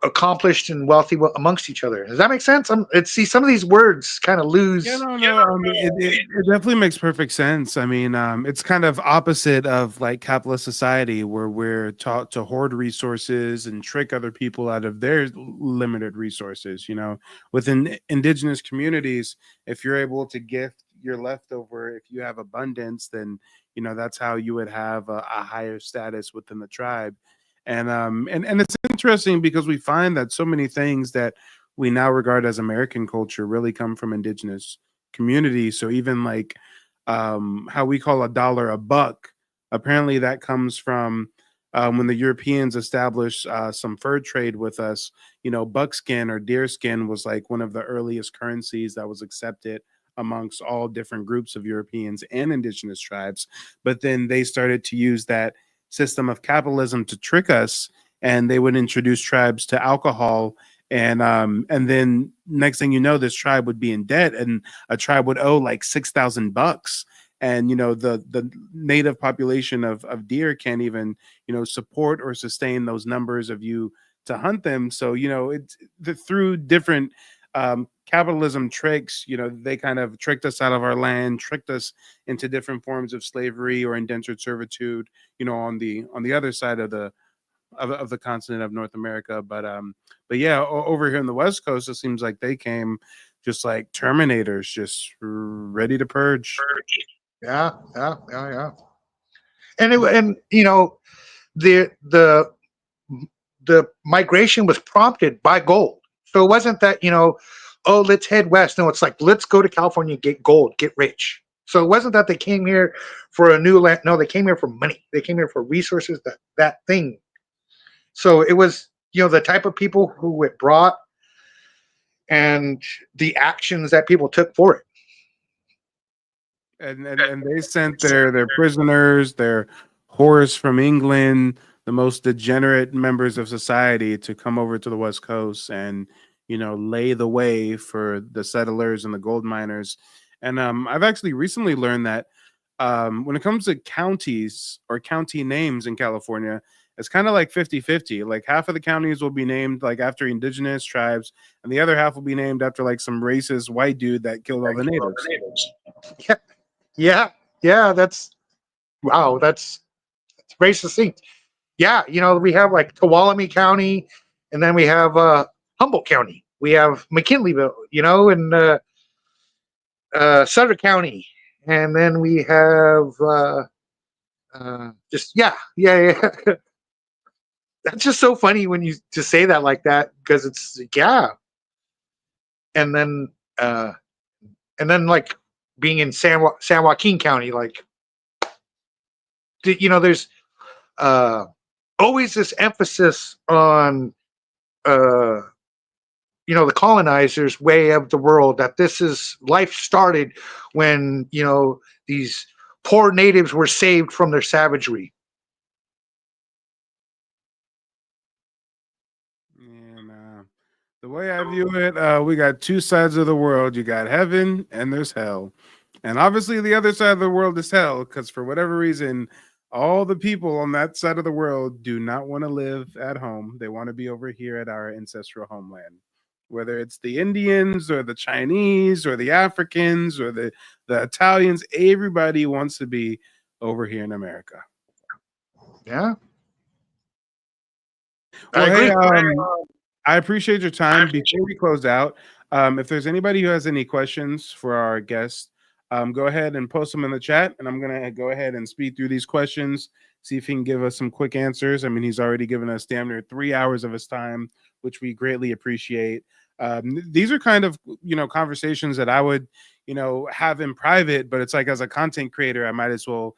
accomplished and wealthy amongst each other. Does that make sense? See, some of these words kind of lose. Yeah, no. I mean, it definitely makes perfect sense. I mean, it's kind of opposite of like capitalist society where we're taught to hoard resources and trick other people out of their limited resources. Within indigenous communities, if you're able to gift your leftover, if you have abundance, then that's how you would have a higher status within the tribe. And it's interesting because we find that so many things that we now regard as American culture really come from indigenous communities. So even like how we call a dollar a buck, apparently that comes from when the Europeans established some fur trade with us. Buckskin or deer skin was like one of the earliest currencies that was accepted amongst all different groups of Europeans and indigenous tribes. But then they started to use that system of capitalism to trick us, and they would introduce tribes to alcohol, and then next thing you know, this tribe would be in debt, and a tribe would owe like $6,000. And the native population of deer can't even support or sustain those numbers of you to hunt them. So it's through different capitalism tricks. They kind of tricked us out of our land, tricked us into different forms of slavery or indentured servitude, on the other side of the continent of North America. But yeah, over here in the West Coast, it seems like they came just like Terminators, just ready to purge. Yeah. And the the migration was prompted by gold. So it wasn't that oh, let's head west. No, it's like let's go to California, get gold, get rich. So it wasn't that they came here for a new land. No, they came here for money. They came here for resources. That thing. So it was the type of people who it brought and the actions that people took for it. And they sent their prisoners, their whores from England, the most degenerate members of society, to come over to the West Coast and lay the way for the settlers and the gold miners. And I've actually recently learned that when it comes to counties or county names in California, it's kind of like 50-50. Like half of the counties will be named like after indigenous tribes, and the other half will be named after like some racist white dude that killed all the natives. Yeah. That's wow. That's very succinct. Yeah, we have like Tuolumne County, and then we have Humboldt County. We have McKinleyville, and Sutter County, and then we have just yeah. That's just so funny when you to say that like that because it's and then like being in San Joaquin County, like there's always this emphasis on the colonizers' way of the world, that this is life started when these poor natives were saved from their savagery. And the way I view it, we got two sides of the world. You got heaven and there's hell. And obviously, the other side of the world is hell because for whatever reason, all the people on that side of the world do not want to live at home. They want to be over here at our ancestral homeland. Whether it's the Indians or the Chinese or the Africans or the Italians, everybody wants to be over here in America. Yeah, I Well, hey, agree. I appreciate your time. Before we close out, if there's anybody who has any questions for our guest, go ahead and post them in the chat, and I'm gonna go ahead and speed through these questions, see if he can give us some quick answers. I mean, he's already given us damn near 3 hours of his time, which we greatly appreciate. These are kind of conversations that I would have in private, but it's like as a content creator, I might as well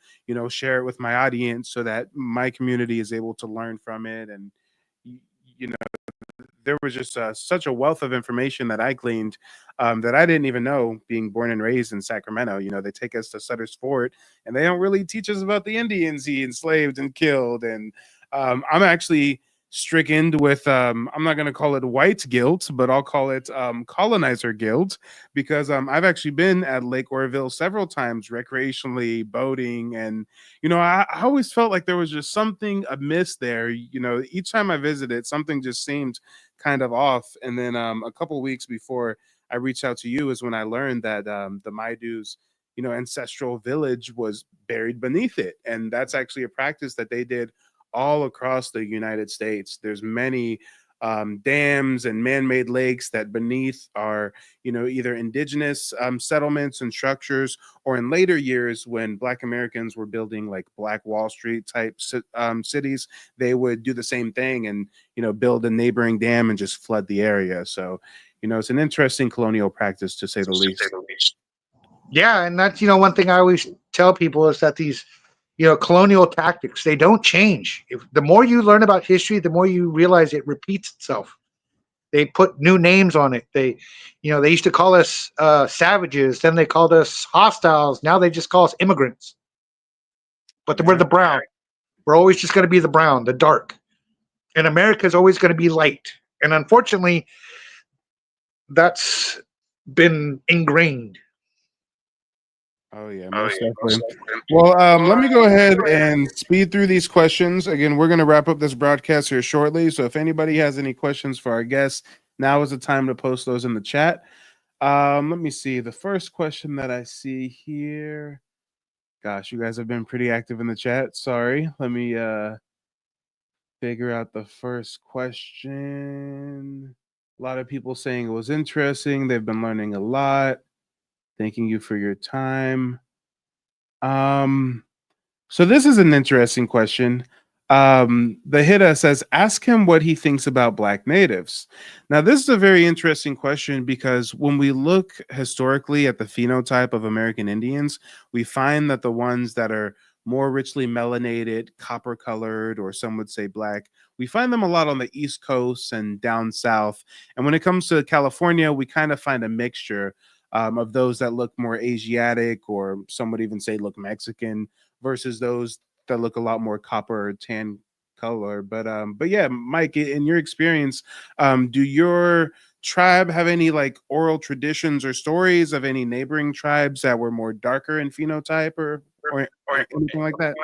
share it with my audience so that my community is able to learn from it and you know there was just such a wealth of information that I gleaned that I didn't even know being born and raised in Sacramento. They take us to Sutter's Fort and they don't really teach us about the Indians he enslaved and killed. And I'm actually stricken with, I'm not going to call it white guilt, but I'll call it colonizer guilt because I've actually been at Lake Oroville several times recreationally boating. And, I always felt like there was just something amiss there. Each time I visited, something just seemed kind of off. And then a couple weeks before I reached out to you is when I learned that the Maidu's, ancestral village was buried beneath it. And that's actually a practice that they did all across the United States. There's many dams and man-made lakes that beneath are, either indigenous settlements and structures, or in later years when Black Americans were building like Black Wall Street type cities, they would do the same thing and build a neighboring dam and just flood the area. So, it's an interesting colonial practice to say the least. Yeah, and that's one thing I always tell people is that these colonial tactics, they don't change. The more you learn about history, the more you realize it repeats itself. They put new names on it. They used to call us savages, then they called us hostiles. Now they just call us immigrants. But we're the brown. We're always just going to be the brown, the dark. And America is always going to be light. And unfortunately, that's been ingrained. Oh yeah, most definitely. Well, let me go ahead and speed through these questions. Again, we're going to wrap up this broadcast here shortly. So if anybody has any questions for our guests, now is the time to post those in the chat. Let me see. The first question that I see here. Gosh, you guys have been pretty active in the chat. Sorry. Let me figure out the first question. A lot of people saying it was interesting. They've been learning a lot. Thanking you for your time. So this is an interesting question. The hitter says, ask him what he thinks about Black natives. Now, this is a very interesting question because when we look historically at the phenotype of American Indians, we find that the ones that are more richly melanated, copper colored, or some would say Black, we find them a lot on the East Coast and down south. And when it comes to California, we kind of find a mixture of those that look more Asiatic, or some would even say look Mexican, versus those that look a lot more copper or tan color. But yeah, Mike, in your experience, do your tribe have any like oral traditions or stories of any neighboring tribes that were more darker in phenotype or anything like that?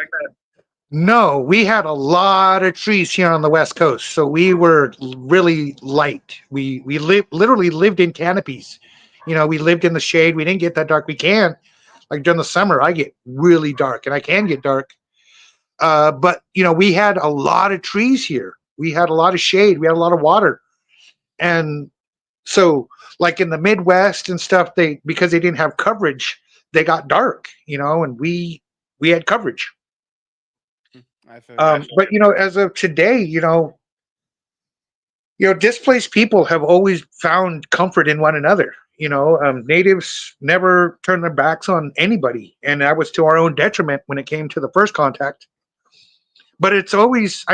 No, we had a lot of trees here on the West Coast, so we were really light. We literally lived in canopies. We lived in the shade. We didn't get that dark. We can, like during the summer, I get really dark, and I can get dark. But we had a lot of trees here. We had a lot of shade. We had a lot of water, and so like in the Midwest and stuff, because they didn't have coverage, they got dark. And we had coverage. But as of today, displaced people have always found comfort in one another. Natives never turned their backs on anybody, and that was to our own detriment when it came to the first contact. But it's always,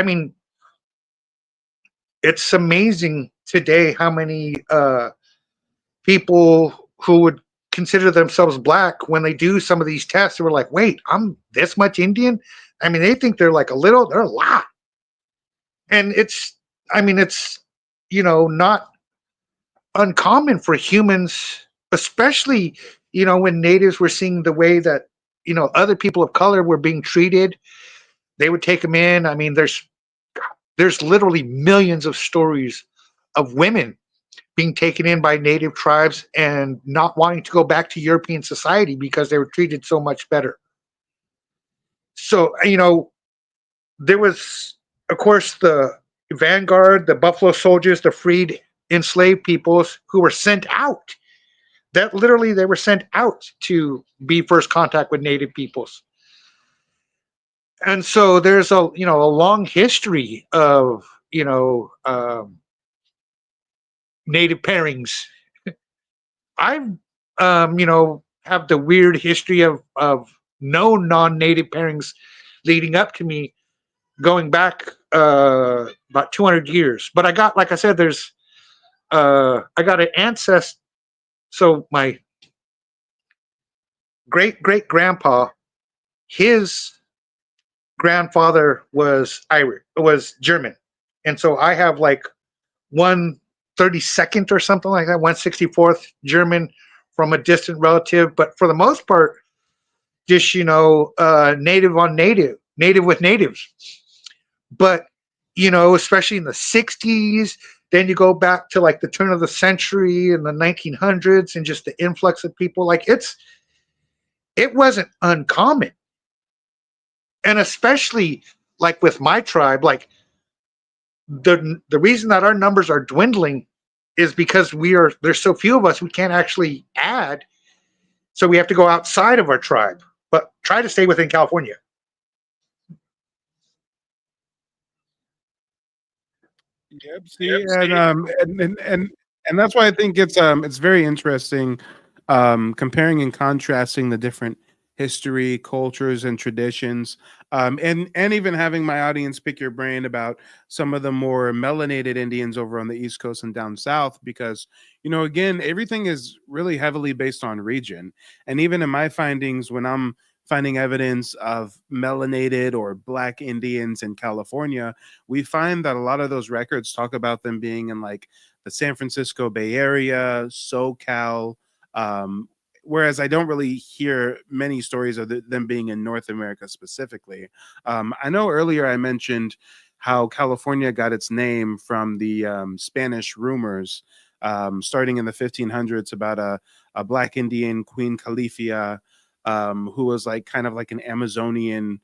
it's amazing today how many people who would consider themselves Black, when they do some of these tests, they were like, wait, I'm this much Indian? They think they're like they're a lot. And it's not uncommon for humans, especially, when natives were seeing the way that, other people of color were being treated, they would take them in. I mean, there's literally millions of stories of women being taken in by native tribes and not wanting to go back to European society because they were treated so much better. So, there was, of course, the vanguard, the Buffalo Soldiers, the freed enslaved peoples who were sent out. That literally they were sent out to be first contact with native peoples. And so there's a long history of native pairings. I have the weird history of no non-native pairings leading up to me going back about 200 years. But I got, like I said, I got an ancestor. So my great great grandpa, his grandfather was German, and so I have like 132nd or something like that, 164th German from a distant relative. But for the most part, just native on native, native with natives. But especially in the 60s, then you go back to like the turn of the century in the 1900s, and just the influx of people. Like it wasn't uncommon, and especially like with my tribe, like the reason that our numbers are dwindling is because there's so few of us, we can't actually add, so we have to go outside of our tribe, but try to stay within California. Yep. See, and that's why I think it's very interesting, comparing and contrasting the different history, cultures, and traditions, and even having my audience pick your brain about some of the more melanated Indians over on the East Coast and down south, because again, everything is really heavily based on region, and even in my findings, when I'm finding evidence of melanated or black Indians in California, we find that a lot of those records talk about them being in like the San Francisco Bay Area, SoCal, um, whereas I don't really hear many stories of them being in North America specifically. I know earlier I mentioned how California got its name from the Spanish rumors, starting in the 1500s about a black Indian, Queen Califia, who was like kind of like an Amazonian,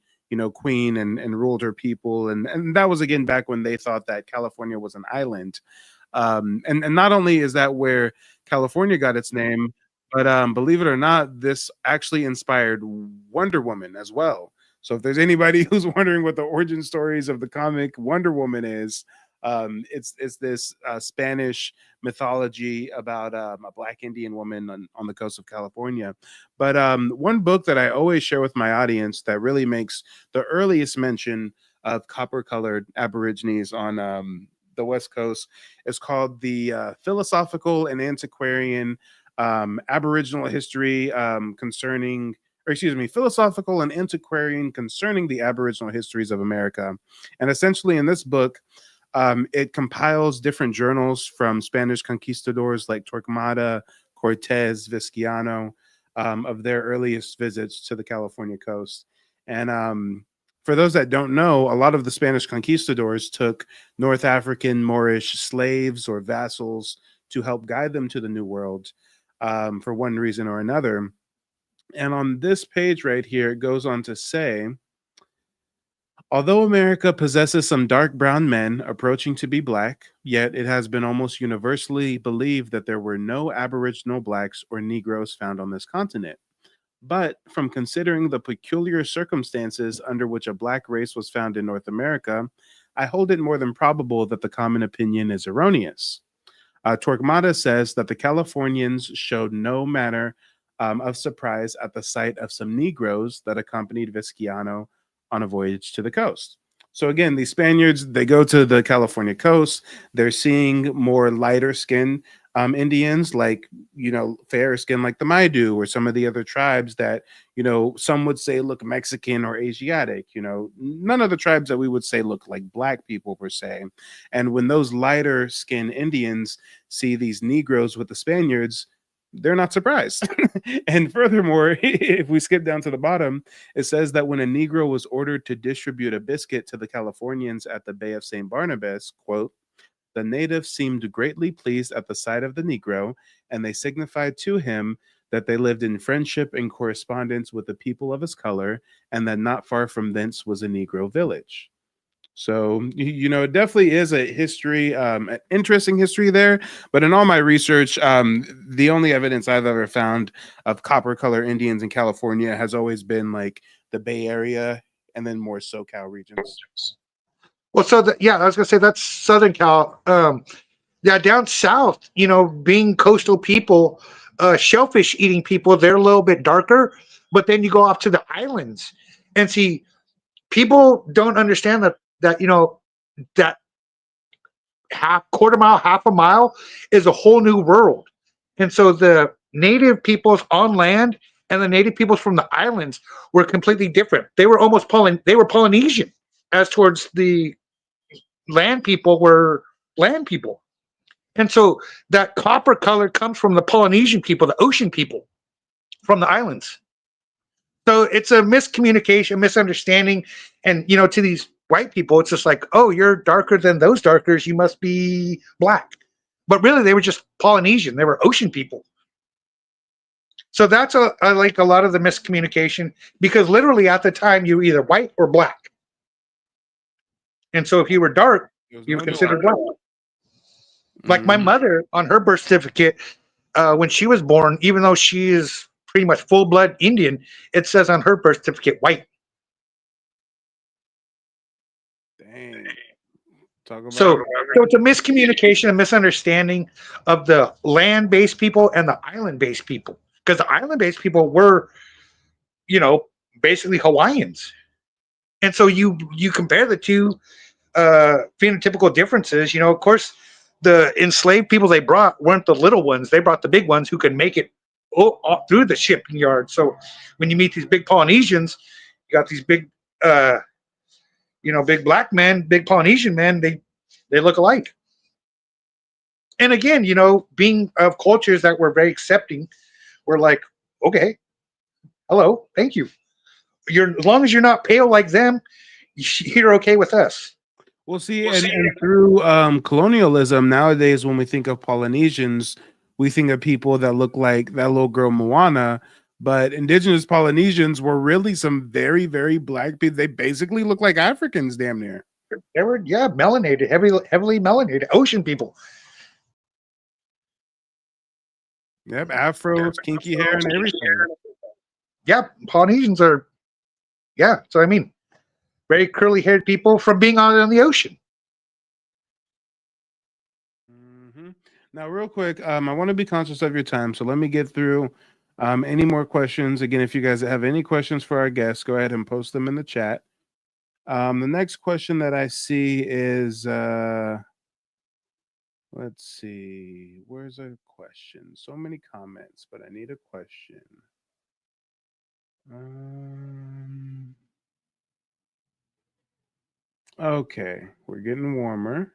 queen, and ruled her people. And that was again back when they thought that California was an island. And not only is that where California got its name, but believe it or not, this actually inspired Wonder Woman as well. So if there's anybody who's wondering what the origin stories of the comic Wonder Woman is, it's this Spanish mythology about a black Indian woman on the coast of California. But one book that I always share with my audience that really makes the earliest mention of copper-colored Aborigines on the West Coast is called the Philosophical and Antiquarian Aboriginal History concerning, or excuse me, Philosophical and Antiquarian Concerning the Aboriginal Histories of America. And essentially in this book, it compiles different journals from Spanish conquistadors like Torquemada, Cortez, Vizcaino, of their earliest visits to the California coast. And for those that don't know, a lot of the Spanish conquistadors took North African Moorish slaves or vassals to help guide them to the New World, for one reason or another. And on this page right here, it goes on to say, although America possesses some dark brown men approaching to be black, yet it has been almost universally believed that there were no Aboriginal blacks or Negroes found on this continent. But from considering the peculiar circumstances under which a black race was found in North America, I hold it more than probable that the common opinion is erroneous. Torquemada says that the Californians showed no manner of surprise at the sight of some Negroes that accompanied Vizcaino on a voyage to the coast. So again, these Spaniards, they go to the California coast. They're seeing more lighter skin Indians, like, fair skin, like the Maidu or some of the other tribes that, some would say look Mexican or Asiatic. None of the tribes that we would say look like black people per se. And when those lighter skin Indians see these Negroes with the Spaniards, they're not surprised. And furthermore, if we skip down to the bottom, it says that when a Negro was ordered to distribute a biscuit to the Californians at the Bay of St. Barnabas, quote, the natives seemed greatly pleased at the sight of the Negro, and they signified to him that they lived in friendship and correspondence with the people of his color, and that not far from thence was a Negro village. So, it definitely is a history, an interesting history there. But in all my research, the only evidence I've ever found of copper color Indians in California has always been like the Bay Area and then more SoCal regions. Well, so yeah, I was gonna say that's Southern Cal. Yeah, down south, being coastal people, shellfish eating people, they're a little bit darker. But then you go off to the islands and see people don't understand that quarter mile, half a mile is a whole new world. And so the native peoples on land and the native peoples from the islands were completely different. They were almost they were Polynesian, as towards the land people were land people. And so that copper color comes from the Polynesian people, the ocean people from the islands. So it's a miscommunication, misunderstanding. And, to these white people, it's just like, oh, you're darker than those darkers. You must be black. But really, they were just Polynesian. They were ocean people. So that's like a lot of the miscommunication, because literally at the time, you were either white or black. And so if you were dark, you were considered black. Like my mother, on her birth certificate, when she was born, even though she is pretty much full-blood Indian, it says on her birth certificate white. Dang. So it's a miscommunication, a misunderstanding of the land-based people and the island-based people, because the island-based people were, basically Hawaiians. And so you compare the two phenotypical differences. Of course, the enslaved people they brought weren't the little ones. They brought the big ones who could make it through the shipping yard. So when you meet these big Polynesians, you got these big, big black men, big Polynesian men. They look alike. And again, being of cultures that were very accepting, we're like, okay, hello, thank you. As long as you're not pale like them, you're okay with us. Well, see, and through colonialism nowadays, when we think of Polynesians, we think of people that look like that little girl Moana. But indigenous Polynesians were really some very, very black people. They basically look like Africans, damn near. They were, melanated, heavily melanated, ocean people. Yep, afros, kinky hair, and everything. Yeah, Polynesians are. Yeah, so I mean, very curly-haired people from being out on the ocean. Now, real quick, I want to be conscious of your time, so let me get through any more questions. Again, if you guys have any questions for our guests, go ahead and post them in the chat. The next question that I see is, let's see, where's a question? So many comments, but I need a question. Okay, we're getting warmer.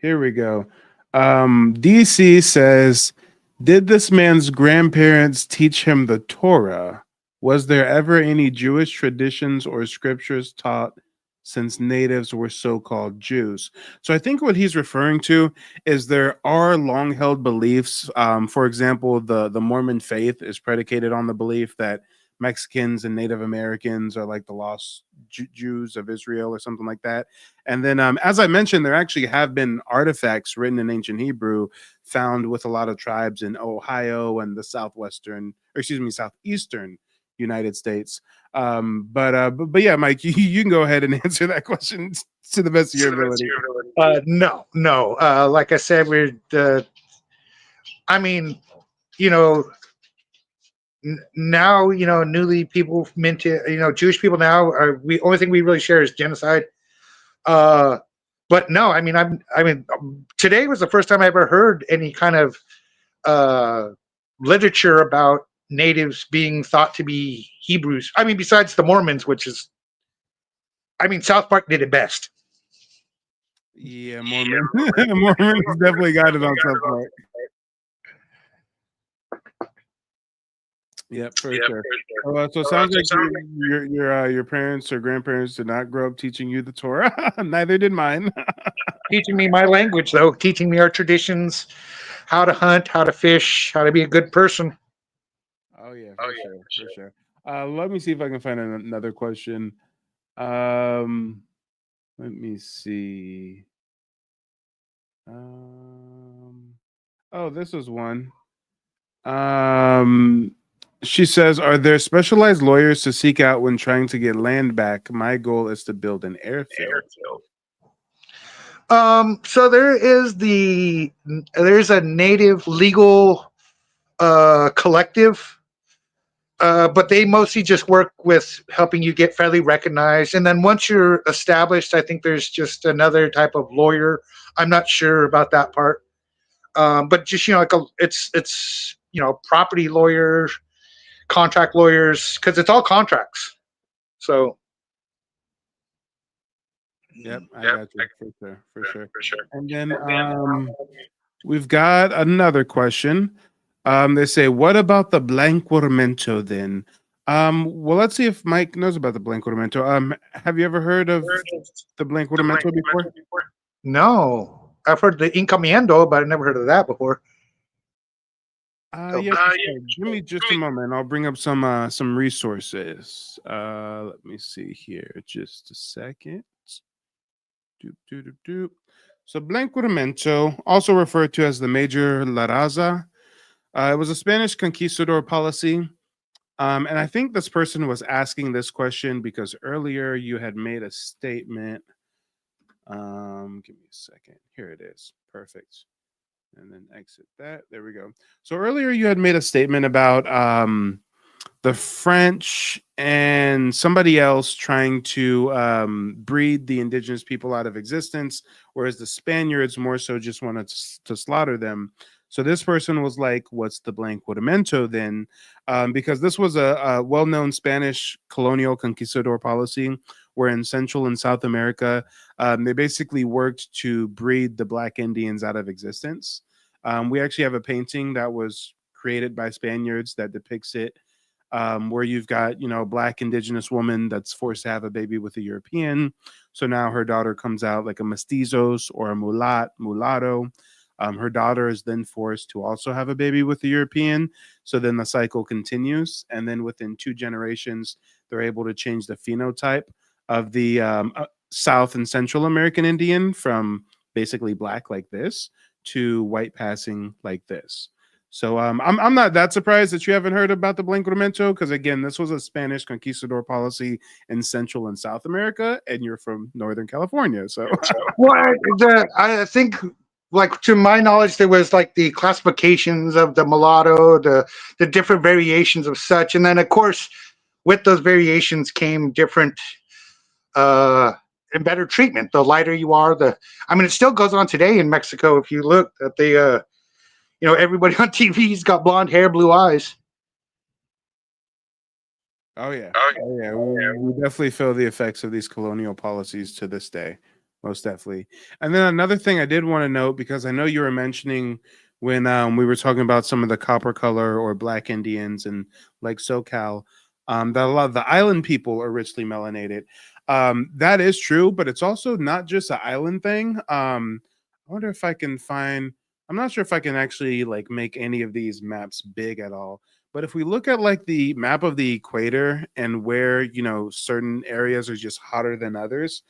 Here we go. DC says, did this man's grandparents teach him the Torah? Was there ever any Jewish traditions or scriptures taught since natives were so-called Jews? So I think what he's referring to is there are long-held beliefs. For example, the Mormon faith is predicated on the belief that Mexicans and Native Americans are like the lost Jews of Israel or something like that. And then, as I mentioned, there actually have been artifacts written in ancient Hebrew found with a lot of tribes in Ohio and the southeastern United States. But yeah, Mike, you can go ahead and answer that question to the best of your ability. No. Like I said, now, newly people minted, Jewish people now are, only thing we really share is genocide. But no, I mean, today was the first time I ever heard any kind of literature about natives being thought to be Hebrews. I mean, besides the Mormons, which is, South Park did it best. Yeah, Mormons definitely got it on South Park. Yep, for sure. So it sounds like your parents or grandparents did not grow up teaching you the Torah. Neither did mine. Teaching me my language, though, teaching me our traditions, how to hunt, how to fish, how to be a good person. Oh yeah, for sure, for sure. Let me see if I can find another question. Let me see. Oh, this was one. She says, "Are there specialized lawyers to seek out when trying to get land back? My goal is to build an airfield." So there's a native legal collective, but they mostly just work with helping you get federally recognized. And then once you're established, I think there's just another type of lawyer. I'm not sure about that part, but just it's property lawyers, contract lawyers, because it's all contracts. So Yep, I got you for sure, for sure. And then we've got another question. They say, "What about the blanqueamento then?" Well, let's see if Mike knows about the blanqueamento. Have you ever heard of the blanqueamento before? no, I've heard the encamiendo, but I never heard of that before. Yes, sir. Give me just a moment. I'll bring up some resources. Let me see here. Just a second. Doop, doop, doop, doop. So blanqueamento, also referred to as the Major La Raza, it was a Spanish conquistador policy. And I think this person was asking this question because earlier you had made a statement. Give me a second. Here it is. Perfect. And then exit that. There we go. So earlier you had made a statement about the French and somebody else trying to breed the indigenous people out of existence, whereas the Spaniards more so just wanted to slaughter them. So this person was like, "What's the blanqueamento then?" Because this was a well-known Spanish colonial conquistador policy, where in Central and South America, they basically worked to breed the Black Indians out of existence. We actually have a painting that was created by Spaniards that depicts it, where you've got, a Black indigenous woman that's forced to have a baby with a European. So now her daughter comes out like a mestizos or a mulatto. Her daughter is then forced to also have a baby with a European. So then the cycle continues. And then within 2 generations, they're able to change the phenotype of the South and Central American Indian from basically black like this to white passing like this. So I'm not that surprised that you haven't heard about the blanqueamento, because again, this was a Spanish conquistador policy in Central and South America, and you're from Northern California. So Well, I think, like, to my knowledge, there was like the classifications of the mulatto, the different variations of such, and then of course, with those variations came different and better treatment. The lighter you are, it still goes on today in Mexico. If you look at everybody on TV's got blonde hair, blue eyes. Oh yeah. Oh yeah. We definitely feel the effects of these colonial policies to this day. Most definitely. And then another thing I did want to note, because I know you were mentioning when we were talking about some of the copper color or Black Indians and like SoCal, that a lot of the island people are richly melanated. That is true, but it's also not just an island thing. I wonder if I can find. I'm not sure if I can actually like make any of these maps big at all. But if we look at like the map of the equator and where certain areas are just hotter than others,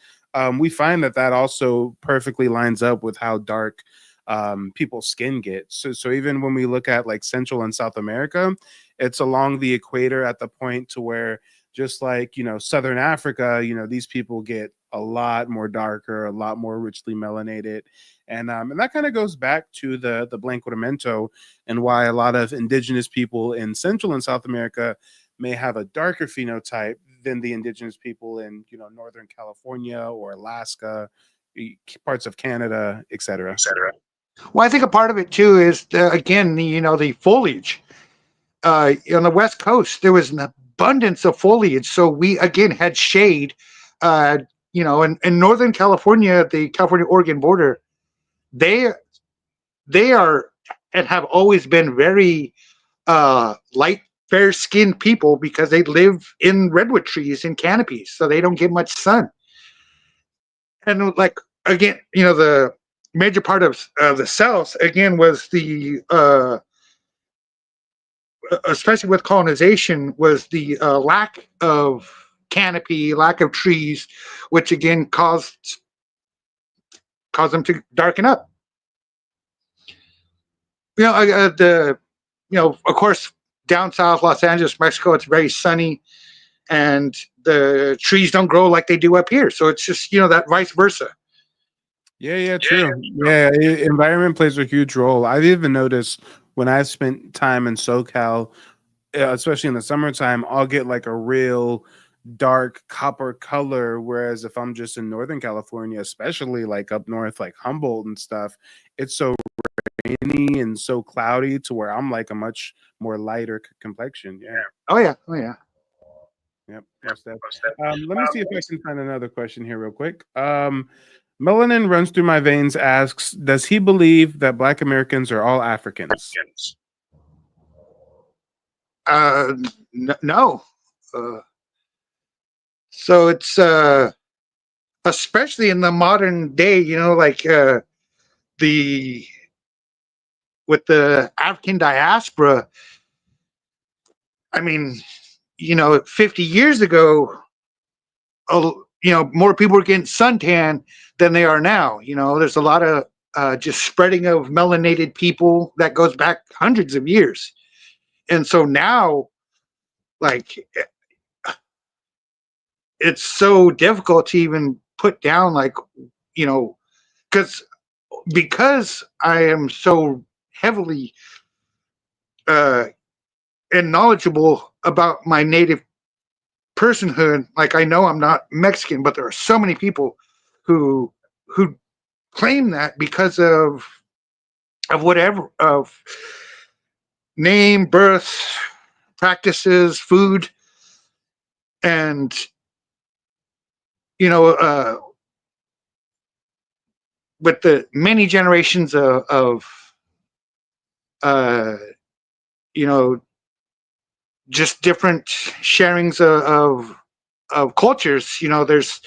we find that also perfectly lines up with how dark people's skin gets. So even when we look at like Central and South America, it's along the equator at the point to where, just like Southern Africa, these people get a lot more darker, a lot more richly melanated, and that kind of goes back to the blanqueamento and why a lot of indigenous people in Central and South America may have a darker phenotype than the indigenous people in Northern California or Alaska, parts of Canada, etc. Well, I think a part of it too is again the foliage. On the West Coast, there was an abundance of foliage, so we again had shade. In Northern California, the California-Oregon border, they are and have always been very light fair-skinned people because they live in redwood trees and canopies, so they don't get much sun. And like again, the major part of the South again was the especially with colonization, was the lack of canopy, lack of trees, which again caused them to darken up. Of course, down south, Los Angeles, Mexico, it's very sunny, and the trees don't grow like they do up here. So it's just that vice versa. Yeah, true. Yeah, environment plays a huge role. I've even noticed when I've spent time in SoCal, especially in the summertime, I'll get like a real dark copper color. Whereas if I'm just in Northern California, especially like up north, like Humboldt and stuff, it's so rainy and so cloudy to where I'm like a much more lighter complexion. Yeah. Oh yeah. Yep. Most definitely. Let me see if I can find another question here real quick. Melanin runs through my veins asks, does he believe that Black Americans are all Africans? No. So it's especially in the modern day, like the with the African diaspora. I mean, 50 years ago, more people were getting suntan than they are now. There's a lot of just spreading of melanated people that goes back hundreds of years. And so now, like, it's so difficult to even put down, like, because I am so heavily and knowledgeable about my native personhood. Like, I know I'm not Mexican, but there are so many people who claim that because of whatever, of name, birth, practices, food, and with the many generations of just different sharings of cultures. There's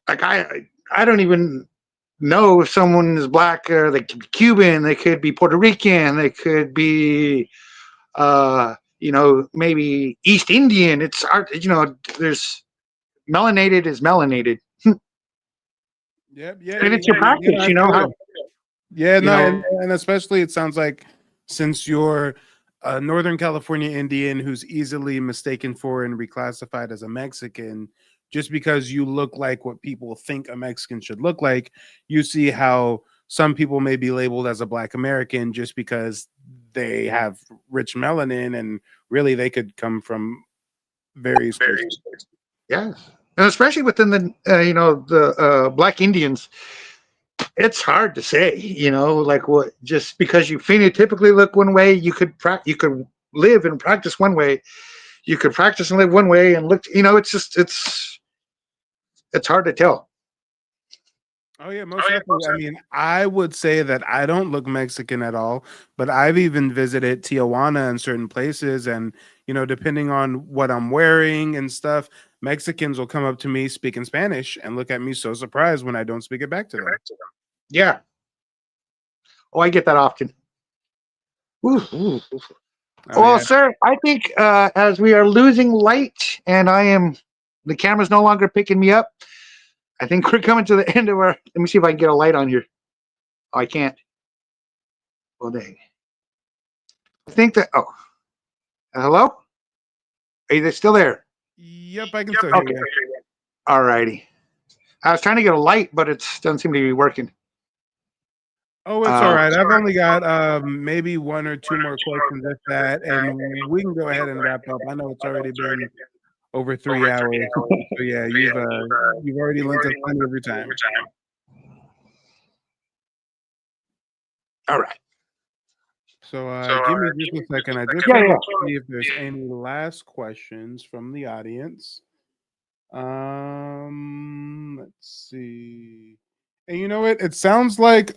like I don't even know if someone is Black, or they could be Cuban, they could be Puerto Rican, they could be maybe East Indian. It's there's melanated is melanated. Yep. And it's your practice, I how, feel it. Yeah, you no, know, and especially it sounds like since you're a Northern California Indian who's easily mistaken for and reclassified as a Mexican, just because you look like what people think a Mexican should look like, you see how some people may be labeled as a Black American just because they have rich melanin, and really they could come from various places. yes. And especially within the Black Indians, it's hard to say, like, what, just because you phenotypically look one way, you could live and practice one way. You could practice and live one way and look, it's just it's hard to tell. Oh yeah, most definitely. I mean, I would say that I don't look Mexican at all, but I've even visited Tijuana and certain places, and depending on what I'm wearing and stuff, Mexicans will come up to me speaking Spanish and look at me so surprised when I don't speak it back to them. Yeah. Oh, I get that often. Ooh. Oh, Well, yeah. sir, I think as we are losing light and the camera's no longer picking me up, I think we're coming to the end of our. Let me see if I can get a light on here. Oh, I can't. Well, dang. I think that. Oh, hello? Are you still there? Yep, I can still hear Okay. you. All righty. I was trying to get a light, but it doesn't seem to be working. Oh, it's all right. I've only got maybe one or two more questions if that, and we can go ahead and wrap up. I know it's already been over 3 hours. So yeah, you've already lent us plenty of your time. All right. So give me just a second. I just Yeah, want yeah. to see if there's any last questions from the audience. Let's see. And you know what? It sounds like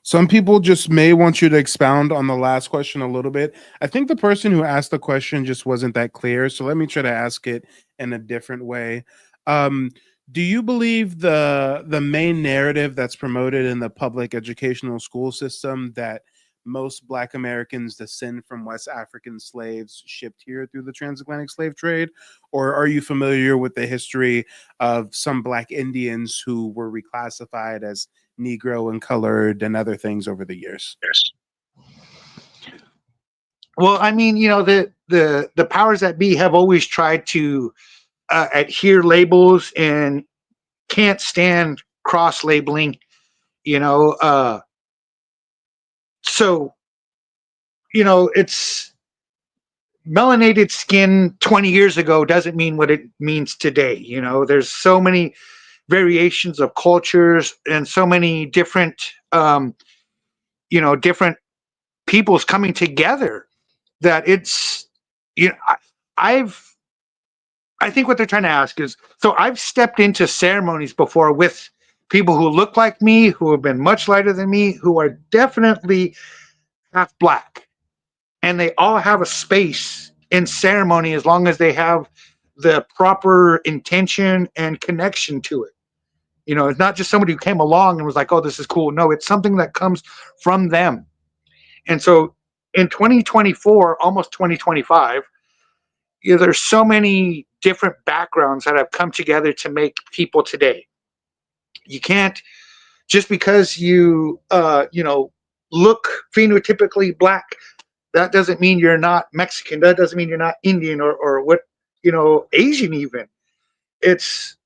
Some people just may want you to expound on the last question a little bit. I think the person who asked the question just wasn't that clear. So let me try to ask it in a different way. Um, do you believe the main narrative that's promoted in the public educational school system that most Black Americans descend from West African slaves shipped here through the transatlantic slave trade? Or are you familiar with the history of some Black Indians who were reclassified as Negro and colored and other things over the years? Yes. Well, I mean, the powers that be have always tried to adhere labels and can't stand cross labeling. You know, so it's melanated skin 20 years ago doesn't mean what it means today. There's so many variations of cultures and so many different different peoples coming together that it's you know I, I've I think what they're trying to ask is, so I've stepped into ceremonies before with people who look like me, who have been much lighter than me, who are definitely half Black, and they all have a space in ceremony as long as they have the proper intention and connection to it. It's not just somebody who came along and was like, oh, this is cool. No, it's something that comes from them. And so in 2024, almost 2025, there's so many different backgrounds that have come together to make people today. You can't, just because look phenotypically Black, that doesn't mean you're not Mexican. That doesn't mean you're not Indian or what, Asian even. It's,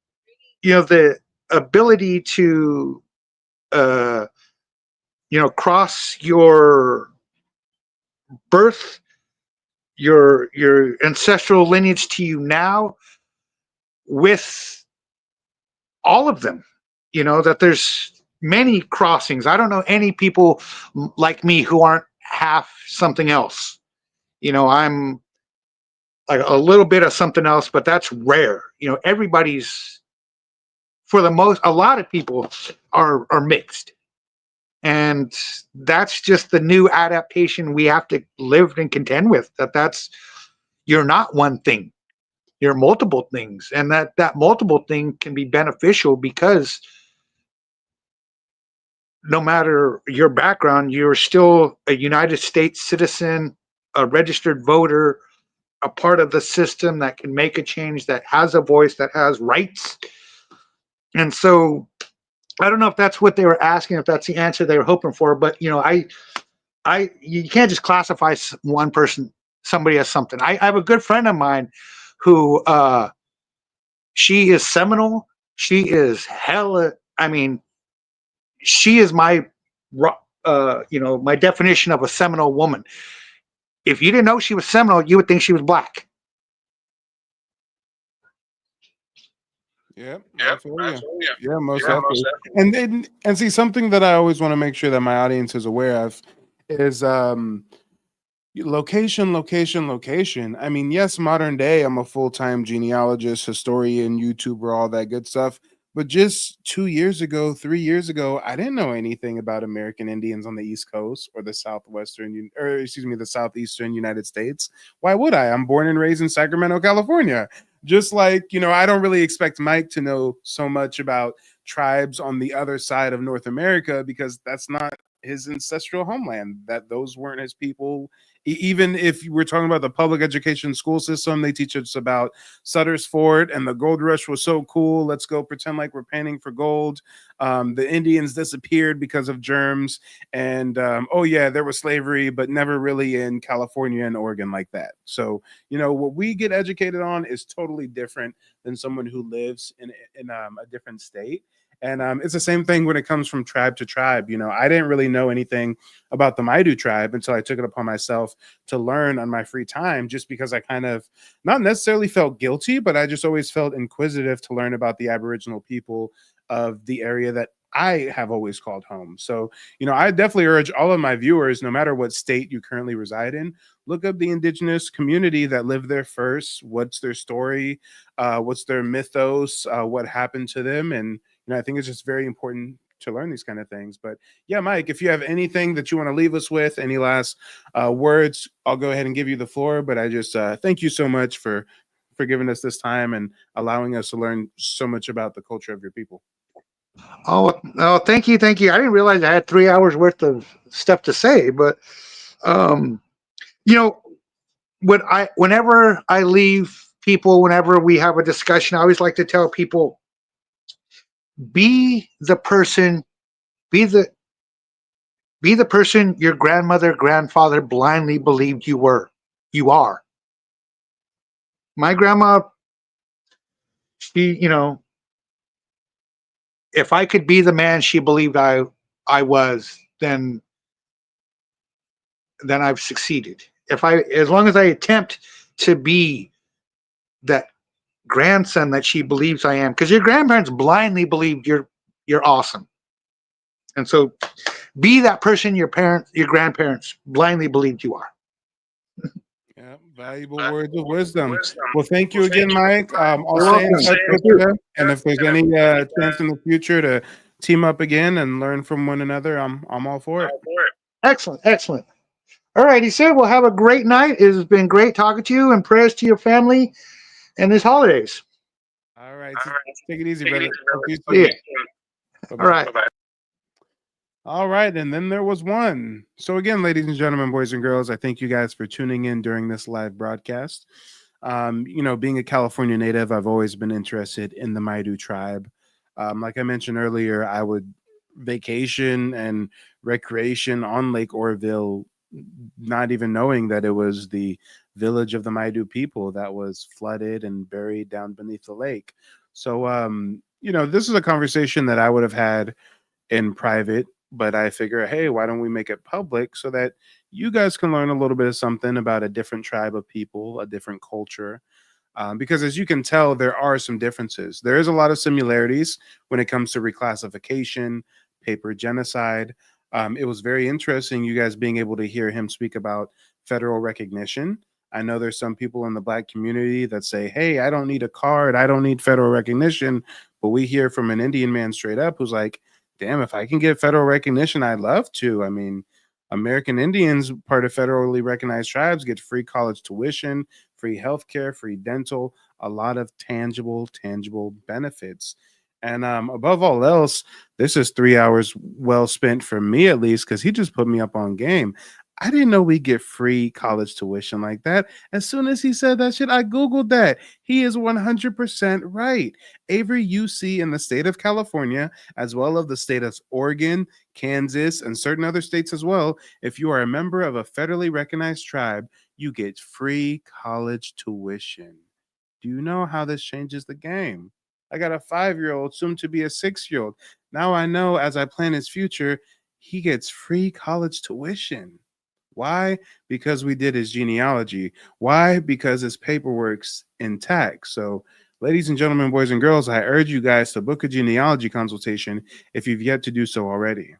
the ability to, uh, cross your birth, your ancestral lineage to you now with all of them. That there's many crossings. I don't know any people like me who aren't half something else. I'm like a little bit of something else, but that's rare. Everybody's, for the most, a lot of people are mixed. And that's just the new adaptation we have to live and contend with. That's you're not one thing, you're multiple things, and that multiple thing can be beneficial because no matter your background, you're still a United States citizen, a registered voter, a part of the system that can make a change, that has a voice, that has rights. And so I don't know if that's what they were asking, if that's the answer they were hoping for, but you can't just classify one person, somebody as something. I have a good friend of mine who she is Seminole. She is hella. I mean, she is my my definition of a Seminole woman. If you didn't know she was Seminole, you would think she was Black. Yep, I Yep, feel I you. feel you. Yeah, most Yeah, most definitely. And see, something that I always want to make sure that my audience is aware of is location, location, location. I mean, yes, modern day, I'm a full-time genealogist, historian, YouTuber, all that good stuff. But just 2 years ago, 3 years ago, I didn't know anything about American Indians on the East Coast or the or excuse me, the Southeastern United States. Why would I? I'm born and raised in Sacramento, California. Just like, I don't really expect Mike to know so much about tribes on the other side of North America because that's not his ancestral homeland. That those weren't his people. Even if we're talking about the public education school system, they teach us about Sutter's Fort and the gold rush was so cool. Let's go pretend like we're panning for gold. The Indians disappeared because of germs. And oh, yeah, there was slavery, but never really in California and Oregon like that. So, what we get educated on is totally different than someone who lives in a different state. And it's the same thing when it comes from tribe to tribe. I didn't really know anything about the Maidu tribe until I took it upon myself to learn on my free time, just because I kind of not necessarily felt guilty, but I just always felt inquisitive to learn about the Aboriginal people of the area that I have always called home. So, I definitely urge all of my viewers, no matter what state you currently reside in, look up the indigenous community that lived there first. What's their story? What's their mythos? What happened to them? And I think it's just very important to learn these kind of things. But yeah, Mike, if you have anything that you want to leave us with, any last words, I'll go ahead and give you the floor. But I just thank you so much for giving us this time and allowing us to learn so much about the culture of your people. Oh, thank you, thank you. I didn't realize I had 3 hours worth of stuff to say, but um, you know, whenever I leave people, whenever we have a discussion, I always like to tell people, be the person, be the be the person your grandmother, grandfather blindly believed you were. You are. My grandma, she, if I could be the man she believed I was, then I've succeeded. As long as I attempt to be that grandson that she believes I am, because your grandparents blindly believed you're awesome, and so be that person your grandparents blindly believed you are. Yeah, valuable words of wisdom. Well, thank you again, Mike. I'll You're stay in welcome. touch Thank with you. you, and if there's any chance in the future to team up again and learn from one another, I'm all for it. Excellent, excellent. All right, he said, well, have a great night. It has been great talking to you, and prayers to your family and these holidays. All right, so take it easy, brother. Talk to you See soon. ya. Bye All bye. right. All right, and then there was one. So again, ladies and gentlemen, boys and girls, I thank you guys for tuning in during this live broadcast. Being a California native, I've always been interested in the Maidu tribe. Like I mentioned earlier, I would vacation and recreation on Lake Oroville, not even knowing that it was the village of the Maidu people that was flooded and buried down beneath the lake. So, this is a conversation that I would have had in private, but I figure, hey, why don't we make it public so that you guys can learn a little bit of something about a different tribe of people, a different culture. Because as you can tell, there are some differences. There is a lot of similarities when it comes to reclassification, paper genocide. It was very interesting, you guys being able to hear him speak about federal recognition. I know there's some people in the Black community that say, hey, I don't need a card, I don't need federal recognition. But we hear from an Indian man straight up who's like, damn, if I can get federal recognition, I'd love to. I mean, American Indians, part of federally recognized tribes, get free college tuition, free healthcare, free dental, a lot of tangible benefits. And above all else, this is 3 hours well spent for me, at least, because he just put me up on game. I didn't know we get free college tuition like that. As soon as he said that shit, I Googled that. He is 100% right. Avery UC in the state of California, as well as the state of Oregon, Kansas, and certain other states as well, if you are a member of a federally recognized tribe, you get free college tuition. Do you know how this changes the game? I got a 5-year-old, soon to be a 6-year-old. Now I know as I plan his future, he gets free college tuition. Why? Because we did his genealogy. Why? Because his paperwork's intact. So, ladies and gentlemen, boys and girls, I urge you guys to book a genealogy consultation if you've yet to do so already.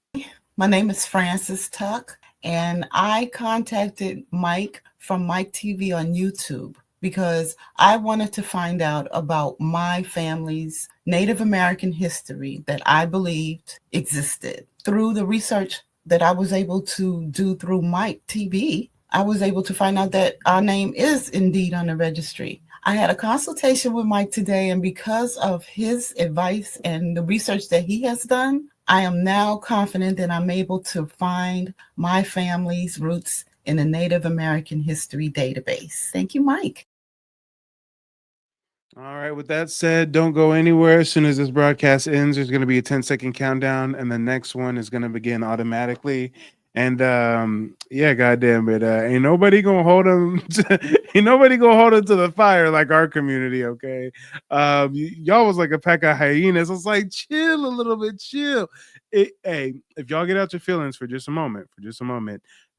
My name is Frances Tuck, and I contacted Mike from Mike TV on YouTube because I wanted to find out about my family's Native American history that I believed existed. Through the research that I was able to do through Mike TV, I was able to find out that our name is indeed on the registry. I had a consultation with Mike today, and because of his advice and the research that he has done, I am now confident that I'm able to find my family's roots in the Native American History database. Thank you, Mike. All right, with that said, don't go anywhere. As soon as this broadcast ends, there's going to be a 10-second countdown, and the next one is going to begin automatically. And yeah, goddamn it, ain't nobody gonna hold them. Ain't nobody gonna hold them to the fire like our community. Okay, y'all was like a pack of hyenas. It's like chill a little bit, chill. Hey, if y'all get out your feelings for just a moment,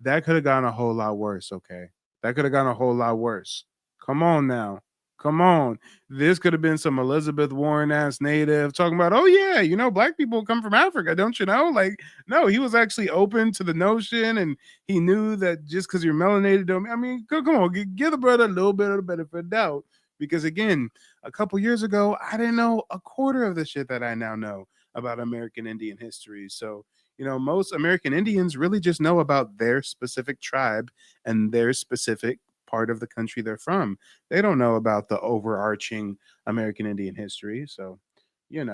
that could have gone a whole lot worse. Okay, that could have gone a whole lot worse. Come on now. Come on. This could have been some Elizabeth Warren ass native talking about, oh, yeah, black people come from Africa, don't you know? Like, no, he was actually open to the notion, and he knew that just because you're melanated, don't I mean, come on, give the brother a little bit of the benefit of doubt. Because again, a couple years ago, I didn't know a quarter of the shit that I now know. about American Indian history. So, most American Indians really just know about their specific tribe and their specific part of the country they're from. They don't know about the overarching American Indian history. So, but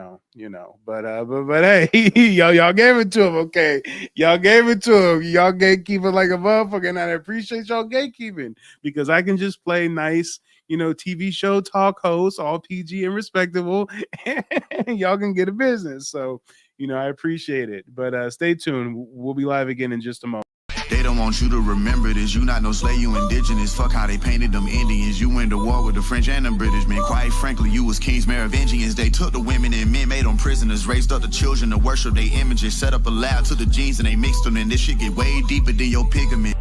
hey, y'all gave it to him, okay? Y'all gave it to him. Y'all gatekeeping like a motherfucker, and I appreciate y'all gatekeeping because I can just play nice, TV show talk host, all PG and respectable, and y'all can get a business. So, I appreciate it. But stay tuned. We'll be live again in just a moment. They don't want you to remember this. You not no slave, you indigenous. Fuck how they painted them Indians. You went to war with the French and the British, man. Quite frankly, you was kings, Merovingians. They took the women and men, made them prisoners. Raised up the children to worship their images. Set up a lab to the genes and they mixed them. And this shit get way deeper than your pigment.